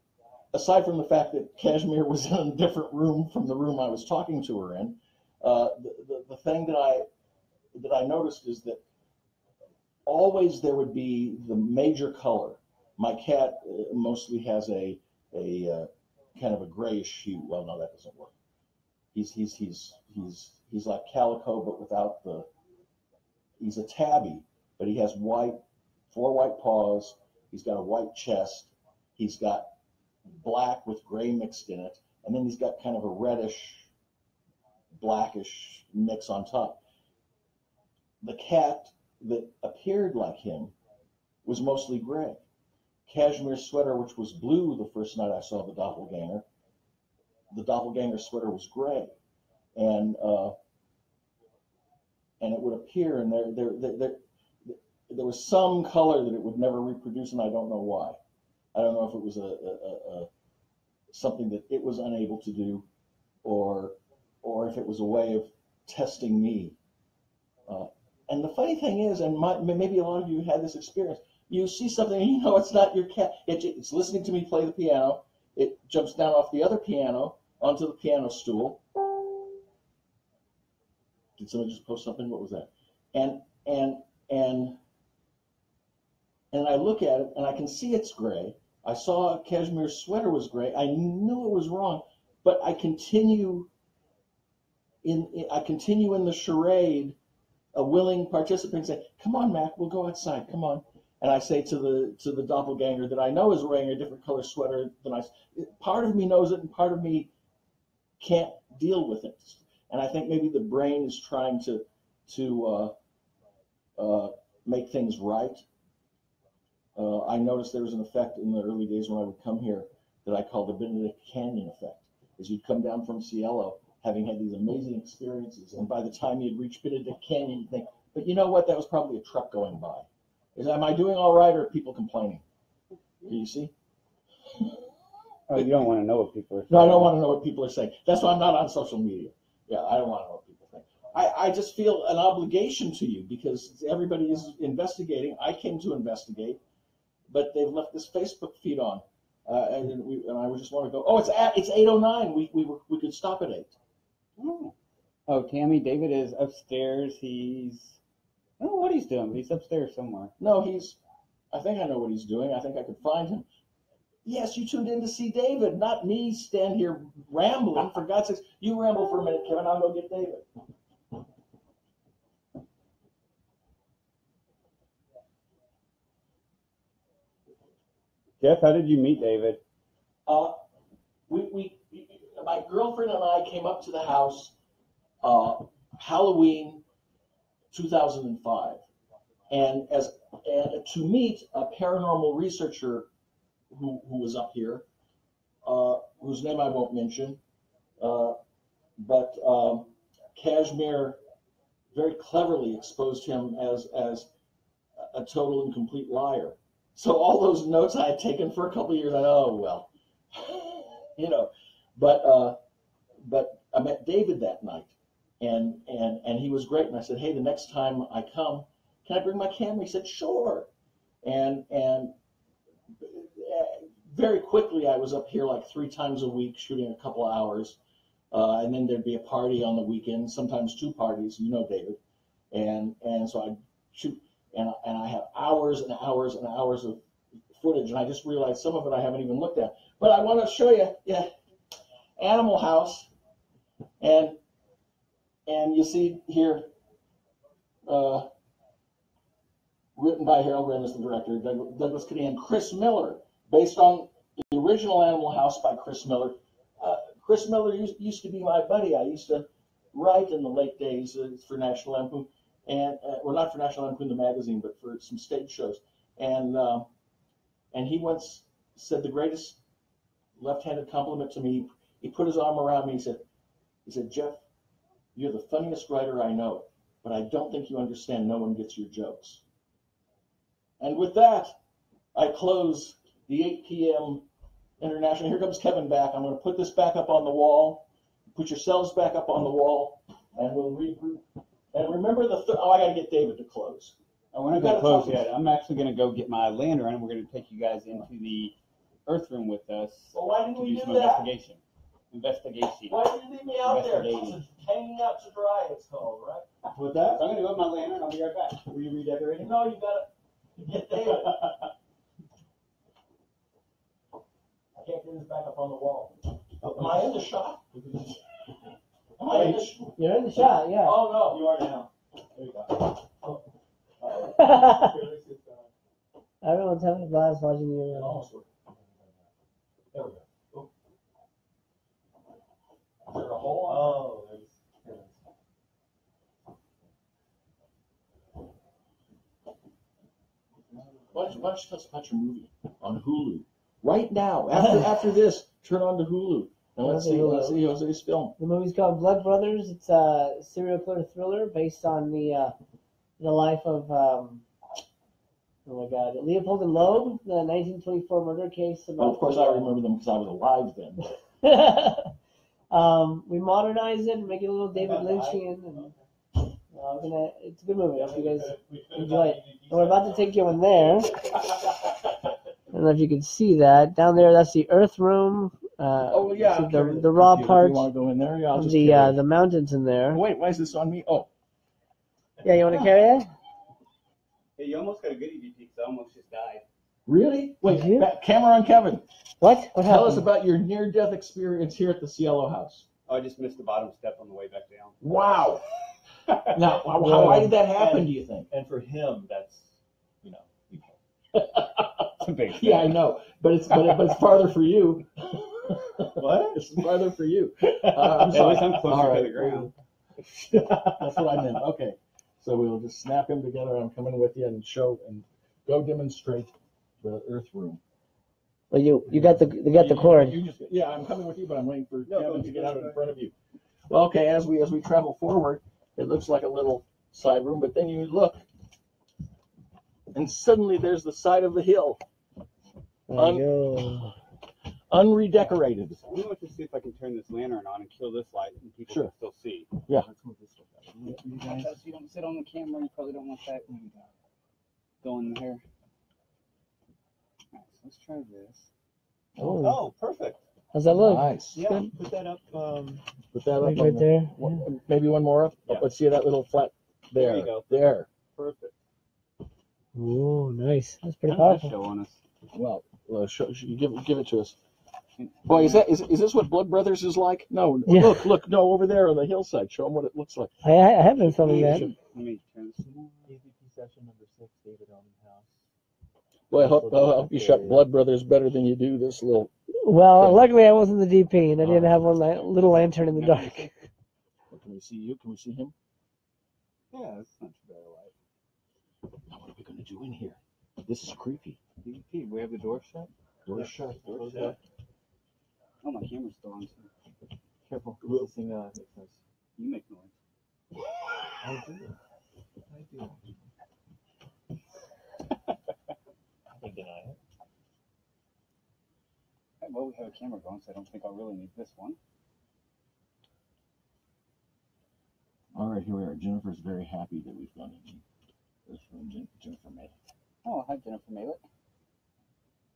aside from the fact that Kashmir was in a different room from the room I was talking to her in, the thing that I noticed is that always there would be the major color. My cat mostly has a kind of a grayish hue. Well, no, that doesn't work. He's like calico, but without the. He's a tabby, but he has 4 white paws. He's got a white chest. He's got black with gray mixed in it, and then he's got kind of a reddish, blackish mix on top. The cat that appeared like him was mostly gray. Kashmir's sweater, which was blue the first night I saw the doppelganger sweater was gray, and it would appear, and there was some color that it would never reproduce, and I don't know why. I don't know if it was a something that it was unable to do, or if it was a way of testing me. And the funny thing is, and maybe a lot of you had this experience, you see something and it's not your cat. It's listening to me play the piano. It jumps down off the other piano onto the piano stool. Did someone just post something? What was that? And I look at it and I can see it's gray. I saw Kashmir's sweater was gray. I knew it was wrong, but I continue in the charade, a willing participant say, come on, Mac, we'll go outside, come on. And I say to the doppelganger that I know is wearing a different color sweater than part of me knows it and part of me can't deal with it. And I think maybe the brain is trying to make things right. I noticed there was an effect in the early days when I would come here that I called the Benedict Canyon effect. As you'd come down from Cielo, having had these amazing experiences, and by the time you'd reach Benedict Canyon, you'd think, but you know what, that was probably a truck going by. Am I doing all right, or are people complaining? Do you see? Oh, you don't want to know what people are saying. No, I don't want to know what people are saying. That's why I'm not on social media. Yeah, I don't want to know what people think. I just feel an obligation to you because everybody is investigating. I came to investigate, but they've left this Facebook feed on, and I just want to go. Oh, it's 8:09. We could stop at 8. Oh, Tammy, David is upstairs. I don't know what he's doing, but he's upstairs somewhere. No, I think I know what he's doing. I think I could find him. Yes, you tuned in to see David, not me stand here rambling. For God's sakes, you ramble for a minute, Kevin. I'll go get David. Jeff, how did you meet David? My girlfriend and I came up to the house Halloween 2005, and to meet a paranormal researcher who was up here, whose name I won't mention, but Kashmir very cleverly exposed him as a total and complete liar. So all those notes I had taken for a couple of years, oh well, But I met David that night, and he was great. And I said, hey, the next time I come, can I bring my camera? He said, sure. And very quickly, I was up here like 3 times a week shooting a couple of hours. And then there'd be a party on the weekend, sometimes 2 parties, David. And so I'd shoot, and I have hours and hours and hours of footage. And I just realized some of it I haven't even looked at. But I want to show you, Animal House. And you see here, written by Harold Ramis, the director, Douglas Kennedy, and Chris Miller, based on the original Animal House by Chris Miller. Chris Miller used to be my buddy. I used to write in the late days for National Lampoon, and well, not for National Lampoon the magazine, but for some stage shows. And he once said the greatest left-handed compliment to me. He put his arm around me. He said, Jeff, you're the funniest writer I know, but I don't think you understand. No one gets your jokes. And with that, I close the 8 p.m. International. Here comes Kevin back. I'm going to put this back up on the wall. Put yourselves back up on the wall, and we'll regroup. And remember I got to get David to close. We're not going to close yet. I'm actually going to go get my lantern, and we're going to take you guys into the Earth Room with us. Well, why didn't to we do do some that? investigation. Why did you leave me out there? Hanging out to dry, it's called, right? With that, So I'm going to go with my lantern. I'll be right back. were you redecorating? No, you got to get David. I can't get this back up on the wall. Am I in the shot? Am I in the shot? You're in the shot, yeah. Oh, no. You are now. There you go. Everyone's having a blast watching you. Almost worked. There we go. Is there a hole? Oh, Why don't you tell us about your movie on Hulu right now? After this, turn on to Hulu and let's see Jose's film. The movie's called Blood Brothers. It's a serial killer thriller based on the life of Leopold and Loeb, the 1924 murder case. Oh, of course, I remember them because I was alive then. We modernize it and make it a little David Lynchian, and it's a good movie. I hope you guys enjoy it. And we're about to take you in there. I don't know if you can see that down there. That's the Earth Room. The raw part. You want to go in there? Yeah, I'll of just the mountains in there. Wait, why is this on me? Oh, Yeah, you want to carry it? Hey, you almost got a good EVP because I almost just died. really? Wait, Did you? camera on Kevin. What? What Tell us happened? about your near-death experience here at the Cielo House. Oh, I just missed the bottom step on the way back down. Wow. Now, why did that happen, do you think? and for him, that's, It's a big thing. Yeah, I know, but it's farther for you. What? It's farther for you. I'm At sorry. least I'm closer All to right. the ground. That's what I meant. Okay, so we'll just snap them together. I'm coming with you and go demonstrate the Earth Room. Well, you got the cord. Yeah, I'm coming with you, but I'm waiting for Kevin to get out in front of you. Well, okay, as we travel forward, it looks like a little side room, but then you look, and suddenly there's the side of the hill, There you go. unredecorated. I'm going to see if I can turn this lantern on and kill this light and people Sure. can still see. Yeah. Because you don't sit on the camera, you probably don't want that going there. Alright, so let's try this. Oh, perfect. how's that look? Nice. Yeah, Good. put that up. Put that up Right, on right there. Maybe one more up. Yeah. Let's see that little flat there. There you go. There. Perfect. Ooh, nice. That's pretty How's powerful. that show on us? Well, give it to us. Boy, is this what Blood Brothers is like? No, Yeah. look, no, over there on the hillside. Show them what it looks like. I have been filming that. Let me turn this on. EVP session number 6, David Oman House. Boy, I hope you shot Blood Brothers better than you do this little. Well, luckily I wasn't the DP and I didn't have one little lantern in the dark. Can we see you? Can we see him? Yeah, that's not too bad of light. Now, what are we going to do in here? This is creepy. Pete, we have the door shut? Door shut. Door shut. Oh, my camera's still on. Careful. This thing makes noise. You make noise. I do. I don't deny it. Well, we have a camera going, so I don't think I'll really need this one. All right, here we are. Jennifer's very happy that we've gone in this room. Jennifer May. Oh, hi, Jennifer Malek.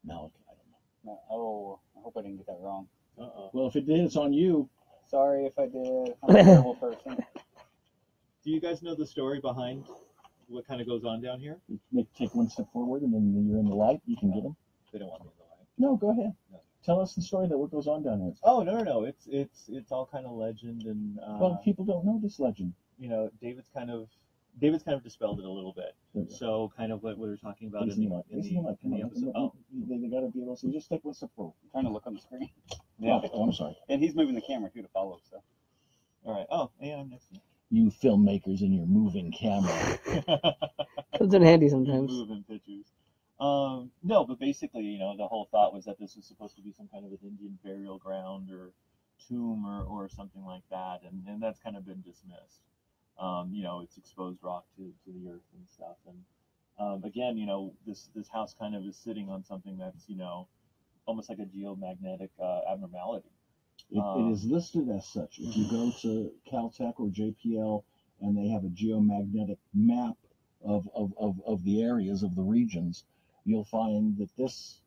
Malik, I don't know. No, oh, I hope I didn't get that wrong. Well, if it did, it's on you. Sorry if I did. I'm a terrible person. Do you guys know the story behind what kind of goes on down here? Take one step forward, and then you're in the light. You can get them. They don't want me in the light. No, go ahead. No. Tell us the story that what goes on down here. Oh no! It's all kind of legend, and Well, people don't know this legend. you know, David's kind of dispelled it a little bit. So kind of what we were talking about in the episode. Oh, They got to be able to see. Just take one step forward. I'm trying to look on the screen. Yeah. Oh, I'm sorry. And he's moving the camera too to follow, so. all right. Oh, yeah, I'm next. You filmmakers and your moving camera. Comes in handy sometimes. Moving pictures. No, but basically, you know, the whole thought was that this was supposed to be some kind of an Indian burial ground or tomb or something like that, and that's kind of been dismissed. You know, it's exposed rock to the earth and stuff, and again, you know, this house kind of is sitting on something that's, you know, almost like a geomagnetic abnormality. It is listed as such. If you go to Caltech or JPL and they have a geomagnetic map of the areas of the regions, you'll find that this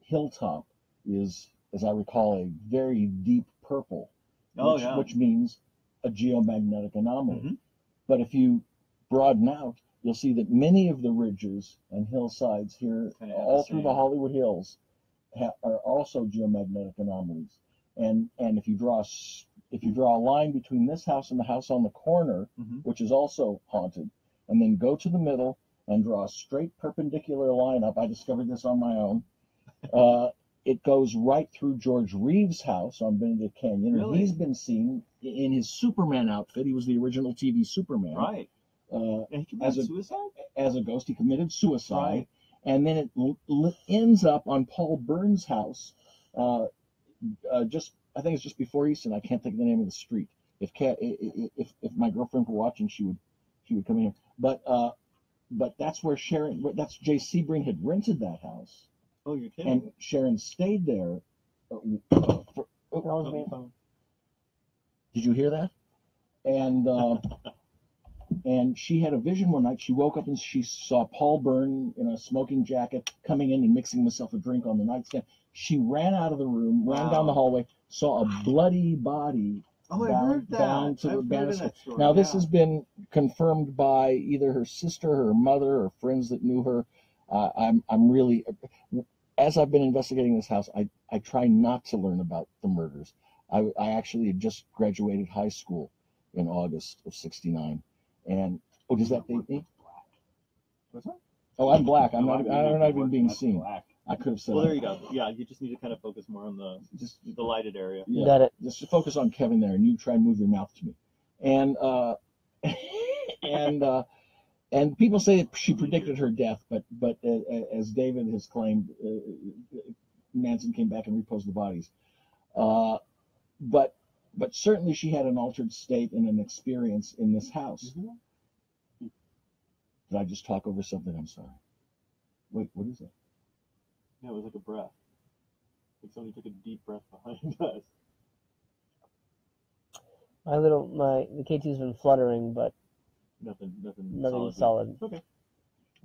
hilltop is, as I recall, a very deep purple, which means a geomagnetic anomaly. Mm-hmm. But if you broaden out, you'll see that many of the ridges and hillsides here, all through the Hollywood Hills, are also geomagnetic anomalies. And if you draw a line between this house and the house on the corner, which is also haunted, and then go to the middle and draw a straight perpendicular line up, I discovered this on my own. It goes right through George Reeves' house on Benedict Canyon. Really? And he's been seen in his Superman outfit. He was the original TV Superman. Right. And he committed suicide? As a ghost, he committed suicide. Right. And then it ends up on Paul Byrne's house. I think it's just before Easton. I can't think of the name of the street. If my girlfriend were watching, she would come in here. But that's where that's Jay Sebring had rented that house. Oh, you're kidding. And Sharon stayed there. Did you hear that? And she had a vision one night. She woke up and she saw Paul Byrne in a smoking jacket coming in and mixing himself a drink on the nightstand. She ran out of the room, ran down the hallway, saw a bloody body. Oh, I heard that. Down to the I've heard banister. that story. Now, this has been confirmed by either her sister, her mother, or friends that knew her. I'm really, as I've been investigating this house, I try not to learn about the murders. I actually had just graduated high school in August of '69, and does that date me? What's that? Oh, I'm black. I'm not even being seen. Black. I could have said. Well, there you go. Yeah, you just need to kind of focus more on the lighted area. Yeah, Got it. Just focus on Kevin there, and you try and move your mouth to me. And people say that she predicted her death, but as David has claimed, Manson came back and reposed the bodies. But certainly she had an altered state and an experience in this house. Mm-hmm. Did I just talk over something? I'm sorry. Wait, what is it? Yeah, it was like a breath. Like somebody took a deep breath behind us. The KT's been fluttering, but Nothing solid. Okay.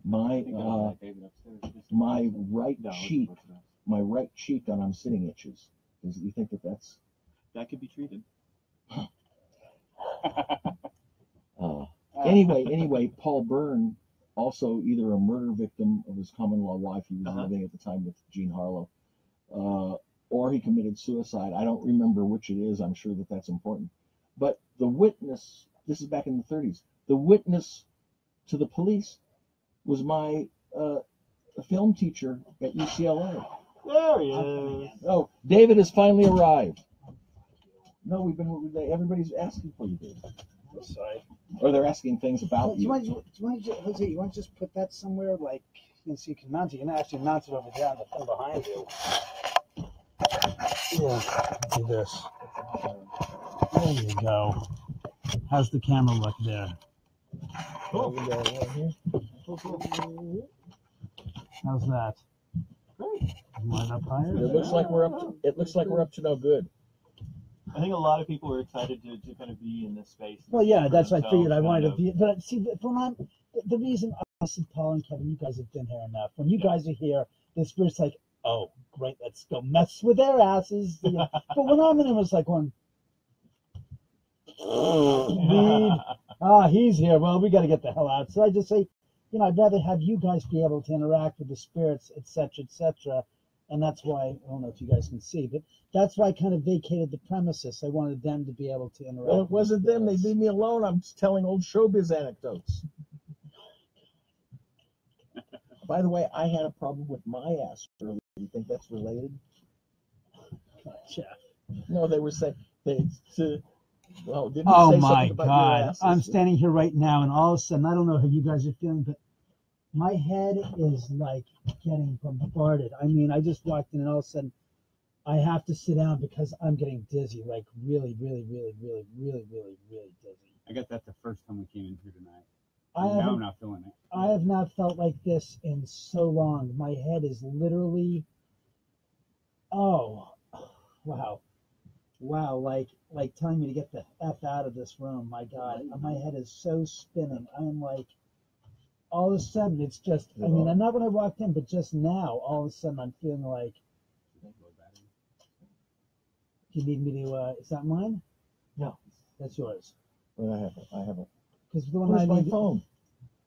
My my right No, cheek, and I'm sitting itches. Do you think that could be treated? Anyway, Paul Byrne, also either a murder victim of his common law wife, he was living at the time with Jean Harlow, or he committed suicide. I don't remember which it is. I'm sure that's important. But the witness, this is back in the 30s, the witness to the police was my film teacher at UCLA. There he is. Oh, David has finally arrived. No, everybody's asking for you, Dave. I'm sorry. Or they're asking things about Do you want to just put that somewhere, like, so you can mount it? You can actually mount it over there on the thing behind you. Yeah, do this. There you go. How's the camera look there? How's that? Great. You want it up higher? It looks like we're up to no good. I think a lot of people are excited to kind of be in this space. Well, yeah, that's what I figured I wanted to to be. But see, the reason us and Paul and Kevin, you guys have been here enough. When you guys are here, the spirit's like, oh, great, let's go mess with their asses. You know? But when I'm in it, it's like going, he's here. Well, we got to get the hell out. So I just say, I'd rather have you guys be able to interact with the spirits, etc., etc. And that's why, I don't know if you guys can see, but that's why I kind of vacated the premises. I wanted them to be able to interact. Well, it wasn't them. They leave me alone. I'm telling old showbiz anecdotes. By the way, I had a problem with my ass earlier. Do you think that's related? Gotcha. No, they were saying didn't Oh say my something about God. your asses? I'm standing here right now, and all of a sudden, I don't know how you guys are feeling, but my head is like getting bombarded. I mean, I just walked in, and all of a sudden, I have to sit down because I'm getting dizzy, like really, really, really, really, really, really, really dizzy. I got that the first time we came in here tonight. Now I'm not feeling it. I have not felt like this in so long. My head is literally, wow, like telling me to get the F out of this room. My God, my head is so spinning. I'm like, all of a sudden, it's just, I mean, I'm not when I walked in, but just now, all of a sudden, I'm feeling like, do you need me to, is that mine? No. That's yours. Well, I have it. Because the one Where's I my need phone?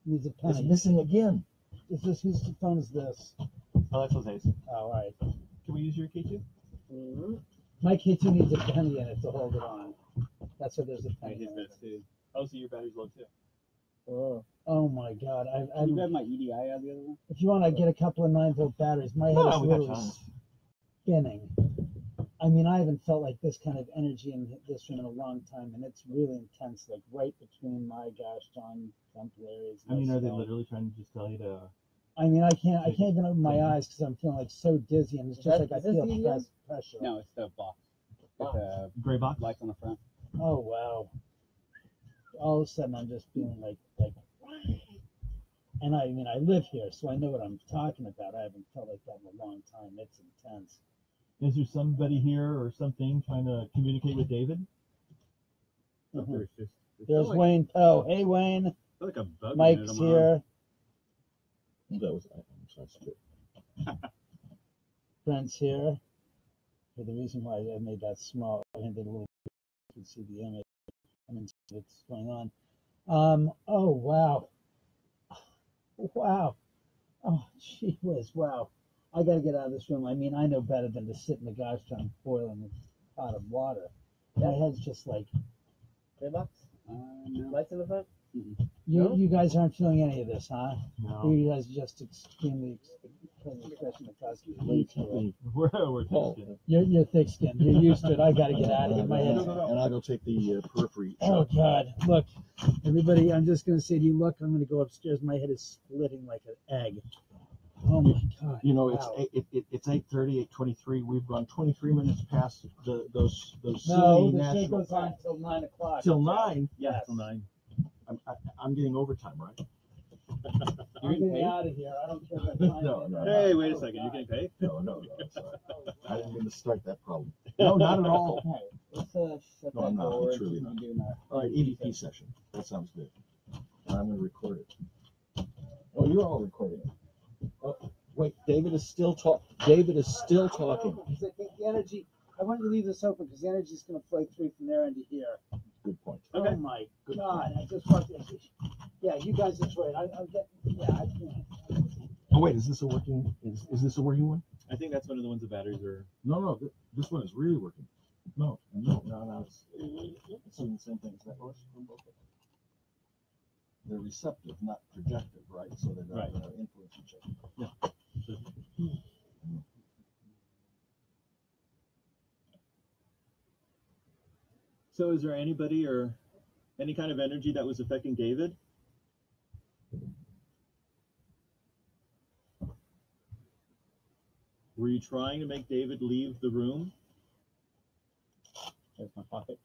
needs a It's penny. missing again. Is this, whose phone is this? Oh, that's Jose's. Oh, all right. Can we use your K2? Mm-hmm. My K2 needs a penny in it to hold it on. That's why there's a penny His in it. best too. Oh, so your battery's low too. Oh my God! Can you grab my EDI out of the other one? If you want to get a couple of 9-volt batteries, my head is we got literally time. spinning. I mean, I haven't felt like this kind of energy in this room in a long time, and it's really intense. Like right between my gosh, John temporaries. I mean, are they literally trying to just tell you to? I mean, I can't even open my eyes because I'm feeling like so dizzy, and it's just like I feel pressure. No, it's the box. With the Gray box? lights on the front. Oh wow! All of a sudden, I'm just feeling like, and I mean, I live here, so I know what I'm talking about. I haven't felt like that in a long time. It's intense. Is there somebody here or something trying to communicate with David? Mhm. There's There's Wayne Poe. Hey, Wayne. like a bug. Mike's here. That was, I'm sorry. Brent's here. For the reason why I made that small, I made it a little bit, you can see the image. I mean, what's going on. Oh, wow. Wow. Oh, gee whiz, wow. I got to get out of this room. I mean, I know better than to sit in the gosh darn boiling pot of water. My head's just like. Gray box? No. Lights in the front? You guys aren't feeling any of this, huh? No. You guys are just extremely expression that causes you. We're testing. You're thick-skinned. You're used to it. I got to get out of here. My head's. And I'll go take the periphery. Oh God! Look, everybody. I'm just gonna say to you, look. I'm gonna go upstairs. My head is splitting like an egg. Oh my God! You know, Wow. it's 8:30, 8:23. We've gone 23 minutes past those No, silly the show national goes on till 9 o'clock. till 9. Yes. Till 9. I'm getting overtime, right? I'm getting out of here. I don't care about time. No. Hey, wait a second. You getting paid? No. It's all right. I didn't mean to start that problem. No, not at all. Let's shut No, that I'm not. door. I'm truly not. All right, EVP session. That sounds good. I'm going to record it. Oh, you're all recording it. Oh, wait, David is still talking. Because I think the energy. I want you to leave this open because the energy is going to flow through from there into here. Good point. Oh my God! I just walked in. Yeah, you guys enjoy it. I'm getting. Yeah, I can't. Oh wait, is this a working? Is this a working one? I think that's one of the ones the batteries are. No. This one is really working. No. It's doing the same thing. Is that worse? They're receptive, not projective, right? So they're not going to influence each other. Yeah. So is there anybody or any kind of energy that was affecting David? Were you trying to make David leave the room? There's my pocket.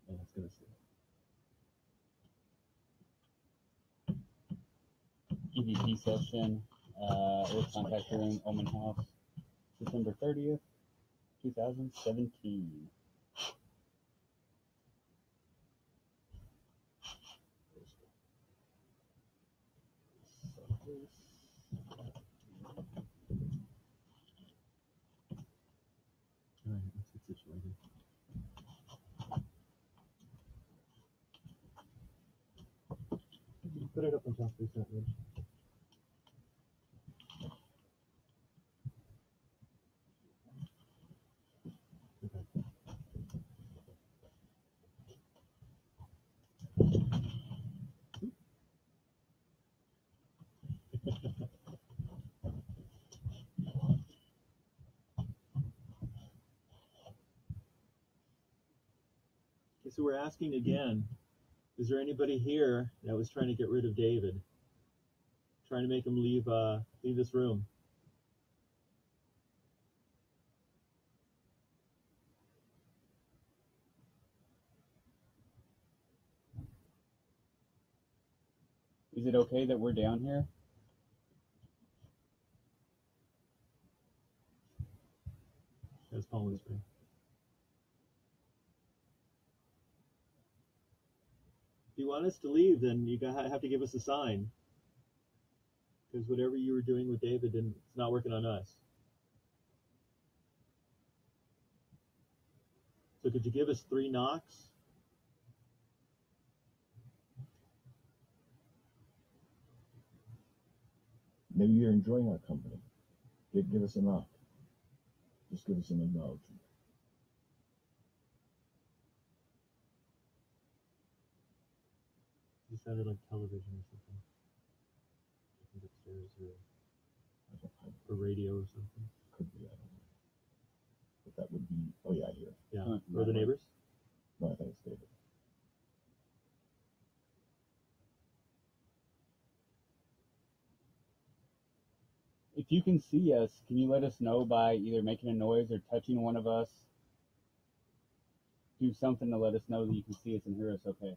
Yeah, that's gonna see. EVP session, with contact room, Oman House, September 30th, 2017. All right, let's get situated. Put it up on top of that ridge. Okay. Okay, so we're asking again, is there anybody here that was trying to get rid of David? Trying to make him leave this room? Is it okay that we're down here? That's Paul whispering. If you want us to leave, then you have to give us a sign. Because whatever you were doing with David, it's not working on us. So could you give us 3 knocks? Maybe you're enjoying our company. Give us a knock. Just give us an acknowledgement. It sounded like television or something. I think upstairs or radio or something. Could be, I don't know. But that would be, oh yeah, I hear. Yeah, or the neighbors? No, I think it's David. If you can see us, can you let us know by either making a noise or touching one of us? Do something to let us know that you can see us and hear us okay.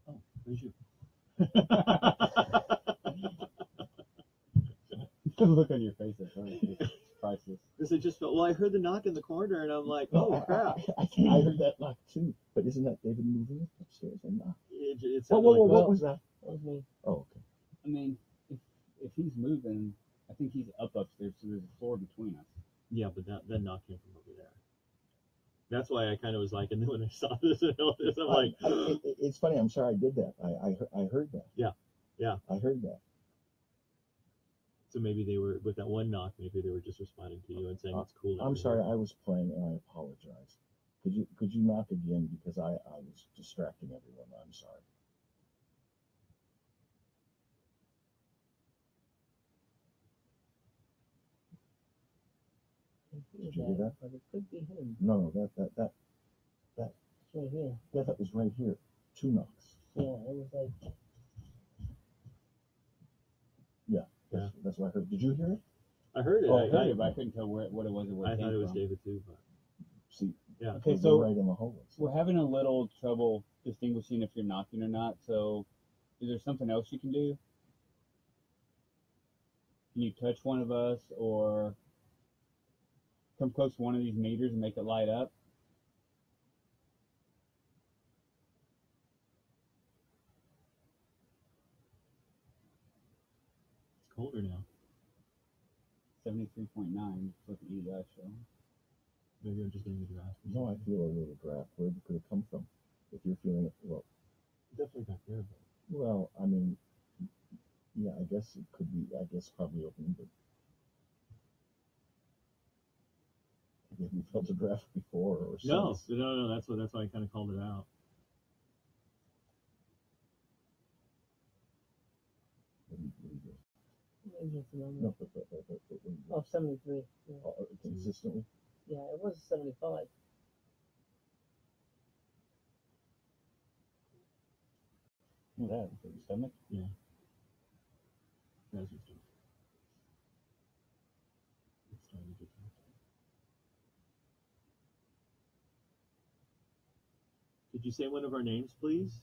Oh, there's you. The look on your face at first is priceless. Because it just felt, well, I heard the knock in the corner, and I'm like, oh, crap. I heard that knock too. But isn't that David moving upstairs and knock? It Whoa, sounded whoa, whoa, like, what was that? That was me. Oh, okay. I mean, if he's moving, I think he's upstairs, so there's a floor between us. yeah, but that knock came from over there. That's why I kind of was like, and then when I saw this and all this, I'm like, it's funny. I'm sorry I did that. I heard that. Yeah. I heard that. so maybe they were, with that one knock, maybe they were just responding to you and saying it's cool. that I'm you're sorry. here. I was playing and I apologize. Could you knock again because I was distracting everyone. I'm sorry. Did you hear that? But it could be him. No, that It's right here. that was right here. 2 knocks. Yeah, it was like. That's what I heard. Did you hear it? I heard it. Oh, I heard I it, but I couldn't tell what it was or where I it came thought it was from. David too, but See, yeah. Okay, we're so right in the hole. we're having a little trouble distinguishing if you're knocking or not. So, is there something else you can do? Can you touch one of us or come close to one of these meters and make it light up? It's colder now. 73.9 is what the EDI show. Maybe I'm just getting the draft. No, I feel a little draft. Where could it come from? If you're feeling it, well, Definitely back there, but well, I mean, yeah, I guess it could be. I guess probably open, but Have you felt a draft before or No, since? no. That's why I kind of called it out. No, but when you- Oh, 73. Yeah. consistently. Yeah, it was 75. Who's that? Your stomach? Yeah. That's your stomach. It's starting to get tight. Could you say one of our names, please?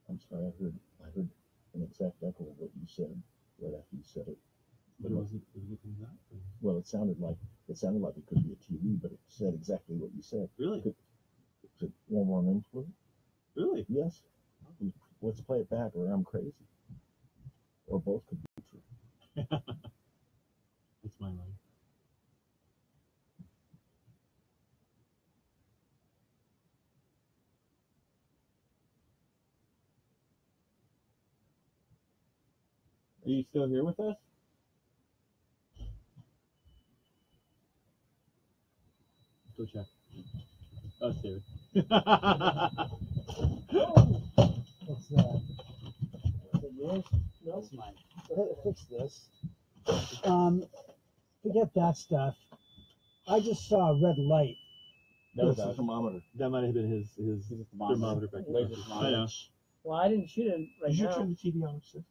I'm sorry, I heard an exact echo of what you said right after you said it. But was it coming out? Well, it sounded like it could be a TV, but it said exactly what you said. Really? Could it one more name, please? Really? Yes. Let's play it back, or I'm crazy. Or both could be true. That's my line. Are you still here with us? Go check. Oh, it's David. What's that? Is it yours? No, it's mine. Fix this. Forget that stuff. I just saw a red light. That was That's a us. thermometer. That might have been his thermometer back there. Laser I thermometer. know. Well, I didn't shoot it right Did you now. turn the TV on, sis?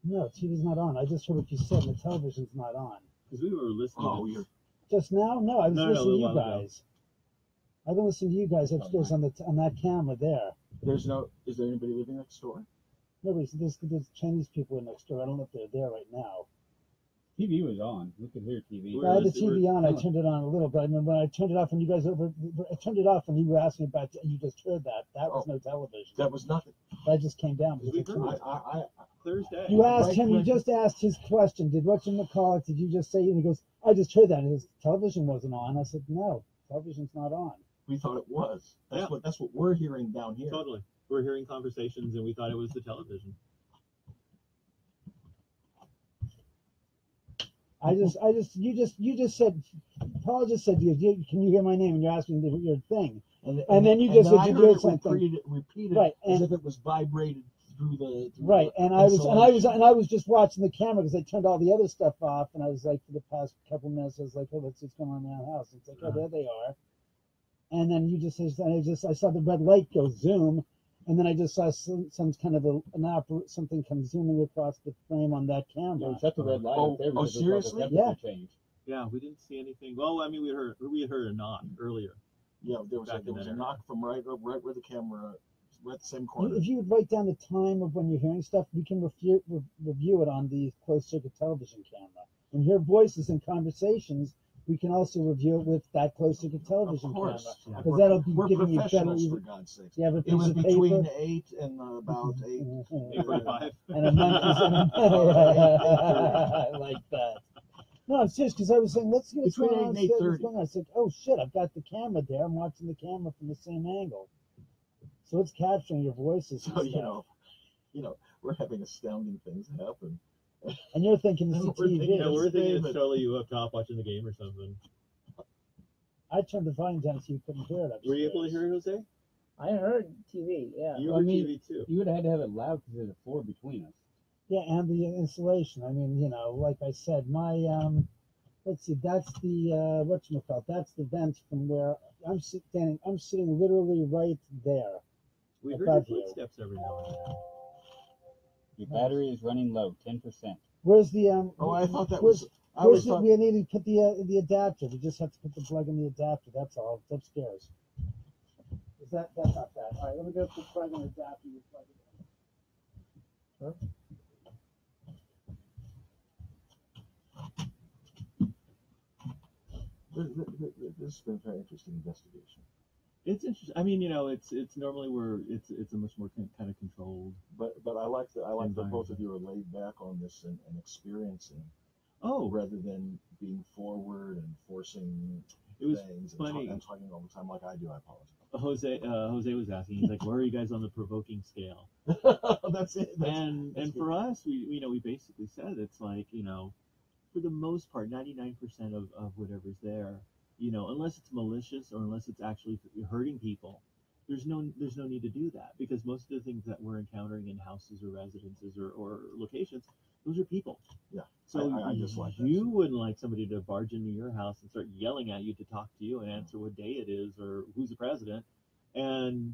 No, TV's not on. I just heard what you said, and the television's not on. Because we were listening. Oh, to you're. Just now? No, I was No, listening to a you while ago. guys. I've been listening to you guys upstairs on that camera there. Is there anybody living next door? Nobody's. There's Chinese people in next door. I don't know if they're there right now. TV was on. We could hear TV. We're I had the listening- TV on. I turned it on a little, but I remember when I turned it off when you guys I turned it off when you were asking about. You just heard that. That was no television. That was nothing. That just came down. We Because I turned heard it. Clear as day. You asked Right, him. You right. just asked his question. Did whatchamacallit? Did you just say? And he goes, "I just heard that." And his television wasn't on. I said, "No, television's not on." We thought it was. Yeah. That's what we're hearing down here. Totally. We're hearing conversations and we thought it was the television. You just said, Paul just said to you, "Can you hear my name?" And you're asking your thing. And then you just said I you heard heard it something. repeated Right, as and- if it was vibrated through the Right, and I was just watching the camera because I turned all the other stuff off, and I was like, for the past couple minutes, I was like, "Oh, what's going on in our house?" It's like, "Oh, there they are." And then you just said, I saw the red light go zoom, and then I just saw some kind of something come zooming across the frame on that Yeah, camera. we shut the red light Oh, up there because seriously? of the temperature change. Yeah, we didn't see anything. Well, I mean, we had heard a knock earlier. Yeah, there was Back in a there. knock from right where the camera, right at the same corner. If you would write down the time of when you're hearing stuff, we can review it on the closed circuit television camera. And hear voices and conversations, we can also review it with that closed circuit television Of course, camera. yeah. Because that'll be We're giving you better. professionals, for God's sakes. You have a It piece was of between paper. 8 and about 8. 8:45. And a monkey's I like that. No, I'm serious because I was saying, let's see what's Between going on. 8 and What's 8:30. going on. I said, oh shit, I've got the camera there. I'm watching the camera from the same angle. So it's capturing your voices and So stuff. you know, we're having astounding things happen. And you're thinking it's the We're thinking, TV. Yeah, we're thinking David. it's totally you up top watching the game or something. I turned the volume down so you couldn't hear it upstairs. Were you able to hear it, Jose? I heard TV, yeah. You I heard mean- TV too. You would have had to have it loud because there's a floor between us. Yeah, and the insulation. I mean, like I said, my let's see, that's the whatchamacallit, that's the vent from where I'm sitting. I'm sitting literally right there. We I heard thought your you. footsteps every now and then. Your battery is running low, 10%. Where's the Oh, I thought that where's, was. I always where's the, thought. we need to put the adapter. We just have to put the plug in the adapter. That's all. It's upstairs. Is that's not that? All right, let me go put plug in the adapter. You plug it in. Huh? This has been a very interesting investigation. It's interesting. I mean, it's normally it's a much more kind of controlled. But I like that Environment. both of you are laid back on this and experiencing Oh, rather than being forward and forcing it was things funny. and talking all the time like I do. I apologize. Jose was asking. He's like, "Where are you guys on the provoking scale?" That's it. That's And good. for us, we basically said it's like for the most part, 99% of whatever's there, you know, unless it's malicious or unless it's actually hurting people, there's no need to do that, because most of the things that we're encountering in houses or residences or locations, those are people. Yeah. So I just like that. you wouldn't like somebody to barge into your house and start yelling at you to talk to you and answer what day it is or who's the president. And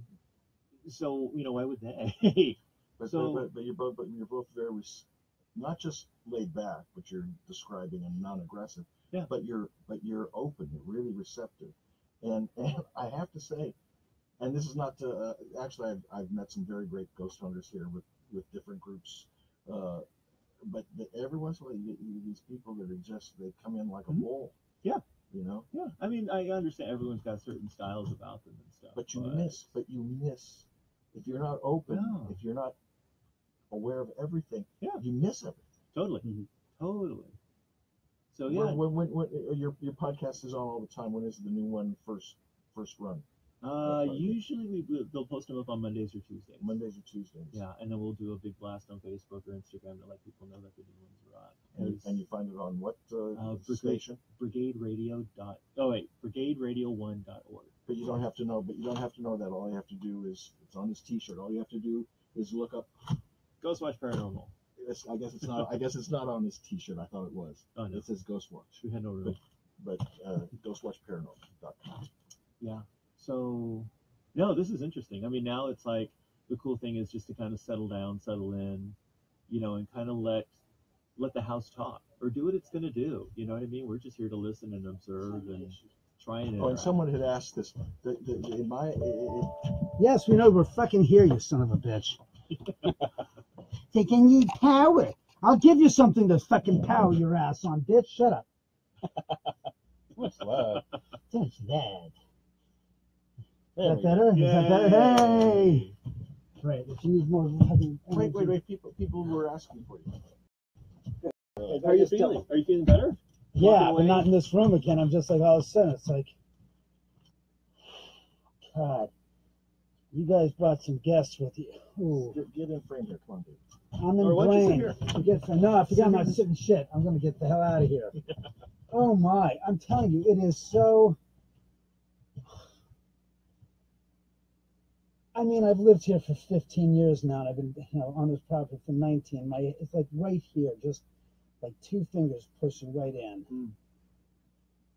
so, you know, why would they? But So- you're both very not just laid back, but you're describing and non-aggressive. Yeah. But you're open. You're really receptive, and I have to say, and this is not to actually I've met some very great ghost hunters here with different groups, but every once in a while you get these people that are just, they come in like a bull. Yeah. You know. Yeah, I mean, I understand everyone's got certain styles about them and stuff. But you miss if you're not open, No. if you're not aware of everything, Yeah. you miss everything. Totally. Totally. So yeah. When your podcast is on all the time, when is the new one first run? Usually they'll post them up on Mondays or Tuesdays. Mondays or Tuesdays. Yeah, and then we'll do a big blast on Facebook or Instagram to let people know that the new ones are on. And you find it on what station? BrigadeRadio1.org. But you don't have to know. But you don't have to know that. All you have to do is, it's on his T-shirt. All you have to do is look up. Ghost Watch Paranormal. I guess it's not. I guess it's not on his T-shirt. I thought it was. Oh, no. It says Ghost Watch. We had no room. But ghostwatchparanormal.com. Yeah. So, no, this is interesting. I mean, now it's like the cool thing is just to kind of settle down, settle in, you know, and kind of let the house talk or do what it's going to do. You know what I mean? We're just here to listen and observe and try and. Oh, and someone had asked this. Yes, we know, we're fucking here, you son of a bitch. Taking you power. I'll give you something to fucking power your ass on, bitch. Shut up. What's that? What's that? Is There that we go. better? Is that better? Hey! Right, if you need more heavy Wait. People were asking for you. How are you feeling? Are you feeling better? Yeah, Walking but away? not in this room again. I'm just like, all of a sudden, it's like, God, you guys brought some guests with you. Ooh, Get in frame here. Come on, dude. I'm in Or why don't you sit brain. here? No, I forgot I'm not sitting shit. I'm going to get the hell out of here. Oh my, I'm telling you, it is so. I mean, I've lived here for 15 years now, and I've been, on this property for 19. It's like right here, just like two fingers pushing right in.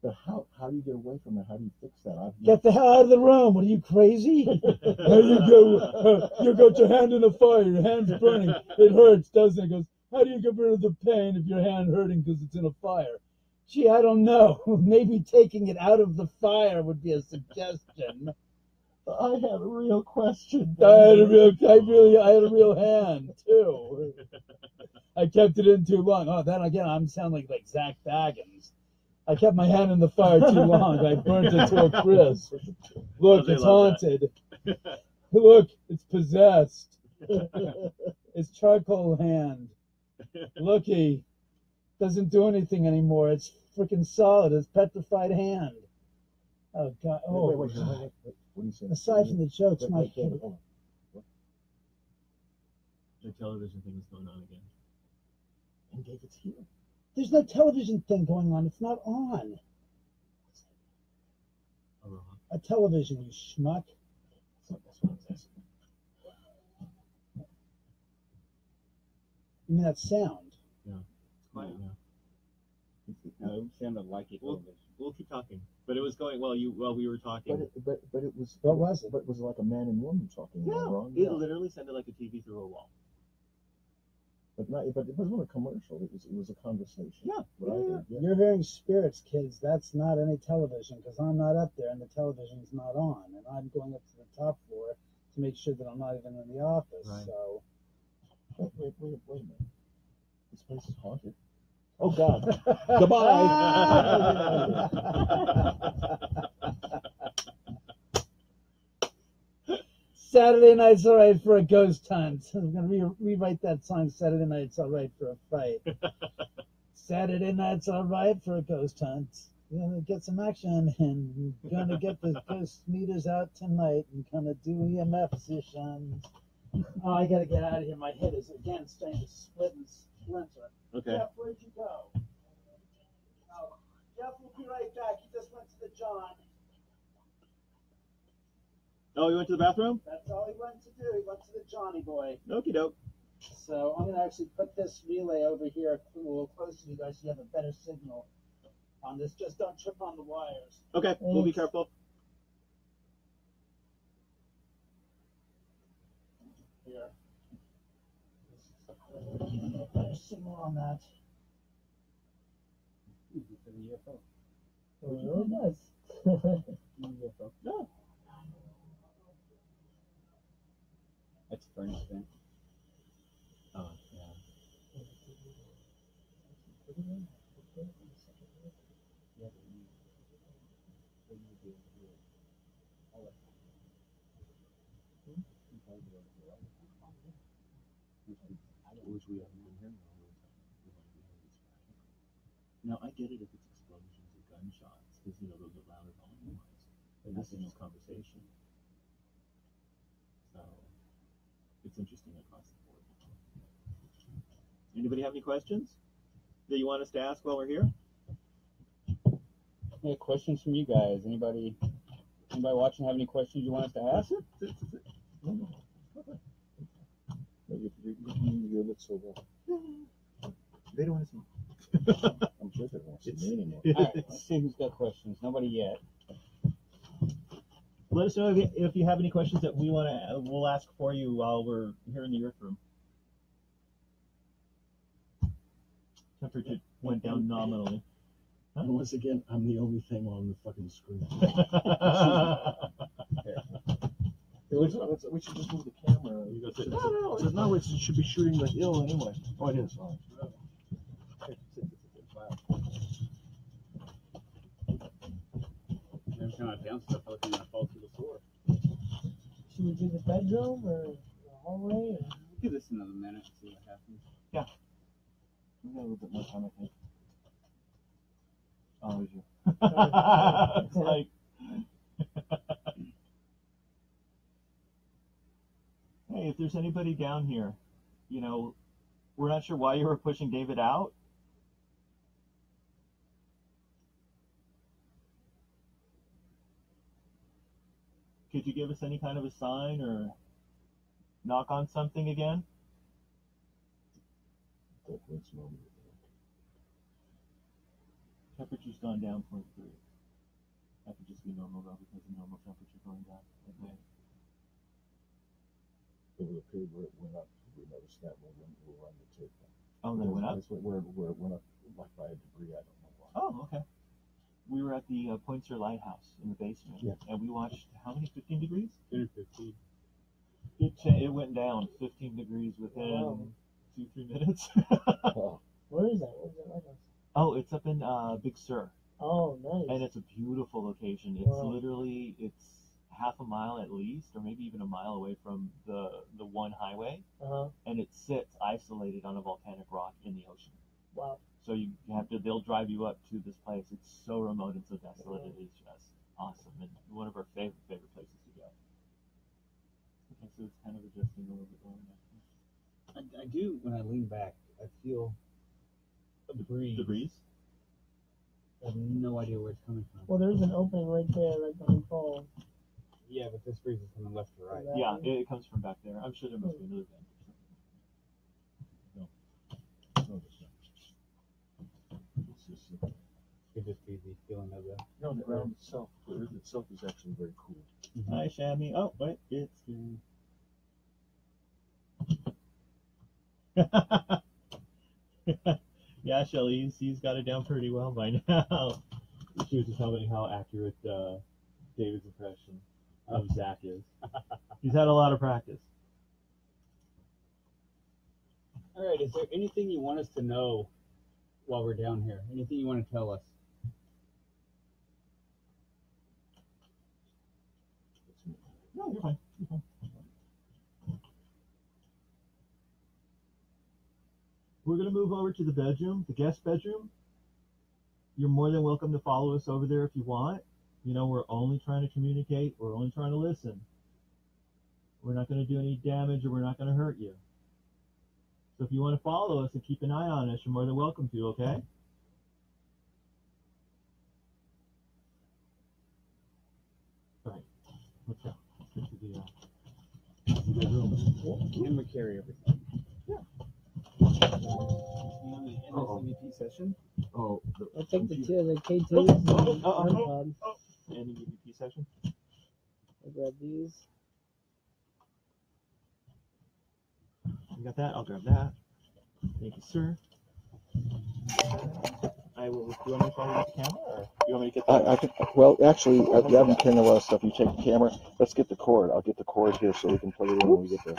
But how do you get away from it? How do you fix that? Get the hell out of the room! What are you, crazy? There you go. You got your hand in the fire. Your hand's burning. It hurts, doesn't it? Goes. How do you get rid of the pain if your hand hurting because it's in a fire? Gee, I don't know. Maybe taking it out of the fire would be a suggestion. I had a real question. I had a real hand too. I kept it in too long. Oh, then again, I'm sounding like Zach Baggins. I kept my hand in the fire too long. I burnt it to a crisp. Look, they it's love haunted. Look, it's possessed. It's charcoal hand. Looky, doesn't do anything anymore. It's freaking solid. It's petrified hand. Oh God! Oh, Wait. What are you saying? aside from the jokes, my David, hold on. The television thing is going on again. And David's here. there's no television thing going on. It's not on. A television, you schmuck. So that's what I'm asking. You mean that sound? Quiet now. No, it sounded like it. We'll keep talking. But it was going while we were talking. But it was. What was it? But was it like a man and woman talking? Am I wrong? It literally sounded like a TV through a wall. But it wasn't a commercial. It was a conversation. Yeah. What I heard, yeah. You're hearing spirits, kids. That's not any television because I'm not up there and the television's not on. And I'm going up to the top floor to make sure that I'm not even in the office. Right. So Wait a minute. This place is haunted. Oh God. Goodbye. Saturday night's all right for a ghost hunt. I'm gonna rewrite that song. Saturday night's all right for a fight. Saturday night's all right for a ghost hunt. We're gonna get some action and gonna get the ghost meters out tonight and gonna do EMF sessions. Oh, I gotta get out of here. My head is again starting to split and splinter. Okay. Jeff, where'd you go? be right back. He just went to the John. Oh, you went to the bathroom? That's all he went to do. He went to the Johnny boy. Okie doke. So I'm going to actually put this relay over here a little closer to you guys so you have a better signal on this. Just don't trip on the wires. Okay, we'll be careful. Here. Better signal on that. It really does. No. That's furnace thing. Oh, yeah. Which we haven't been hearing all the time. Now, I get it if it's explosions or gunshots, because, those are louder volume ones. And this is just conversation. So, it's interesting across the board. Anybody have any questions that you want us to ask while we're here? Yeah, questions from you guys. Anybody watching have any questions you want us to ask? You look so well. They don't want to see. I'm sure they won't see me anymore. All right, let's see who's got questions. Nobody yet. Let us know if you have any questions that we'll ask for you while we're here in the Earth Room. Temperature went down nominally. And once again, I'm the only thing on the fucking screen. We should just move the camera. You go sit. No, it should be shooting the hill anyway. Oh, it is. All right. Every time I bounce stuff, I look like I'm gonna fall through the floor. Should we do the bedroom or the hallway? Or? Give this another minute, see what happens. Yeah. We got a little bit more time, I think. Oh, it was you. It's like. Hey, if there's anybody down here, we're not sure why you were pushing David out. Could you give us any kind of a sign or knock on something again? Temperature's gone down 0.3. That could just be normal though, because the normal temperature going down. Okay. It would appear where it went up. We noticed that we'll run the tape. Oh, then it went up? Where it went up, like by a degree, I don't know why. Oh, okay. We were at the Pointer Lighthouse in the basement, Yeah. and we watched, how many, 15 degrees? 10 or 15. It went down 15 degrees within 2-3 minutes. Oh. Where is that? Where's that lighthouse? Oh, it's up in Big Sur. Oh, nice. And it's a beautiful location. It's literally, it's half a mile at least, or maybe even a mile away from the one highway. Uh-huh. And it sits isolated on a volcanic rock in the ocean. Wow. So you have to, they'll drive you up to this place. It's so remote and so desolate. It is just awesome. And one of our favorite places to go. Okay, so it's kind of adjusting a little bit more now. I do, when I lean back, I feel a breeze. The breeze? I have no idea where it's coming from. Well, there's an opening right there, right down the fall. Yeah, but this breeze is coming left to right. Yeah, it comes from back there. I'm sure there must be another vent or something. No, it's not. It's just, Could just be the feeling of the. no, the ground itself, the earth itself is actually very cool. Hi, Shammy. Oh, wait, it's you. Yeah, Shelly, he's got it down pretty well by now. She was just telling me how accurate David's impression of Zach is. He's had a lot of practice. All right, is there anything you want us to know while we're down here? Anything you want to tell us? No, you're fine. You're fine. We're going to move over to the bedroom, the guest bedroom. You're more than welcome to follow us over there if you want. We're only trying to communicate. We're only trying to listen. We're not going to do any damage or we're not going to hurt you. So if you want to follow us and keep an eye on us, you're more than welcome to, okay? Can we carry everything? On the NSVP session. Oh, I'll take the K2s Oh, and oh, the oh, REM oh. pods. Any EVP session? I'll grab these. You got that? I'll grab that. Thank you, sir. I will. Do you want me to follow with the camera, or do you want me to get the? I can. Well, actually, you haven't carrying a lot of stuff. You take the camera. Let's get the cord. I'll get the cord here so we can plug it in when we get there.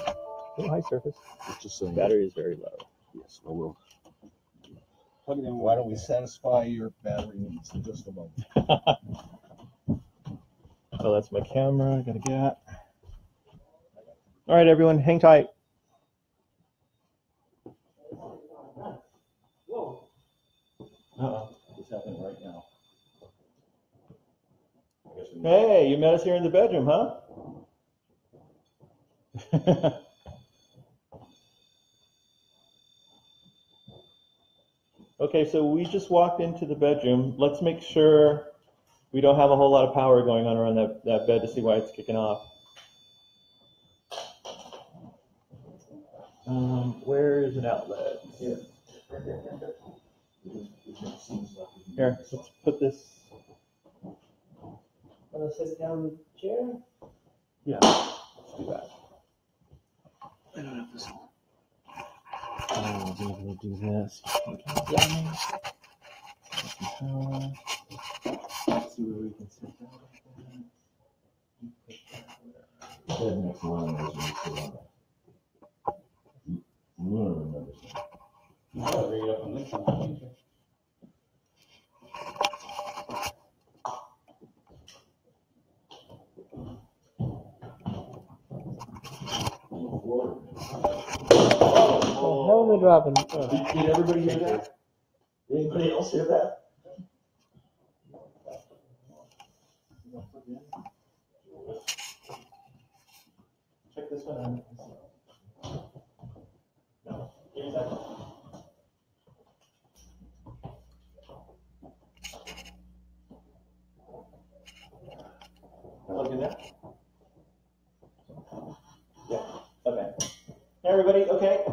Oh, hi, Surface. Just saying. Battery is very low. Yes, I will. Plug it in. Why don't we satisfy your battery needs in just a moment? Oh, that's my camera. I got a gap. All right, everyone, hang tight. Whoa. Uh-oh. It's happening right now. Hey, you met us here in the bedroom, huh? Okay, so we just walked into the bedroom. Let's make sure we don't have a whole lot of power going on around that bed to see why it's kicking off. Where is an outlet? Here. Here, let's put this. Want to sit down in the chair? Yeah, let's do that. I don't have this one. Oh, we're gonna do this. Okay. Let's see where we can sit down. That next line is you sit on it. You want to remember something. I'll bring it up on this one. Oh, how am I dropping? Did everybody hear that? Did anybody else hear that? Check this one out. No, give me a second. Plug in there. Yeah. Okay. Hey, everybody. Okay.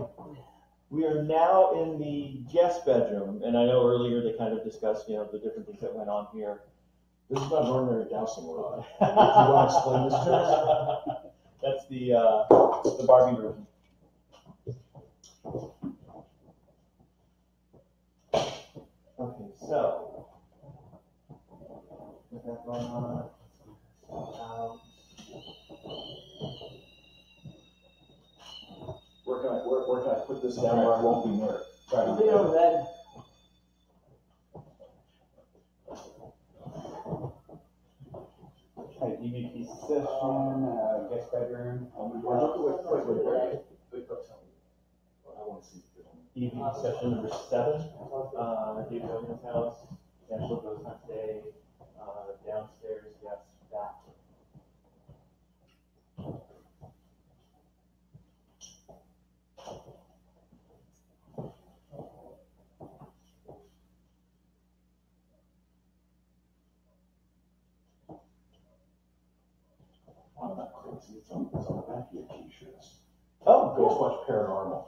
We are now in the guest bedroom, and I know earlier they kind of discussed, the different things that went on here. This is not an ordinary dowsing rod. Do you want to explain this to us? That's the Barbie room. Okay, so with that going on, Where can I put this down where I won't be near it? Put it over that. Okay, EVP session, guest bedroom. Wait, I want to see. evening session number 7, David Owen's house, Angela Ghost Hunt Day, downstairs, yes, back. I'm not crazy. It's on the back of your t-shirts. Oh, Go cool. watch Paranormal.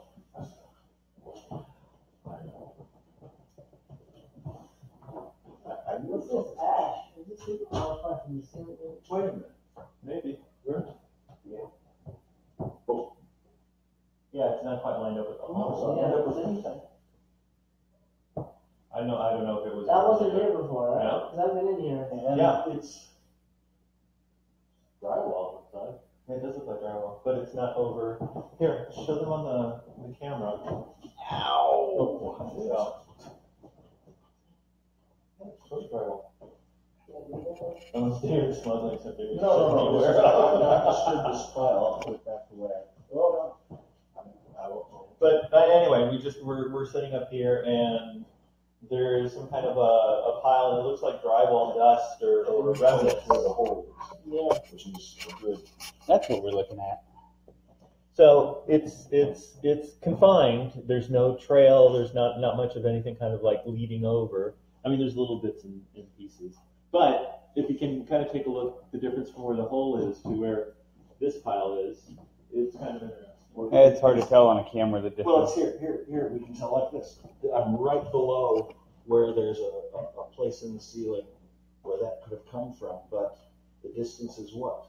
What's this ash? Is this super powerful from the ceiling? Wait a minute. Maybe. Where? Oh, Yeah, it's not quite lined up with the no, wall. it's not lined up with anything. I don't know if it was. That wasn't here before, right? No. Because I've been in here. And Yeah. it's Drywall looks like. It does look like drywall, but it's not over. Here, show them on the camera. oh, Yeah. Show drywall. Unless you're smuggling something. no. I disturbed this file. I'll put it back away. Oh, no. I won't. But anyway, we're sitting up here, and there's some kind of a pile, and it looks like drywall dust or resin. Where the hole is. Yeah. Which is good. That's what we're looking at. So it's confined. There's no trail. There's not much of anything kind of like leading over. I mean, there's little bits and pieces. But if you can kind of take a look, the difference from where the hole is to where this pile is, it's kind of interesting. It's hard to tell on a camera the difference. Well, it's here. We can tell like this. I'm right below where there's a place in the ceiling where that could have come from, but the distance is what?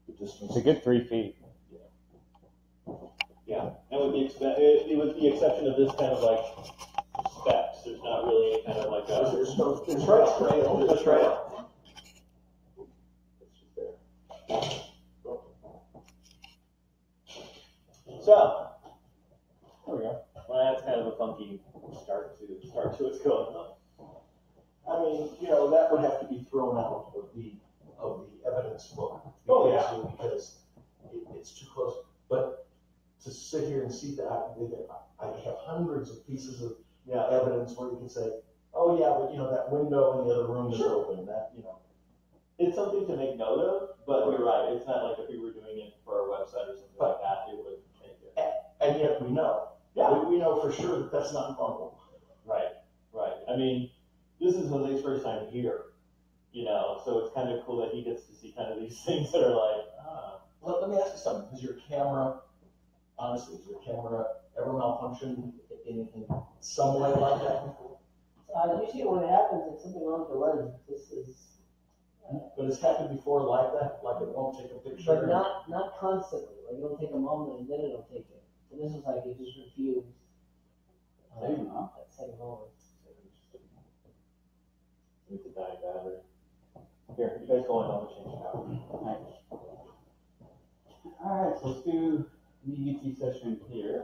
The distance. It's a good 3 feet. Yeah, and with the with the exception of this kind of like specs, there's not really any kind of like a There's trail. There's a trail. It's just there. So there we go. Well, that's kind of a funky start to what's going on. I mean, that would have to be thrown out of the evidence book. Because it's too close. But to sit here and see that, I have hundreds of pieces of evidence where you can say, oh yeah, but that window in the other room is open. That It's something to make note of, but you're right. It's not like if we were doing it for our website or something like that, it would make it. And yet we know. Yeah, we know for sure that that's not normal. Right. I mean, this is Jose's first time here, so it's kind of cool that he gets to see kind of these things that are like, Let me ask you something. Does your camera ever malfunction in some way like that? Usually when it happens, it's something wrong with the lens. This is, But it's happened before like that? Like it won't take a picture? but not constantly. Like it'll take a moment and then it'll take it. So this is like it just refused. That second moment. it's a dying battery. Here, you guys go on, I'll change it out. All right, so let's do the ET session here.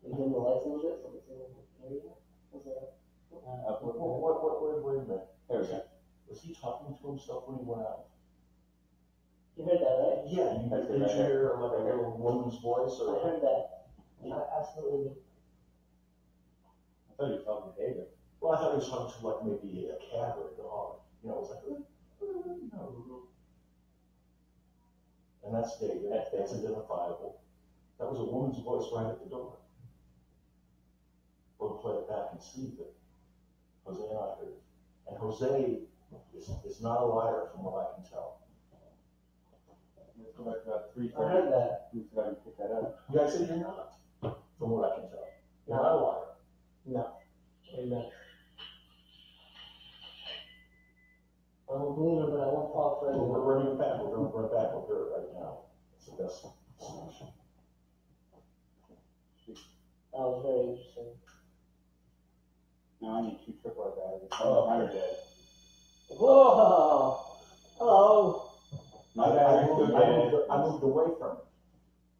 You dim the lights a little bit so it's in the area. What's that? Upward. Wait a minute. There we go. Was he talking to himself when he went out? You heard that, right? Yeah, did you hear like a little woman's voice? I Or heard that. I absolutely did. I thought you were talking to David. well, I thought he was talking to like maybe a cat or a dog. It was like, and that's David. That's identifiable. That was a woman's voice right at the door. We'll play it back and see that Jose and I heard. And Jose is not a liar from what I can tell. Let's go back to about 3:30. I heard that. Let's go ahead and pick that up. You guys say you're not, from what I can tell. You're not a liar. No. Amen. I'm a believer, but I won't fall for Well, it. we're running it back. We're going to run it back with her right now. It's the best solution. That was very interesting. No, I need 2 AAA batteries. Oh. Mine are dead. Whoa! Hello! My battery's still dead. I moved away from it.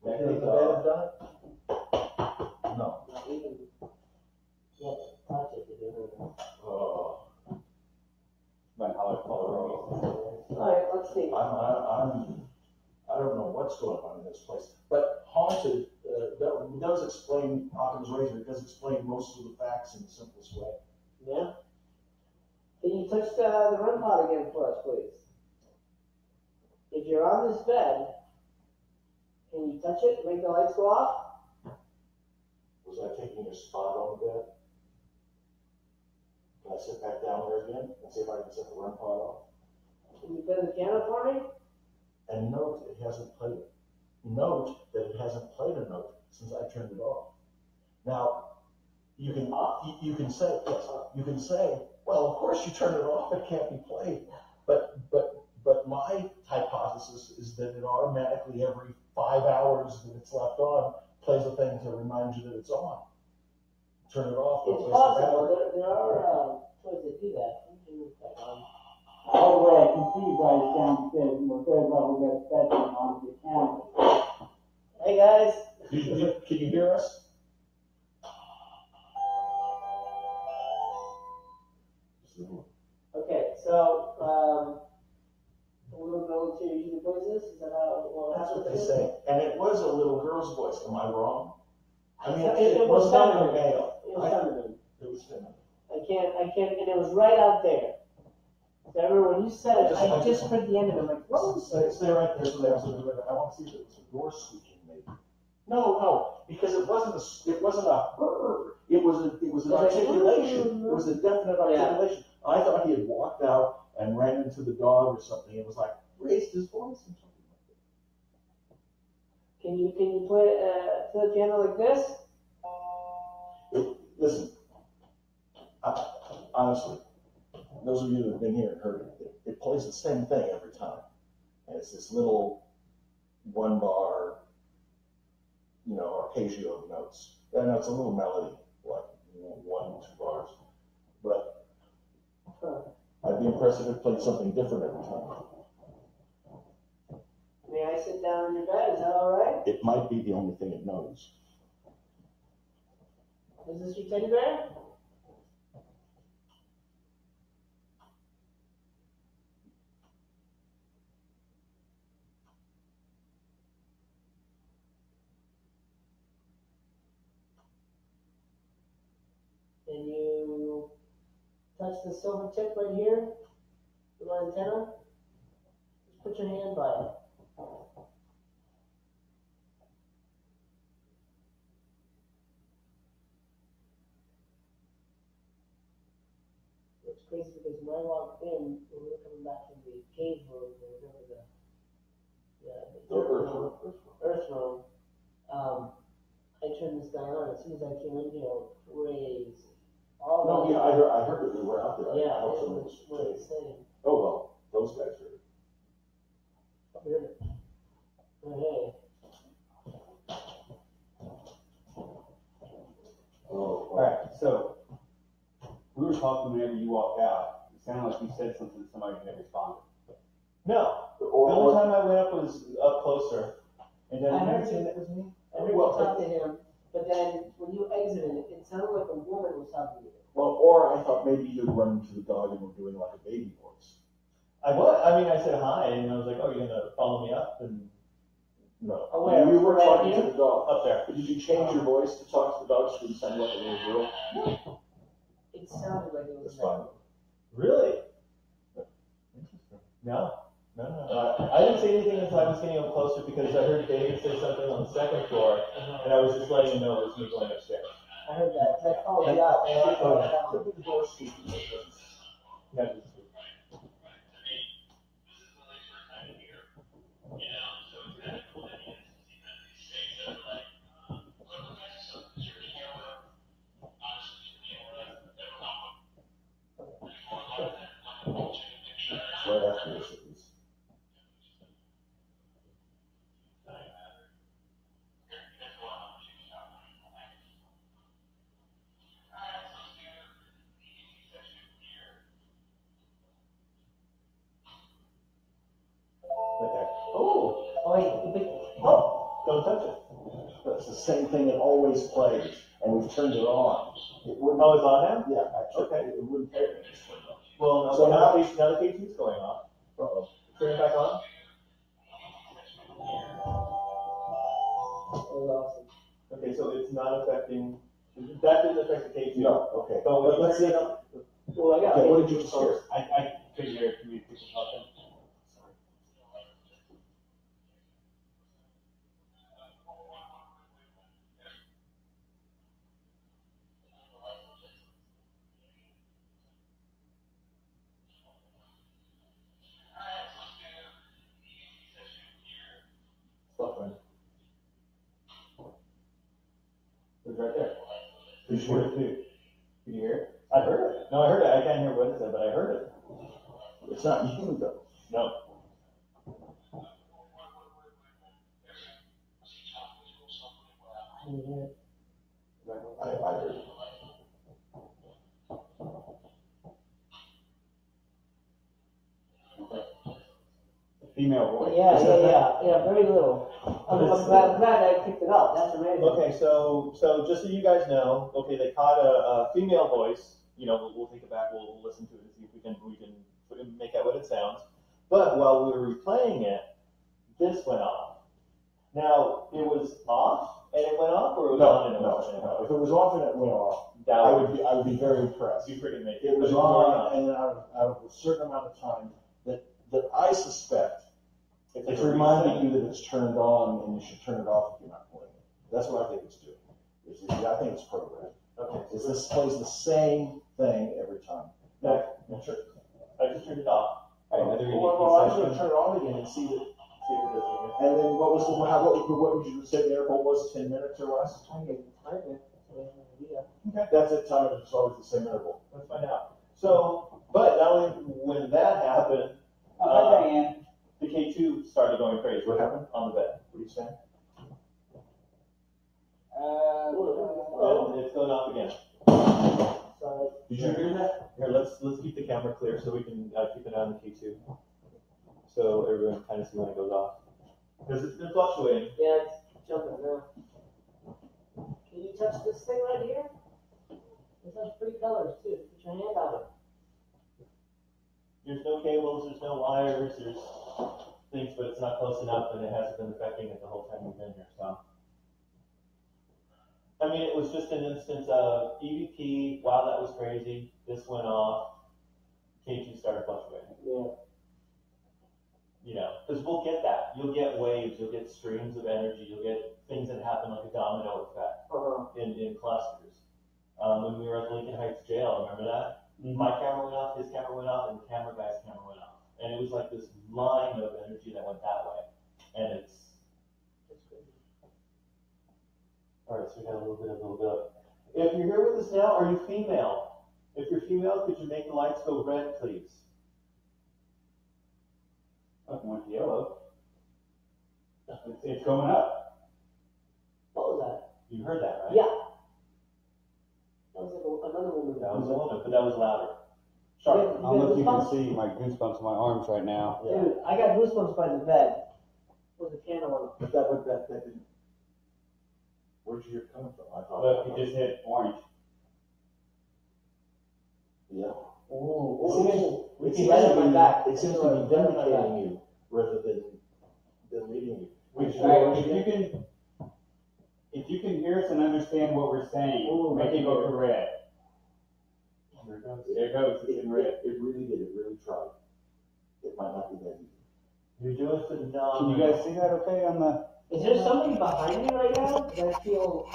That Would goes the bed off. have done it? No. Not even. You have to touch it to do it. Oh. But how I follow Alright, let's see. I don't know what's going on in this place. But Haunted does explain Occam's razor. It does explain most of the facts in the simplest way. Yeah? Can you touch the REM pod again for us, please? If you're on this bed, can you touch it and make the lights go off? Was I taking a spot on the bed? Can I sit back down there again and see if I can set the REM pod off? Can you play the piano for me? And note that it hasn't played a note since I turned it off. Now, you can say, yes, you can say, well, of course you turn it off, it can't be played. But my hypothesis is that it automatically every 5 hours that it's left on plays a thing to remind you that it's on. Turn it off. It's possible. There are toys that do that. By the way, I can see you guys downstairs in the 3rd level. We got a bedroom on the camera. Hey guys. Can you hear us? Okay, so a little girl to usually plays this. Is that how? That's what they say. And it was a little girl's voice. Am I wrong? I mean, It it was was not a feminine. male. It was feminine. It was feminine. I can't, and it was right out there. So I remember when you said it, I just heard the end of it. I'm like, what was Stay right there. So I want to see if it was a door squeaking, maybe. No, because it wasn't a. It was an articulation. It was a definite articulation. I thought he had walked out and ran into the dog or something. It was like, raised his voice and something like Can you play the piano like this? that. Listen, honestly, those of you that have been here and heard it, it plays the same thing every time. And it's this little one bar, arpeggio of notes. Yeah, no, it's a little melody, like 1, 2 bars. But I'd be impressed if it played something different every time. May I sit down on your bed? Is that all right? It might be the only thing it knows. Is this your teddy bear? Can you touch the silver tip right here? The little antenna? Just put your hand by it. It's crazy because when I walked in, when we were coming back from the cave room, or whatever the earth room, I turned this guy on. As soon as I came in here, crazy. All No, those- yeah, I heard that we were out there. Yeah, I hope it someone was was insane. Oh, well, those guys heard it. Weird. Hey. All right, so we were talking whenever you walked out. It sounded like you said something to somebody who never responded. No. The only time I went up was up closer. And then I heard you you. that was me? I heard you talk to him, but then when you exited, it sounded like a woman was talking to you. Well, or I thought maybe you'd run into the dog and were doing like a baby voice. I was. I mean, I said hi, and I was like, "Oh, you're gonna follow me up?" And No. Oh, where? You were Right talking here? to the dog. up there. Did you change your voice to talk to the dog so you sound like a little girl? It sounded like it was That's fine. Really? Interesting. No. I didn't say anything until I was getting up closer because I heard David say something on the second floor, and I was just letting him know it was me going upstairs. I heard that. I called you out. Could be the door squeaking. Yeah, just- Right after this, at least. Right there. Oh, Oh, wait, the big. Oh! don't touch it. That's the same thing it always plays, and we've turned it on. It wouldn't. Oh, it's on now? Yeah, actually, Okay. it wouldn't pay me. Well, no, So now the KT's going off. Uh-oh. Turn it back on. That was awesome. Okay, so it's not affecting. That didn't affect the KT. No, okay. So But let's see. turn it on. Well, I got Okay, it. what did you just hear? I couldn't hear communication talking. Stop right. It's right there. Did you hear it? Too. Did you hear it? I heard it. No, I heard it. I can't hear what it said, but I heard it. It's not you, though. No. I didn't hear it. I heard it. Female voice. Yeah, very little. I'm glad I picked it up. That's amazing. Okay, so just so you guys know, okay, they caught a female voice. You know, we'll take it back. We'll listen to it and see if we can make out what it sounds. But while we were replaying it, this went off. Now it was off, and it went off, or it was on and it went off. No. If it was off and it went off, That I would would be very impressed. be pretty amazing. It was But on, and out of a certain amount of time that I suspect It's it's like a reminding reset. you that it's turned on and you should turn it off if you're not playing it. That's what I think it's doing. I think it's programmed. Okay. Is this plays the same thing every time? No, sure. I just turned it off. All right, during the Well, I was session. gonna turn it on again and see that. See if it does anything. And then what would you say the interval was, 10 minutes or less? That's it, time, it's always the same interval. Let's find out. So, but not only when that happened, Hi, Diane. the K2 started going crazy. What happened? On the bed. What are you saying? And it's going off again. Did you hear that? Here, let's keep the camera clear so we can keep an eye on the K2. So everyone kind of see when it goes off. Because it's been fluctuating. Yeah, it's jumping now. Can you touch this thing right here? This has pretty colors too. Put your hand on it. There's no cables, there's no wires, there's things, but it's not close enough and it hasn't been affecting it the whole time we've been here, so. I mean, it was just an instance of EVP, wow, that was crazy, this went off, K2 started fluctuating. Yeah. You know, because we'll get that. You'll get waves, you'll get streams of energy, you'll get things that happen like a domino effect in clusters. When we were at Lincoln Heights Jail, remember that? Mm-hmm. My camera went off, his camera went off, and the camera guy's camera went off. And it was like this line of energy that went that way. And it's crazy. All right, so we got a little bit. If you're here with us now, are you female? If you're female, could you make the lights go red, please? It went yellow. It's going up. What was that? You heard that, right? Yeah. That was like another woman. That was a woman, but that was louder. Sorry. I don't know if you can see my goosebumps on my arms right now. Dude, I got goosebumps by the bed. With the piano on it. But that didn't. Where'd you hear it coming from? I thought. Look, it just hit orange. Yeah. Oh, It it's seems right to on my be- back. It seems to be vindicating you rather than leading you. If you can hear us and understand what we're saying, make it go to red. There it goes. There it goes. It's in red. It really did. It really tried. It might not be that easy. You're doing Can phenomenal. you guys see that okay on the? Is there something behind me right now? Because I feel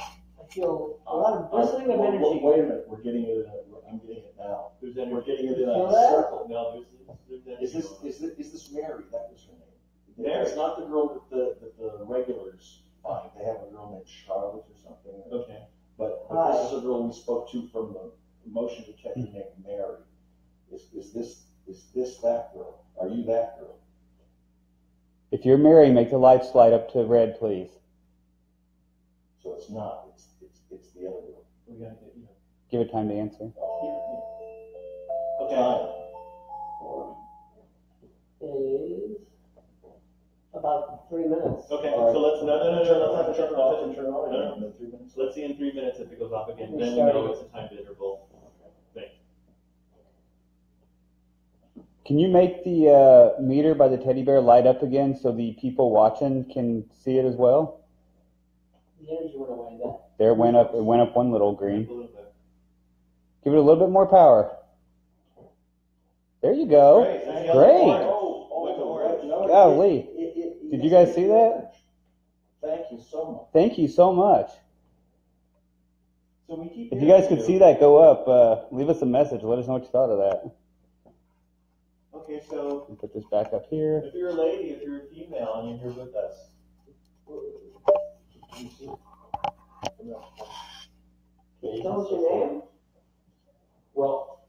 a lot of bristling of Well, energy. wait a minute. We're getting it. I'm getting it now. There's We're energy. getting it in Feel a that? circle. No, there's energy. Is this Mary? That was her name. Mary. It's not the girl that the regulars find. They have a girl named Charlotte or something. Okay. But Hi. this is a girl we spoke to from the motion detector named Mary. Is this that girl? Are you that girl? If you're Mary, make the lights slide up to red, please. So it's not. It's the other girl. We gotta get, you know. Give it time to answer. Okay. It is about 3 minutes. Okay, All right. so let's, let's have to turn it off. Turn it on No, again in 3 minutes. Let's see in 3 minutes if it goes off again, We then we started. know it's a timed interval thing. Can you make the meter by the teddy bear light up again so the people watching can see it as well? The energy went away then. There it went up. It went up one little green. A little bit. Give it a little bit more power. There you go. Great. That's the Great. other one. Look at orange. No, Golly. Did you guys see that? Thank you so much. Thank you so much. So we keep If you guys could see that go up, leave us a message. Let us know what you thought of that. Okay, so Put this back up here. if you're a lady, if you're a female, and you're here with us, Tell us your name. Well,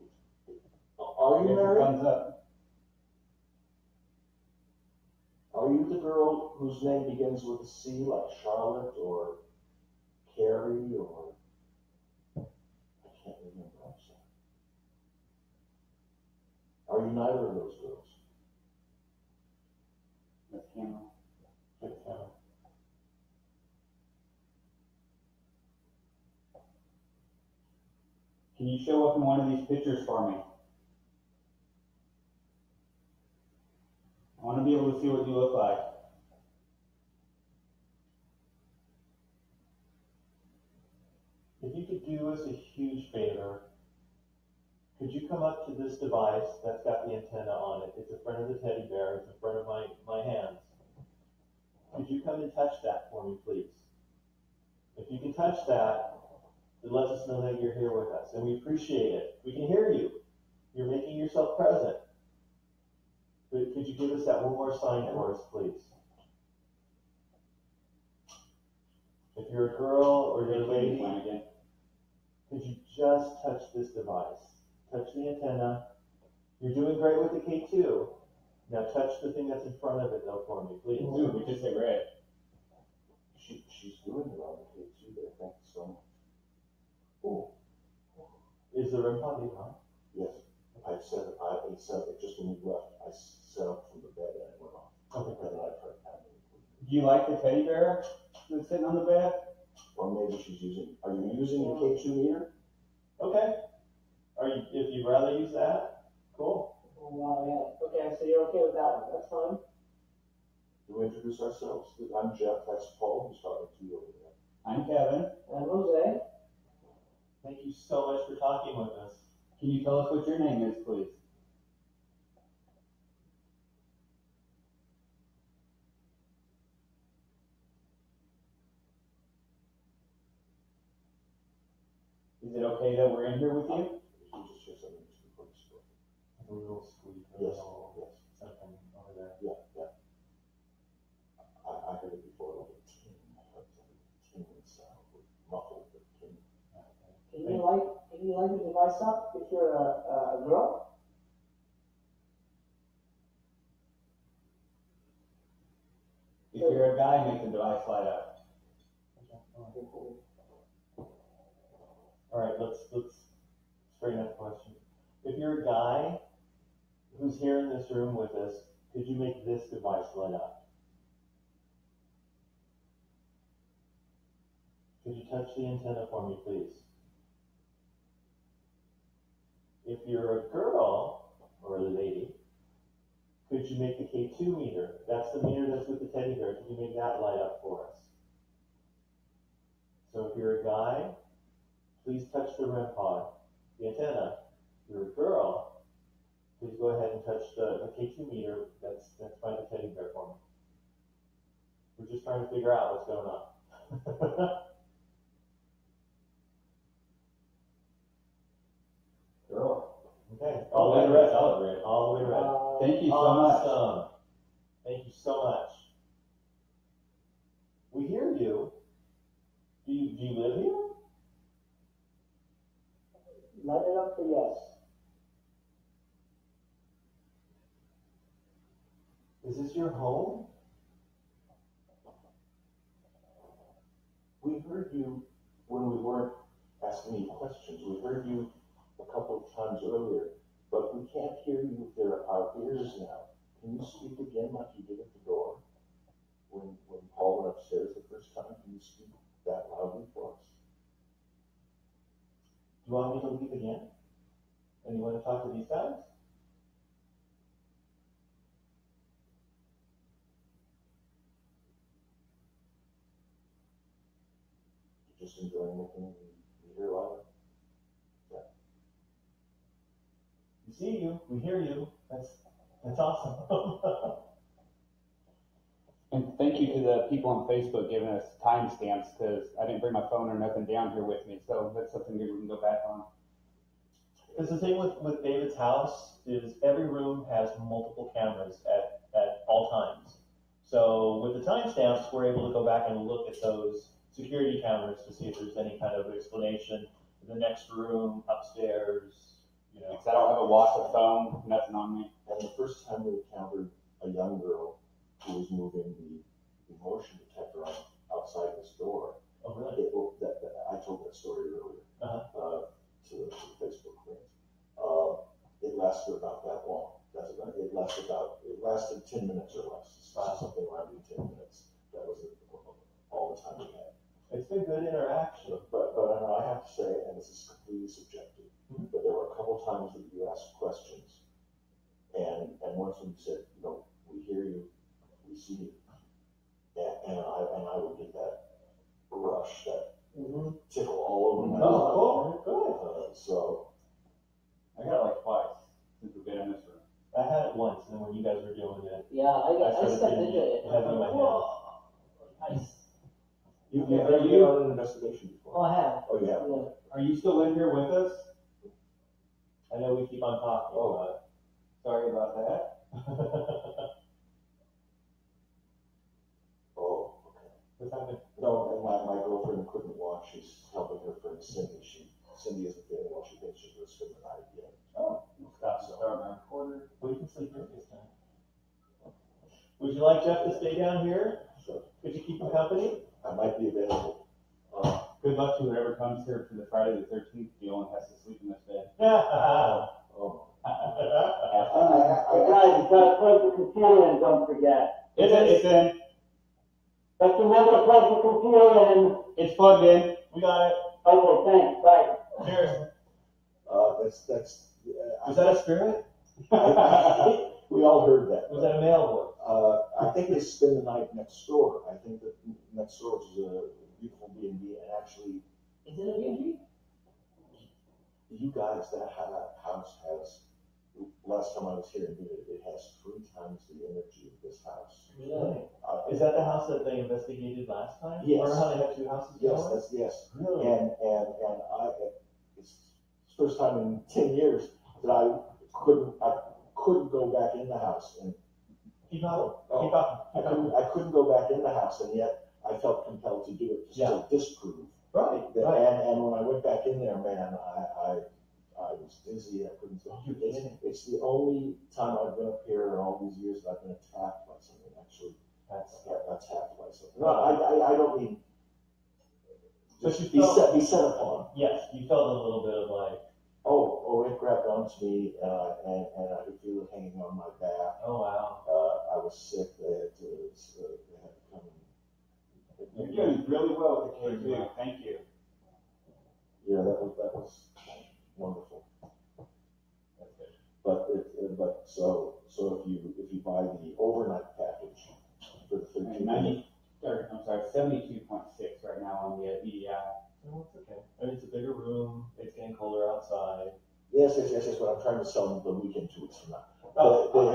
are you married? Thumbs up. Are you the girl whose name begins with a C, like Charlotte or Carrie or I can't remember. I'm sorry. Are you neither of those girls? That's camera. Can you show up in one of these pictures for me? I want to be able to see what you look like. if you could do us a huge favor, could you come up to this device that's got the antenna on it? It's in front of the teddy bear. It's in front of my hands. Could you come and touch that for me, please? If you can touch that, it lets us know that you're here with us, and we appreciate it. We can hear you. You're making yourself present. Could you give us that one more sign for us, please? If you're a girl or you're a lady, could you just touch this device? Touch the antenna. You're doing great with the K2. Now touch the thing that's in front of it, though, for me, please. Ooh, we just hit red. She's doing it on the K2 there. Thank you so much. Oh, Is the REM pod on? yes. I set it just when you left. I set up from the bed and it went off. Okay. And then I tried tapping it. Do you like the teddy bear that's sitting on the bed? Or maybe she's using. Are you using the K2 meter? Okay. If you'd rather use that, cool. Oh, wow, yeah. Okay, so you're okay with that one. That's fine. Do we introduce ourselves? I'm Jeff. That's Paul. Who's talking to you over there? I'm Kevin. And Jose. Thank you so much for talking with us. Can you tell us what your name is, please? Is it okay that we're in here with you? You just hear something just before you spoke. A little squeak. Yes, Something yes. over there. Yeah, yeah. I heard it before, like a ting, like a tingling sound, muffled, but ting. Can you light the device up if you're a girl? If you're a guy, make the device light up. All right, let's straighten up the question. If you're a guy who's here in this room with us, could you make this device light up? Could you touch the antenna for me, please? If you're a girl or a lady, could you make the K2 meter? That's the meter that's with the teddy bear. Could you make that light up for us? So if you're a guy, please touch the REM pod, the antenna. If you're a girl, please go ahead and touch the K2 meter that's by the teddy bear for me. We're just trying to figure out what's going on. Girl. Okay. All the way to red. All the way to red. Thank you so much. Awesome. Thank you so much. We hear you. Do you live here? Light it up for yes. Is this your home? We heard you when we weren't asking any questions. We heard you a couple of times earlier, but we can't hear you with our ears now. Can you speak again like you did at the door? When Paul went upstairs the first time, can you speak that loudly for us? Do you want me to leave again? And you want to talk to these guys? You're just enjoying making me hear louder? Yeah. We see you. We hear you. That's awesome. And thank you to the people on Facebook giving us timestamps, because I didn't bring my phone or nothing down here with me, so that's something good we can go back on. Because the thing with David's house is every room has multiple cameras at all times. So with the timestamps, we're able to go back and look at those security cameras to see if there's any kind of explanation in the next room, upstairs, you know. Because I don't have a watch, a phone, nothing on me. And the first time we encountered a young girl who was moving the motion detector on outside this door, Oh, really? I told that story earlier Uh-huh. to the Facebook friends. It lasted about that long. It lasted 10 minutes or less. Something around 10 minutes. That was all the time we had. It's been good interaction. But I have to say, and this is completely subjective, but there were a couple times that you asked questions, and once when you said, we hear you, we see you, and I would get that rush, that tickle all over my Oh, cool. Good. So I got it like twice since we've been in this room. I had it once, and then when you guys were doing it, Yeah, I stepped into it. Heavy in my hand. Whoa. Nice. you've Yeah, never are been you- on an investigation Oh, before. I have. Oh, yeah. Yeah. Are you still in here with us? I know we keep on talking about it. Sorry about that. Oh, okay. What's happening? No, and my girlfriend couldn't walk. She's helping her friend Cindy. Cindy isn't feeling well. She thinks she's going to spend the night again. Oh, Start my recorder. we can sleep here this time. Would you like Jeff to stay down here? So Could you keep him company? I might be available. Good luck to whoever comes here for the Friday the 13th. The only has to sleep in this bed. Oh. Guys, you gotta plug the computer in, don't forget. It's in. Just remember to plug the computer in. It's plugged in. We got it. Okay, thanks, bye. Cheers. That's. Was that a spirit? We all heard that. Was that a male voice? I think they spend the night next door. I think that next door is a beautiful B&B, and actually, Is it a B&B? you guys, that house has. Last time I was here, it has 3 times the energy of this house. Really? Is that the house that they investigated last time? Yes. Remember how they had 2 houses? Yes, going? yes. Really? And it's the first time in 10 years that I couldn't go back in the house, and Keep up. Oh, Keep up. I couldn't go back in the house, and yet I felt compelled to do it just to disprove. Right. That, Right. and when I went back in there, man, I was dizzy. I couldn't. It's the only time I've been up here in all these years that I've been attacked by something. Actually, attacked by something. No, I don't mean But just you felt, be set upon. yes, you felt a little bit of like, Oh, it grabbed onto me, and I could feel it hanging on my back. oh wow. I was sick. They had to come You're doing really well with the K2. Thank you. Yeah, that was wonderful. But so if you buy the overnight package for the 13th, 72.6 right now on the EDI. No, it's okay. I mean, it's a bigger room. It's getting colder outside. yes. But I'm trying to sell them the weekend 2 weeks from now.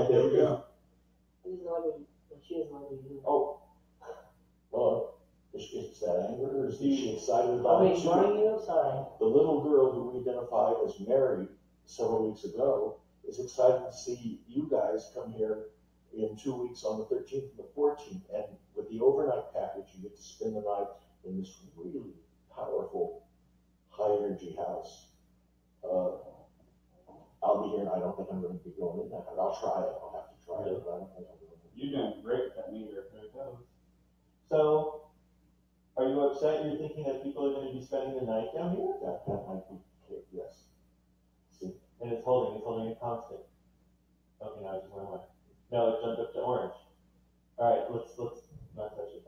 There we go. He doesn't like it, but she doesn't like it. Oh, well, is that anger, or is she excited about Are it? we ignoring you? Sorry. The little girl who we identified as Mary several weeks ago is excited to see you guys come here in 2 weeks on the 13th and the 14th. And with the overnight package, you get to spend the night in this really powerful, high energy house. I'll be here, and I don't think I'm going to be going in that. I'll try it. I'll have to try it, but I don't think I'm going to. You're doing great with that meter. There it goes. So, are you upset? You're thinking that people are going to be spending the night down here? That might be, yes. See? And it's holding it constant. Okay, now it just went away. No, it jumped up to orange. All right, let's not touch it.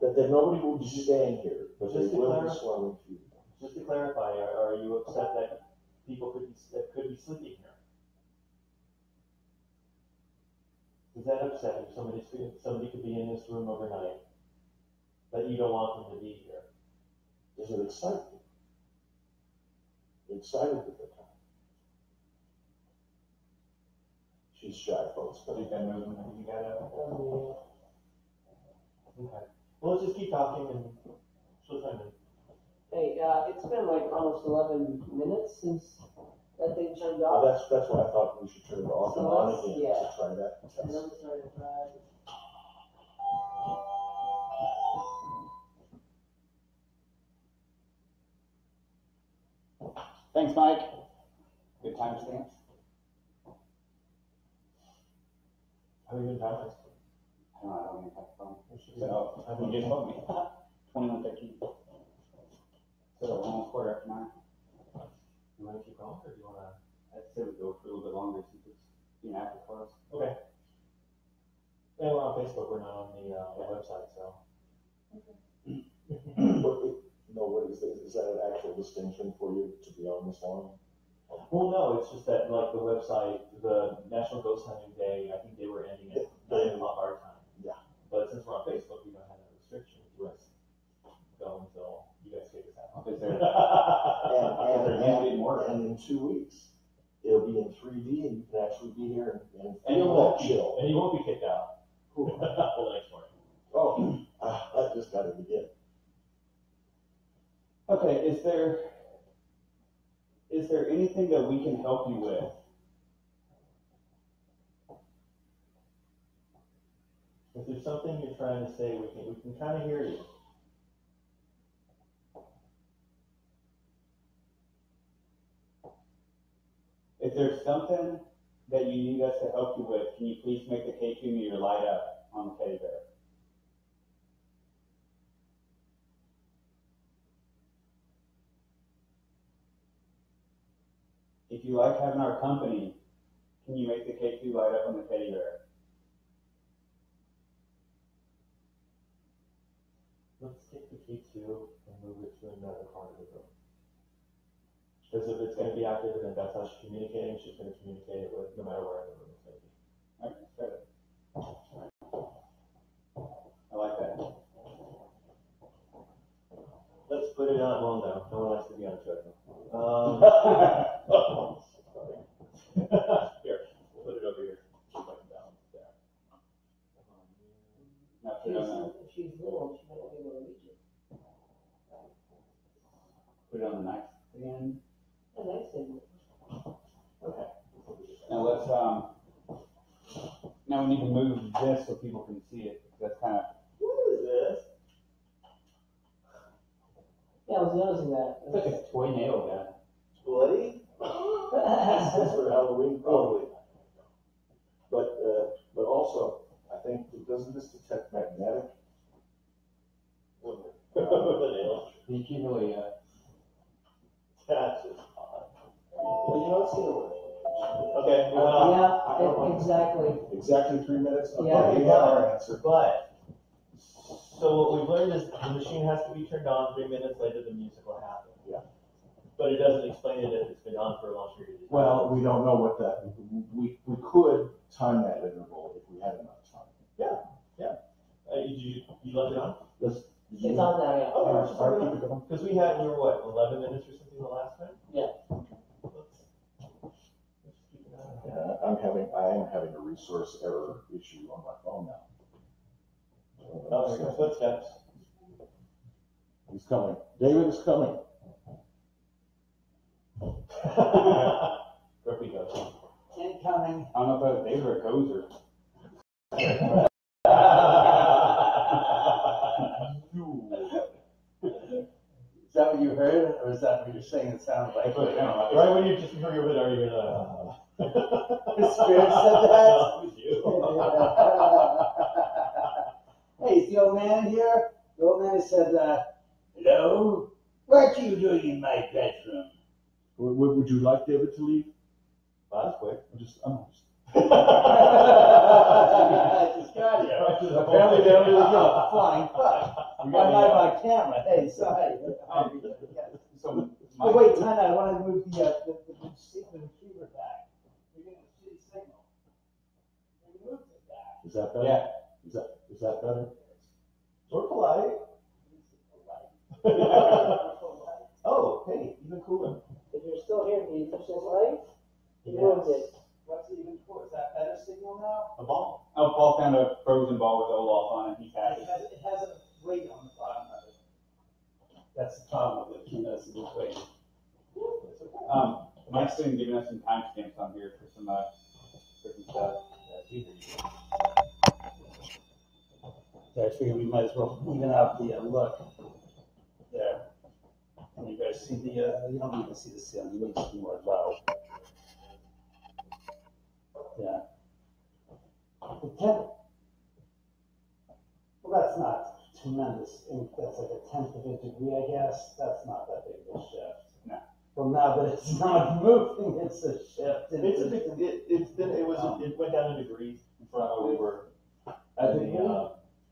That nobody will be staying here, but they Just to will be clarify- swelling through. Just to clarify, are you upset that people could be sleeping here? Does that upset you? Somebody could be in this room overnight, that you don't want them to be here. Does it excite you? Excited at the time. She's shy, folks, but You got moving. You got to. Okay. Well, let's just keep talking and she'll chime in. Hey, it's been like almost 11 minutes since that thing turned off. that's why I thought we should turn it off and on again to try that And test. I'm starting to try. Thanks, Mike. Good timestamps. How are you doing, Thomas? I don't even have a phone. So, you just told me. 21:13. So, almost 9:15. You want to keep going, or do you want to? I'd say we go for a little bit longer since it's active for us. Okay. Yeah, we're on Facebook. We're not on the website, so. Is that an actual distinction for you to be on this long? Well, no, it's just that like the website, the National Ghost Hunting Day, I think they were ending at 9 o'clock our time. Yeah. But since we're on Facebook, we don't have that restriction. We Right. just go until you guys kick us out. Is there, And in 2 weeks, it'll be in 3D, and you can actually be here and And you feel won't that be, chill. and you won't be kicked out. Cool. Well, next morning. Oh, that just got to begin. okay, is there anything that we can help you with? there's something you're trying to say, we can kind of hear you. If there's something that you need us to help you with, can you please make the K2 meter light up on the teddy bear? If you like having our company, can you make the K2 light up on the teddy bear? Let's take the K2 and move it to another part of the room. Because if it's going to be active, then that's how she's communicating. She's going to communicate it with no matter where in the room it's going to be. Okay, good. I like that. Let's put it on. Well, no one likes to be on a treadmill. Here, we'll put it over here. Keep it balanced there. Now put it on If she's little, she might not be able to reach it. the nice stand. A nice thing. Okay. Now let's now we need to move this so people can see it. That's kind of. What is this? Yeah, I was noticing that. It's like a toy nail gun. Bloody? That's for Halloween, probably. But also, I think, doesn't this detect magnetic? You can't really. That's just odd. Well, you know, it's gonna work. Okay. Yeah, exactly. Exactly 3 minutes? Okay, Yeah. we have our answer. But, so what we've learned is the machine has to be turned on. 3 minutes later, the music will happen. Yeah. But it doesn't explain it if it's been on for a long period of time. Well, we don't know what that, we could time that interval if we had enough time. You left it on? Let's. It's on now, yeah. Oh, Our keep it going. because we were what, 11 minutes or something the last time? Yeah. Let's keep it on. I am having a resource error issue on my phone now. Oh, there go footsteps. He's coming. David is coming. There we go. Incoming. I don't know if that was Dave or a Gozer. Is that what you heard, or is that what you're saying it sounded like? Right when you just heard it already, you're The spirit said that? That was you. Hey, is the old man here? The old man said, hello? What are you doing in my bedroom? Would you like David to leave? Well, that's quick. I'm just I just got it. Apparently they only look up. Flying fuck. I'm not on camera. Hey, sorry. So Oh, wait, time out. I want to move the receiver back. You're getting a shitty signal. We moved it back. Is that better? Yeah. Is that better? We're polite. Oh, hey, even cooler. If you're still here, can you touch this light? You Yes. moved it. What's even cool? Is that better signal now? A ball. Oh, Paul found a frozen ball with Olaf on it. He's happy. It has a weight on the bottom of it. That's the problem with it. You know, it's a good weight. Mike's been giving us some timestamps on here for some stuff. So I figured we might as well even out the look there. Can you guys see the, you don't even see the ceiling, you need some more low. Yeah. The tenth, well, that's not tremendous, that's like a tenth of a degree, I guess. That's not that big of a shift. No. Well, now that it's not moving, it's a shift. It went down in degrees from where we were. A degree?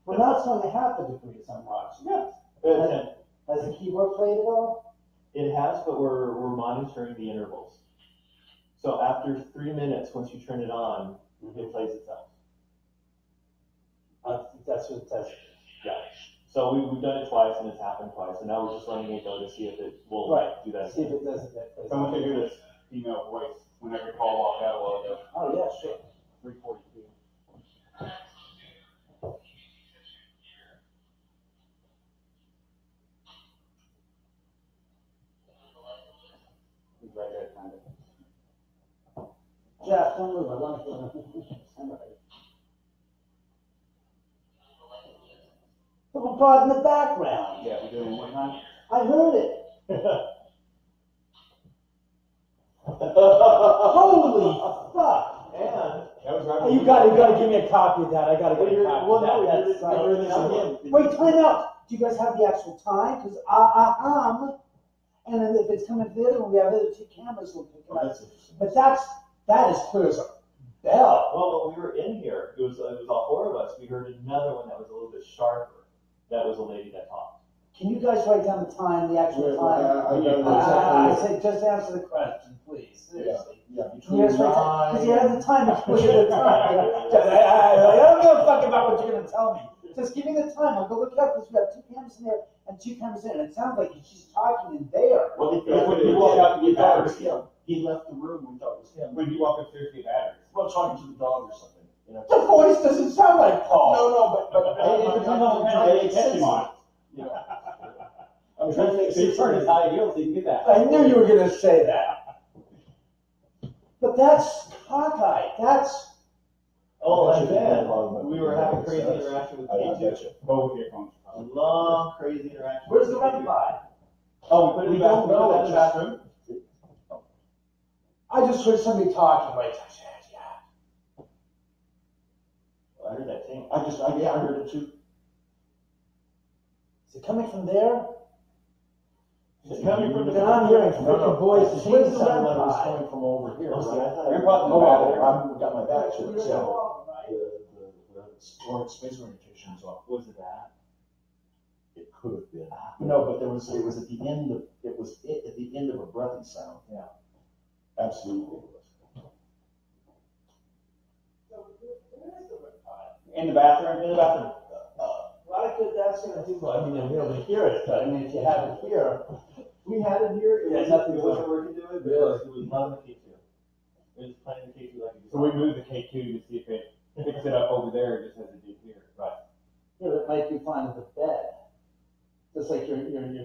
Well, now it's only half a degree, so I'm watching. Yes. Has the keyboard played at all? It has, but we're monitoring the intervals. So after 3 minutes, once you turn it on, it plays itself. That's what it says. Yeah. So we've done it twice, and it's happened twice, and now we're just letting it go to see if it will do that. See if it does it that place. Someone can hear this female voice whenever Paul walked out a while ago. Oh, yeah, sure. 342. He's right there, kind of. Jeff, don't move. I want to. abroad in the background. Yeah, we do it one more time. I heard it. Holy fuck! And That was right. Hey, you gotta give me a copy of that. I gotta get a copy well, of that. no, That's you're- Wait, time out. Do you guys have the actual time? Because and then if it's coming to the other one, we have the other two cameras. We'll pick it up. That's interesting. But that is clear as a bell. well, when we were in here, it was all four of us. We heard another one that was a little bit sharper. That was a lady that talked. Can you guys write down the time, the actual time? I say just answer the question, please. Seriously. Yeah, Can between you guys write down? 'Cause nine. you have the time. Look at the time. I don't give a fuck about what you're gonna tell me. Just give me the time. I'll go look it up because we have two cameras in there and two cameras in. And it sounds like she's talking in there. Well, When you walk out, we you thought it batteries. was him. He left the room. We thought it was him. When you walk upstairs, you batteries. Well, talking to the dog or something. You know. The voice doesn't sound like Paul. No, but It depends on what kind of catch him on. You know. I'm trying to make So you sense turn of his it. high heels, so you can get that. I knew you were gonna say that. But that's cockeyed. That's Oh, I and bet you then did. we were having crazy interaction with I K2. bet you. Both your phones. A long, crazy interaction. where's the with run K2. by? Oh, we put it We in the don't bathroom. know. In the bathroom. I just heard somebody talking right. Yeah. I heard that thing. I heard it too. Is it coming from there? It's coming from the. Then I'm hearing from the boys. It Where's seemed the something run like it was by? coming from over here. Oh, see, right? I thought You're probably Oh, battery. I've got my back to it. So Yeah. the space orientation is off. Was it that? It could have been. No, but it was at the end of at the end of a breathing sound. Yeah. Absolutely. In the bathroom? In the bathroom. Well, I could, that's gonna do, I mean, you'll be able to hear it, but I mean, if you have it here, We had it here. It Yeah, wasn't, nothing it wasn't working to it, but Really? it was loving the K2. It was playing the K2 like it So we moved the K2 to see if it picks it up over there just as it did here. Right. yeah, but it might be fine with the bed. Just like your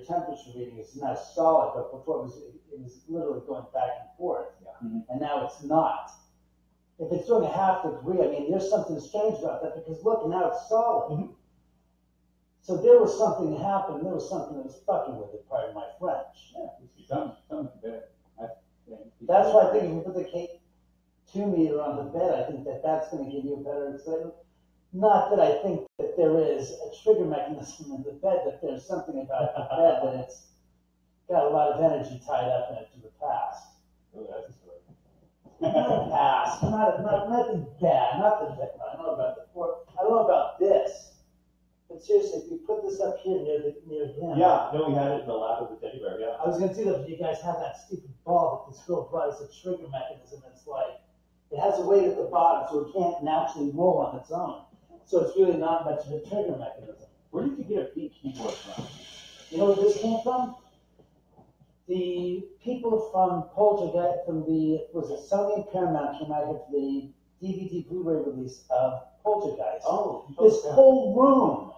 temperature reading is not solid, but before it was literally going back and forth. Yeah. And now it's not. If it's doing a half degree, I mean, there's something strange about that because look, now it's solid. So there was something that happened, there was something that was fucking with it, pardon my French. Yeah, something bad. That's why I think if you put the K2 meter on the bed, I think that's going to give you a better excitement. Not that I think that there is a trigger mechanism in the bed, but there's something about the bed that it's got a lot of energy tied up in it to the past. Oh, that's a story. Not the past, nothing bad, nothing bad. I don't know about I don't know about this. But seriously, if you put this up here near him. Yeah, no, we had it in the lap of the teddy bear, yeah. I was gonna do that, but you guys have that stupid ball that this girl brought as a trigger mechanism. It's like it has a weight at the bottom, so it can't naturally roll on its own. So it's really not much of a trigger mechanism. Where did you get a pink keyboard from? You know where this came from? The people from Poltergeist, was it Sony and Paramount came out here for the DVD Blu-ray release of Poltergeist. Oh, This whole room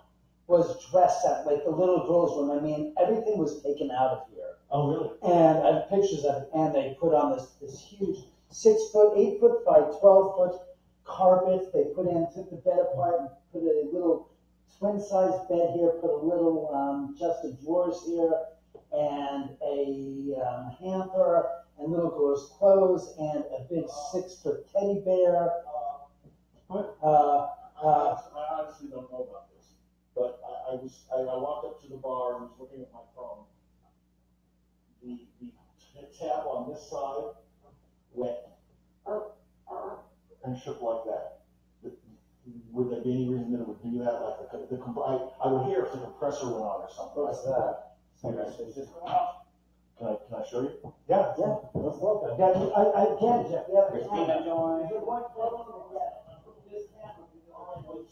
was dressed up like the little girl's room. I mean, everything was taken out of here. oh, really? And I have pictures of it, and they put on this huge 6 foot, 8 foot by 12 foot carpet. They took the bed apart and put a little twin size bed here, put a little chest of drawers here, and a hamper, and little girl's clothes, and a big 6 foot teddy bear. I honestly don't know about this, but I walked up to the bar and was looking at my phone. The tab on this side went and shook like that. Would there be any reason that it would do that? Like I would hear if the compressor went on or something. What's that? Can I show you? Yeah, let's look. I can, Jeff. We have a Christina camera. joined. Is it one close or what? This camera, we can only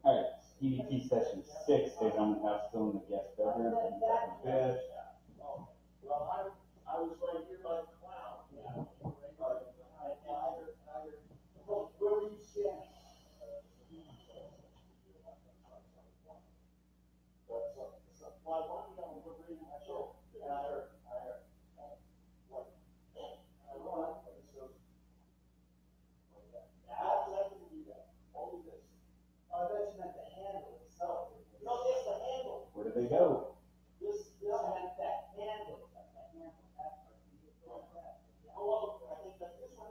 Alright, EVP session 6, they're on the house still in the guest bedroom. Bed. Well, I was right here by the clown. Where were you standing? There you go. This had that handle. Oh, I think that's this one.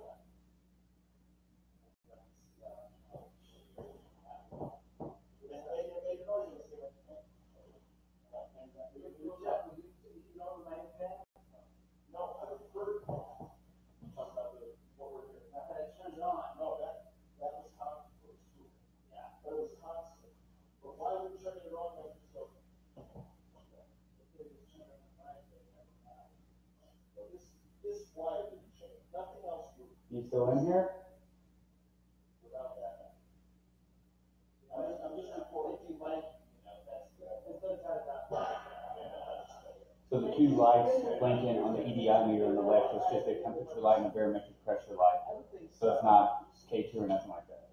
You still in here? So the two lights blink in on the EDI meter on the left. It's just a temperature light and a barometric pressure light. So it's not K2 or nothing like that.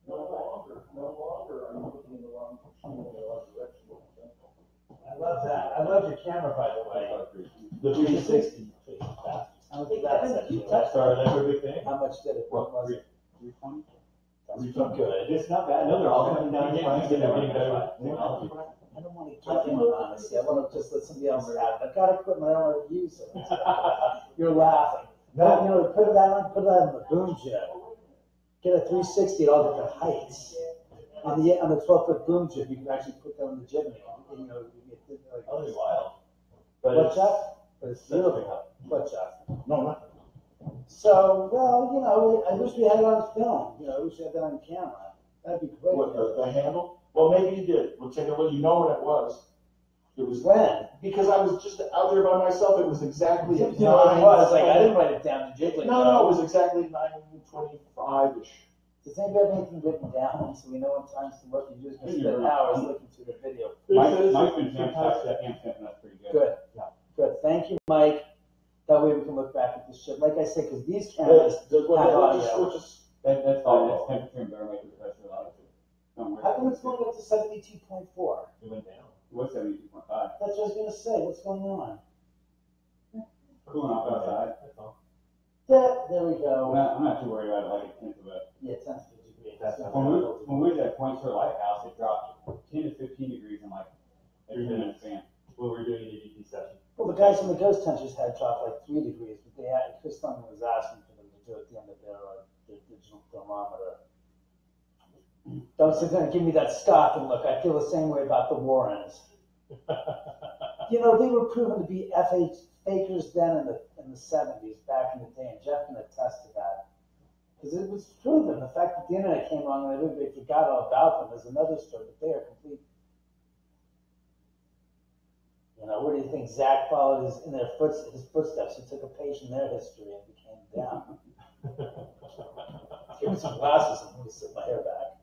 No longer are you looking in the wrong direction. I love that. I love your camera, by the way. The 360. I don't think that's That's our big thing. How much did it? What was 320? That's good. It's not bad. No, they're all coming down in price and they're getting better technology. I don't want to keep him honestly. I want to just let somebody else have it. I've got equipment. I don't want to use it. You're laughing. No, you know, put that on the boom jib. Get a 360 at all different heights. On the 12-foot boom jib, you can actually put that on the jib. You know, Oh, it's wild. But what, Chuck? But it's beautiful. What, Chuck? No, not. So, well, you know, I wish we had it on film. You know, I wish we had that on camera. That'd be great. What, the handle? Well, maybe you did. We'll take a look. You know when it was. It was When? because I was just out there by myself. It was exactly You know what it was? Like, I didn't write it down. Did you? Like, No, it was exactly 9:25-ish. Does anybody have anything written down so we know what times to look? You're just going to spend hours looking through the video. Mike's been camping us pretty good. Good. Yeah. Good. Thank you, Mike. That way we can look back at this shit. Like I said, because these cameras have audio. That's fine. That's temperature and barometric pressure light. How come it's going up to 72.4? It went down. It was 72.5. That's what I was going to say. What's going on? Cooling off outside. That's all. There we go. I'm not too worried about it, like a tenth of a. Yeah, 10 to 50 degrees. When we was at Point Sur Lighthouse, it dropped 10 to 15 degrees in like a 3-minute span. Well, we're doing an EVP session. Well, the guys from the Ghost Hunters had dropped like 3 degrees, but they had, Chris Thurman was asking for them to do it at the end of their digital thermometer. Don't sit there and give me that scoffing look. I feel the same way about the Warrens. You know, they were proven to be fakers then in the 70s, back in the day, and Jeff can attest to that. Because it was proven. The fact that the internet came along and everybody forgot all about them is another story, but they are complete. You know, where do you think Zach followed his footsteps? He took a page from their history and became them. Give me some glasses and let me sit my hair back.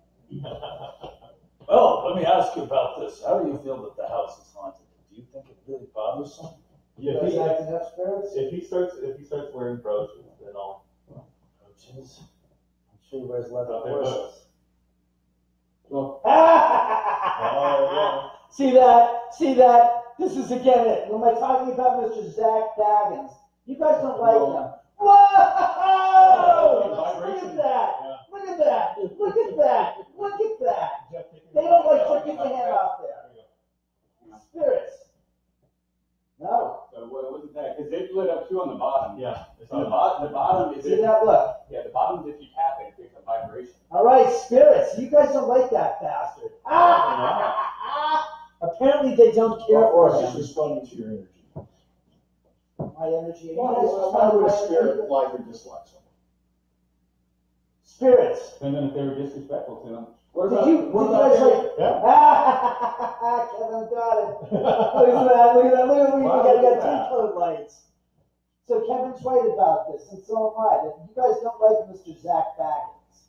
Oh, let me ask you about this. How do you feel that the house is haunted? Do you think it really bothers him? Yeah, Does he acting up spirits? if he starts wearing brooches, then I'll. Brooches? I'm sure he wears leather They're horses. Well, See that? This is again it. When am I talking about Mr. Zach Baggins? You guys don't like him. Whoa! Look at that! Yeah. Look at that! Look at that! Look at that! They don't like taking your hand off there. Spirits. No. So what was that? Because they lit up too on the bottom. Yeah. And the bottom is See that? Look. Yeah, the bottom is if you tap it, it picks up vibration. All right, spirits. You guys don't like that bastard. Apparently they don't care Or for just him. responding to your energy. My energy. Why would a spirit like or dislike someone? Spirits. Depending if they were disrespectful to them. Did you guys like? Kevin got it. Look at that! Look at that! Look at that! Wow, We look at got that. T-code lights. So Kevin's right about this, and so am I. That you guys don't like Mr. Zach Baggins,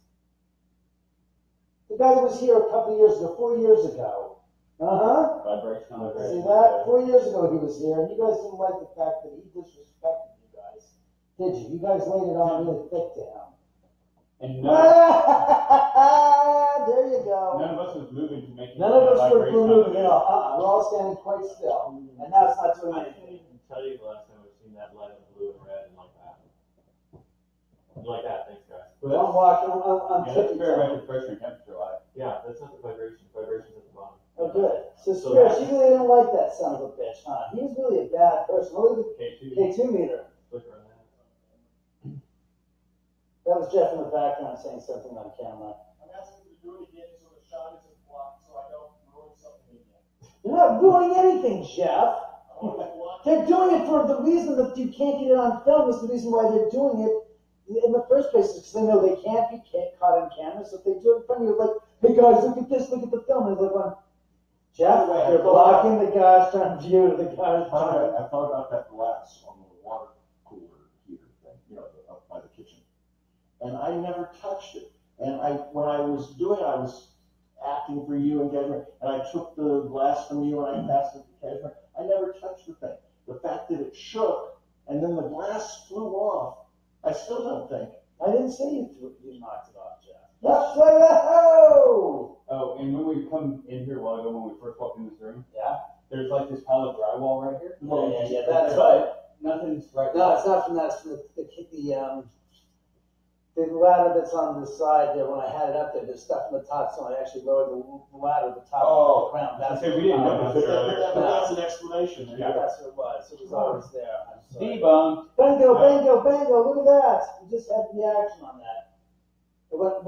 the guy that was here a couple of years ago, 4 years ago. Vibration. See that? 4 years ago he was here, and you guys didn't like the fact that he disrespected you guys, did you? You guys laid it on really thick to him. And There you go. none of us was moving to make None of us were vibration. moving at all. We're all standing quite still, and that's not doing I anything. can't even tell you the last time I've seen that light of blue and red and like that. Like that, thanks guys. I'm walking. I'm Yeah, that's tripping. barometric pressure and temperature light. Yeah, that's not the vibration. Vibration's at the bottom. Oh, good. So Spirit, she really didn't like that son of a bitch, huh? He was really a bad person. Look at the K2 meter. That was Jeff in the background saying something on camera. I'm asking you to do it again so the shot isn't blocked, so I don't ruin something again. You're not ruining anything, Jeff. They're doing it for the reason that you can't get it on film. Is the reason why they're doing it in the first place is because they know they can't be caught on camera. So if they do it in front of you, like, hey guys, look at this, look at the film. And it's like, well, Jeff, you're blocking the guy's front view of the guy's front. I thought about that glass on the water cooler heater thing, up by the kitchen. And I never touched it. And when I was doing it, I was acting for you and Cashmere, and I took the glass from you and I passed it to Cashmere. I never touched the thing. The fact that it shook and then the glass flew off, I still don't think. I didn't say you knocked it off, Jeff. That's like a Oh, and when we come in here a while ago, when we first walked in this room, yeah, there's like this pile of drywall right here. Yeah, that's right. Nothing's right. No, it's not from that. It's from the ladder that's on the side there. When I had it up there, there's stuff on the top, so I actually lowered the ladder to the top of the ground. That's we didn't notice it earlier. That's an explanation. Yeah, that's what it was. It was always there. Debunked. Bingo, bingo, bingo! Look at that. We just had the action on that. It went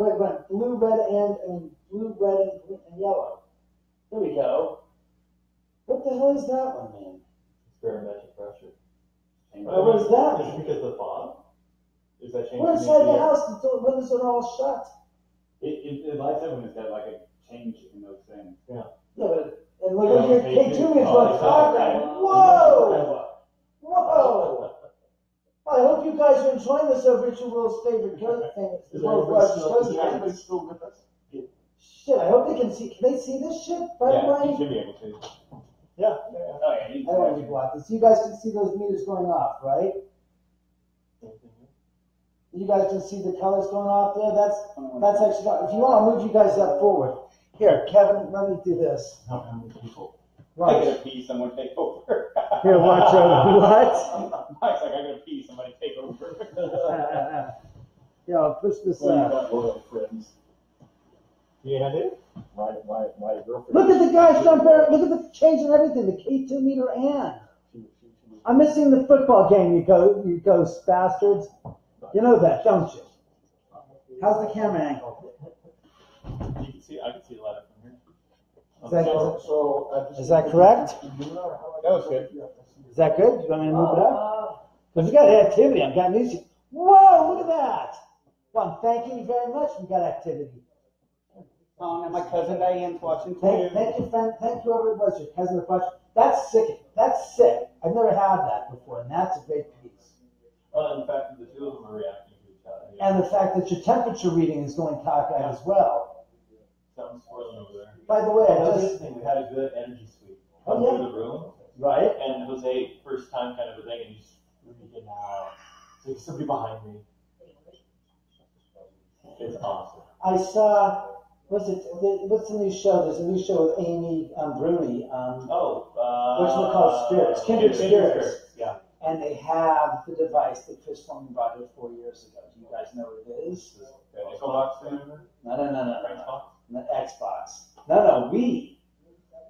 blue, red, and blue, red, and yellow. There we go. What the hell is that one, man? Barometric pressure. What is that? Is it because of the fog? Is that changing? We're inside the house. The windows are all shut. It lights up when it's got like a change in those things. Yeah. Yeah, but and look at your K2 is on top. Whoa! Whoa! I hope you guys are enjoying this over at your world's favorite ghost thing. Is anybody still with us? Shit, I hope they can see. Can they see this shit? By the way? You should be able to. Yeah. Oh yeah. I don't want to be blocking. So you guys can see those meters going off, right? You guys can see the colors going off there. That's actually. If you want, I'll move you guys up forward. Here, Kevin, let me do this. How many people? I Right. gotta pee. Someone take over. Here, watch out. What? Mike's like, I gotta pee. Somebody take over. Yeah, I'll push this Well, you up. got loyal friends. Yeah, dude. My girlfriend. Look at the guys jump there. Look at the change in everything. The K2 meter and. I'm missing the football game, you ghost bastards. You know that, don't you? How's the camera angle? You can see. I can see the ladder from here. Is that correct? That was good. Is that good? You want me to move it up? Because we got activity. I've got news. Whoa, look at that. Well, thank you very much. We got activity. And my cousin Diane's watching too. Thank you, friend. Thank you, whoever it was, your cousin or watching. That's sick. That's sick. I've never had that before, and that's a great piece. Well, and the fact that the two of them are reacting to each other. And the fact that your temperature reading is going cockeyed as well. Something's swirling over there. By the way, Well, this thing, we had a good energy sweep. Oh, Come yeah. through the room. right? And Jose, first time kind of a thing, and he's freaking out. So there's somebody behind me. It's awesome. I saw, what's the new show? There's a new show with Amy Bruni. Which one called Spirits? Kindred Spirits. Yeah. And they have the device that Chris Foreman brought here 4 years ago. Do you guys know what it is? Xbox thing? No. Not Xbox. No, Wii.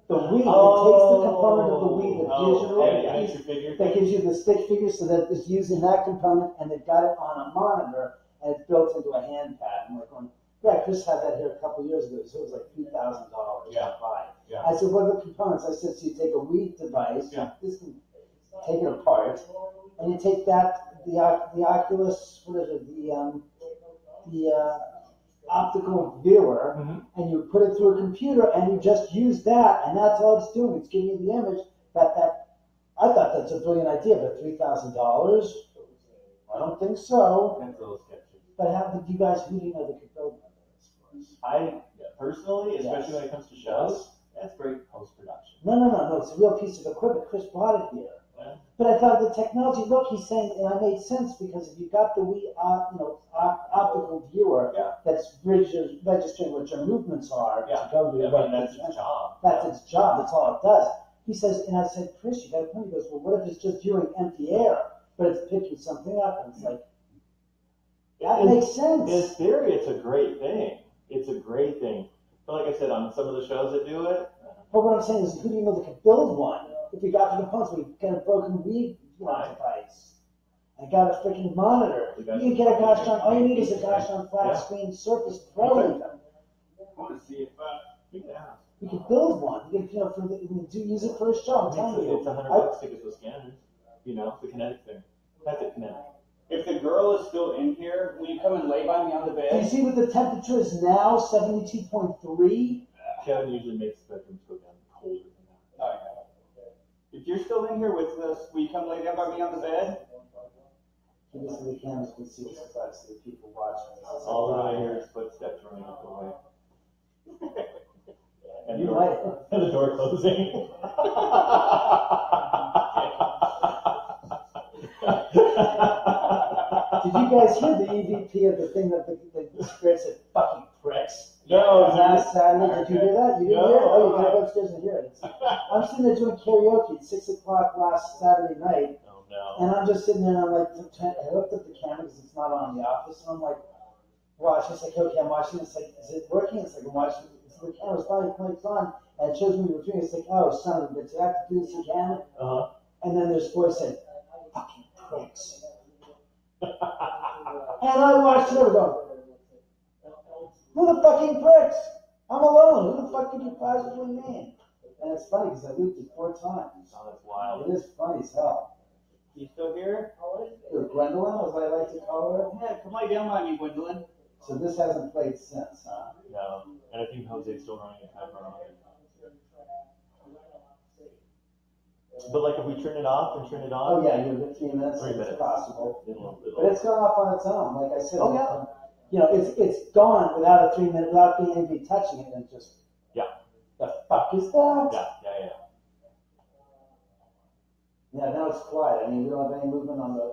The Wii. It takes the component of the Wii, the digital, that gives you the stick figure, so that it's using that component, and they've got it on a monitor, and it's built into a hand pad. And we're going, yeah, Chris had that here a couple of years ago, so it was like $3,000 to buy. Yeah. I said, what are the components? I said, so you take a Wii device, this can take it apart, and you take that, the Oculus, what is it, the optical viewer, and you put it through a computer, and you just use that, and that's all it's doing. It's giving you the image. I thought that's a brilliant idea, but $3,000? I don't think so. That's a little sketchy. But who do you know that could build one of those for us? I personally, especially when it comes to shows, that's great post-production. No. It's a real piece of equipment. Chris brought it here. Yeah. But I thought the technology, look, he's saying, and I made sense, because if you got the Wii, optical viewer that's registering what your movements are to go to that's its job. That's its job. That's all it does. He says, and I said, Chris, you got a point. He goes, well, what if it's just viewing empty air, but it's picking something up? And it's like, that makes sense. In theory, it's a great thing. It's a great thing. But like I said, on some of the shows that do it, But what I'm saying is, who do you know that could build one? If we got to the point where we got a broken weed device, I got a freaking monitor. You can get a gosh darn, all you need is a gosh darn flat screen surface pro. I want to see if We could build one. We could, use it for a show. I'm telling you. It's $100 tickets with scanners. The kinetic thing. That's a kinetic. if the girl is still in here, will you come and lay by me on the bed? Do you see what the temperature is now? 72.3. Kevin usually makes bedrooms go down colder than that. All right. If you're still in here with us, will you come lay down by me on the bed? This is the cameras can see this is actually people watching. All that I hear is footsteps running up the way. And You the might. door, and the door closing. Did you guys hear the EVP of the thing that the spirit said, fucking pricks? No, Last Saturday, did you hear that? You didn't No. hear it? Oh, you gotta go upstairs and hear it. I'm sitting there doing karaoke at 6 o'clock last Saturday night, Oh no. and I'm just sitting there and I'm like, I hooked up the camera because it's not on in the office, and I'm like, watching. It's like, okay, I'm watching. It's like, is it working? It's like, I'm watching. It's the camera's finally clicks on, and it shows me between. It's like, oh, son of a bitch, I have to do this again. And then there's voice saying, fucking pricks. And I watched it and go, who the fucking pricks? I'm alone. Who the fuck could you possibly mean? And it's funny because I looped it 4 times. Oh, that's wild. It is funny as hell. You still here? Gwendolyn, as I like to call her. Yeah, come lay down by me, Gwendolyn. So this hasn't played since, huh? No. And I think Jose's still running a timer on it. But like if we turn it off and turn it on. Oh yeah, you're 15 minutes. 3 minutes. It's possible. It'll But it's gone off on its own. Like I said, Oh, yeah. It's gone without a 3 minute, without being anybody touching it, and just. Yeah. The fuck is that? Yeah. Yeah, now it's quiet. I mean, we don't have any movement on the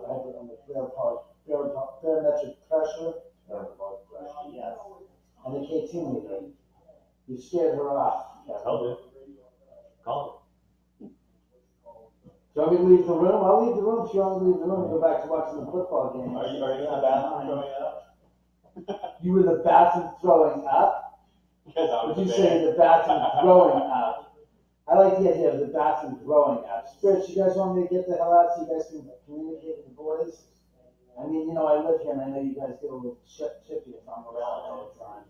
barometric pressure. Yes. And the KT meter. You scared her off. I'll do. Call Do you want me to leave the room? I'll leave the room if you want me to leave the room and go back to watching the football game. it. Are you in the bathroom throwing up? You were in the bathroom throwing up? Because I was Would you there. say the bathroom throwing up? I like the idea of the bathroom throwing up. Spirits, you guys want me to get the hell out so you guys can communicate with the boys? I mean, I live here and I know you guys get a little chippy if I'm around all the time.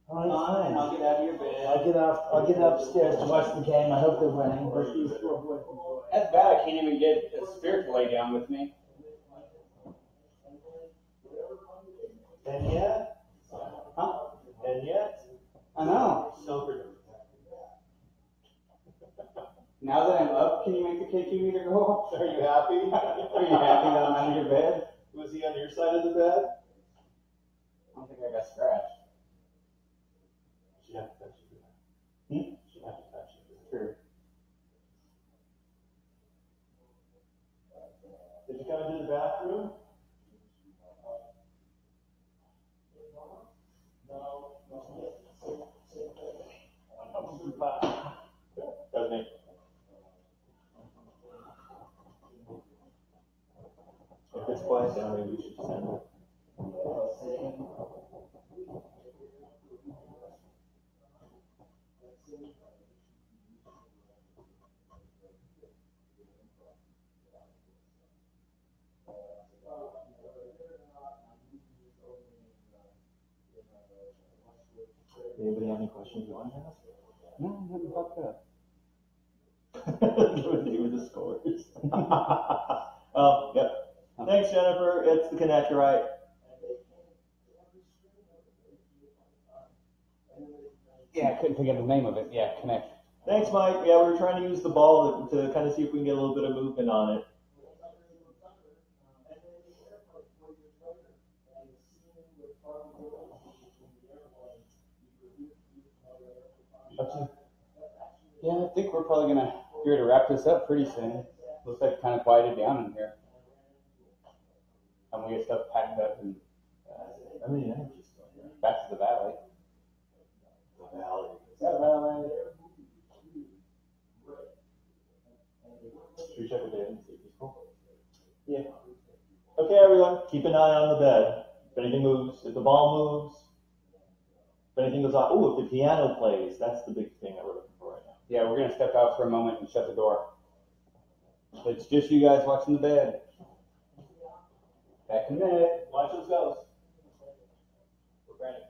Fine, I'll get out of your bed. I'll get upstairs to watch the game. I hope they're winning. But these poor boys can play. That's bad. I can't even get a spirit to lay down with me. And yet, I know. sober. Now that I'm up, can you make the KQ meter go off? Are you happy? Are you happy that I'm under your bed? Was he on your side of the bed? I don't think I got scratched. She had to touch you for that. She had to touch you for that. Sure. Did you come into the bathroom? That was me. If it's quiet down, maybe we should send it. Anybody have any questions you want to ask? No, I'm getting fucked up. Do with the scores. Oh, yep. Thanks, Jennifer. It's the connector, right? Yeah, I couldn't think of the name of it. Yeah, connect. Thanks, Mike. Yeah, we were trying to use the ball to kind of see if we can get a little bit of movement on it. Yeah, I think we're probably gonna here to wrap this up pretty soon. Looks like it kind of quieted down in here. And we get stuff packed up and I mean, energy's still here. back to the valley. The valley. Should we check with David and see if he's cool? Yeah. Okay, everyone, keep an eye on the bed. If anything moves, if the ball moves, If anything goes off, if the piano plays, that's the big thing that we're looking for right now. Yeah, we're gonna step out for a moment and shut the door. It's just you guys watching the bed. Back in a minute. Watch those ghosts. We're granted.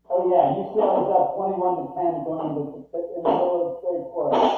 Oh yeah, you see I was up 21 to 10 going into in the middle of the third quarter.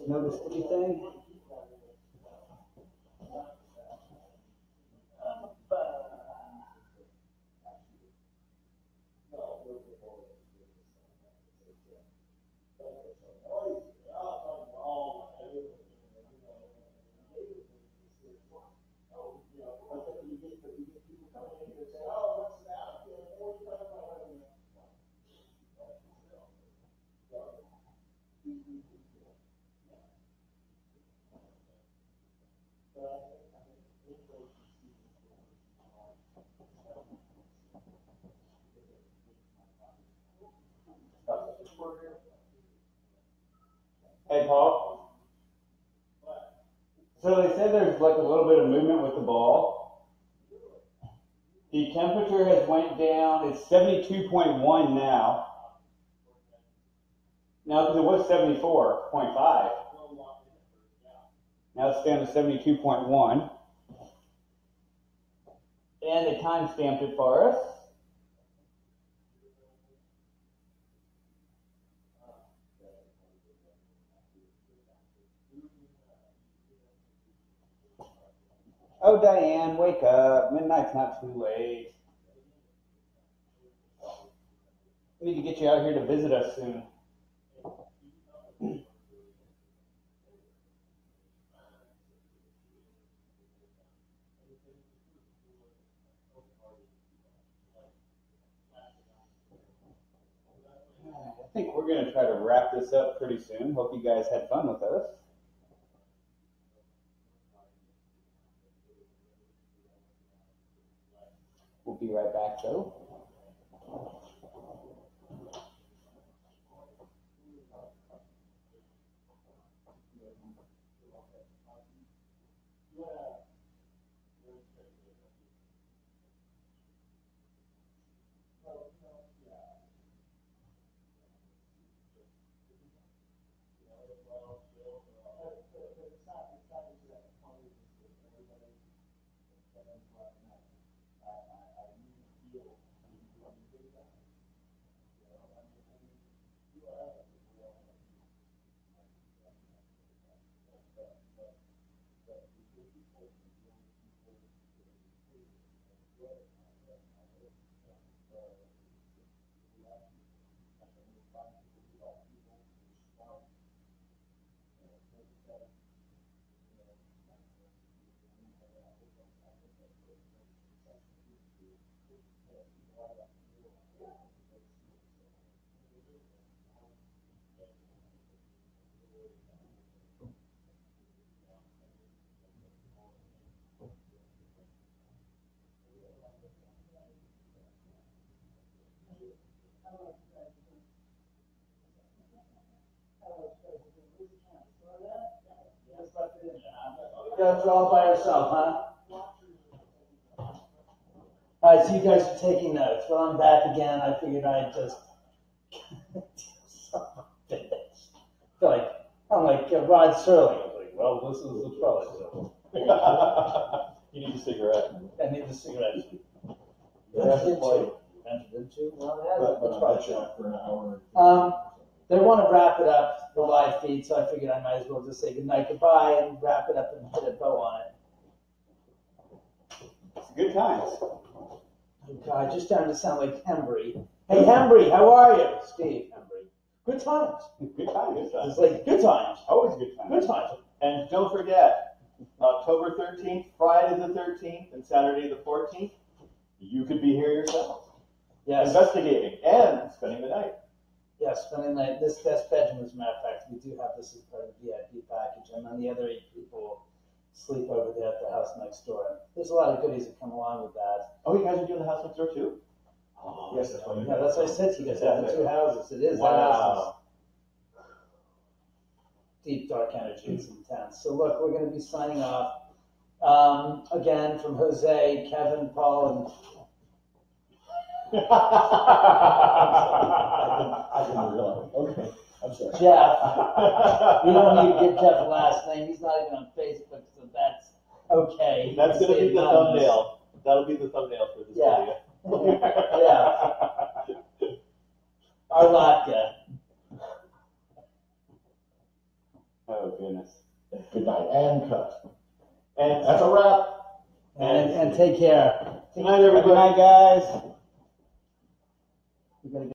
Notice anything? Hey, Paul. So they said there's like a little bit of movement with the ball. The temperature has went down. It's 72.1 now. Now, because it was 74.5. Now it's down to 72.1. And they time stamped it for us. Oh, Diane, wake up. Midnight's not too late. We need to get you out here to visit us soon. I think we're going to try to wrap this up pretty soon. Hope you guys had fun with us. We'll be right back, though. Guys are all by yourself, huh? All right, so you guys are taking notes. Well, I'm back again. I figured I'd just I'm like Rod Serling. I was like, well, this is the trouble. You need a cigarette. I need the cigarette. For an hour. They want to wrap it up, the live feed, so I figured I might as well just say goodnight, goodbye, and wrap it up and put a bow on it. It's good times. Oh God, you're starting to sound like Hembry. Hey Hembry, how are you? Steve Hembry. Good times. Good times. Good times. It's like good times. Always good times. Good times. And don't forget, October 13th, Friday the 13th, and Saturday the 14th, you could be here yourself. Yes. Investigating and spending the night. Yes, spending the night. This guest bedroom, as a matter of fact, we do have this as part of the VIP package, and then the other 8 people sleep over there at the house next door. There's a lot of goodies that come along with that. Oh, you guys are doing the house next door too? Oh, Yes, that's what I said to you guys. Have the two houses. It is. That Wow. house is deep, dark energy. It's intense. So look, we're going to be signing off. Again, from Jose, Kevin, Paul, I didn't realize. Okay, I'm sorry. and Jeff. You don't need to get Jeff's last name. He's not even on Facebook, so that's okay. That's going to Stay be the anonymous. thumbnail. That'll be the thumbnail for this Yeah. video. Yeah. Arlatka. Oh, goodness. Good night, and cut. And That's a wrap. And take care. good night, everybody. Good night, guys. We're gonna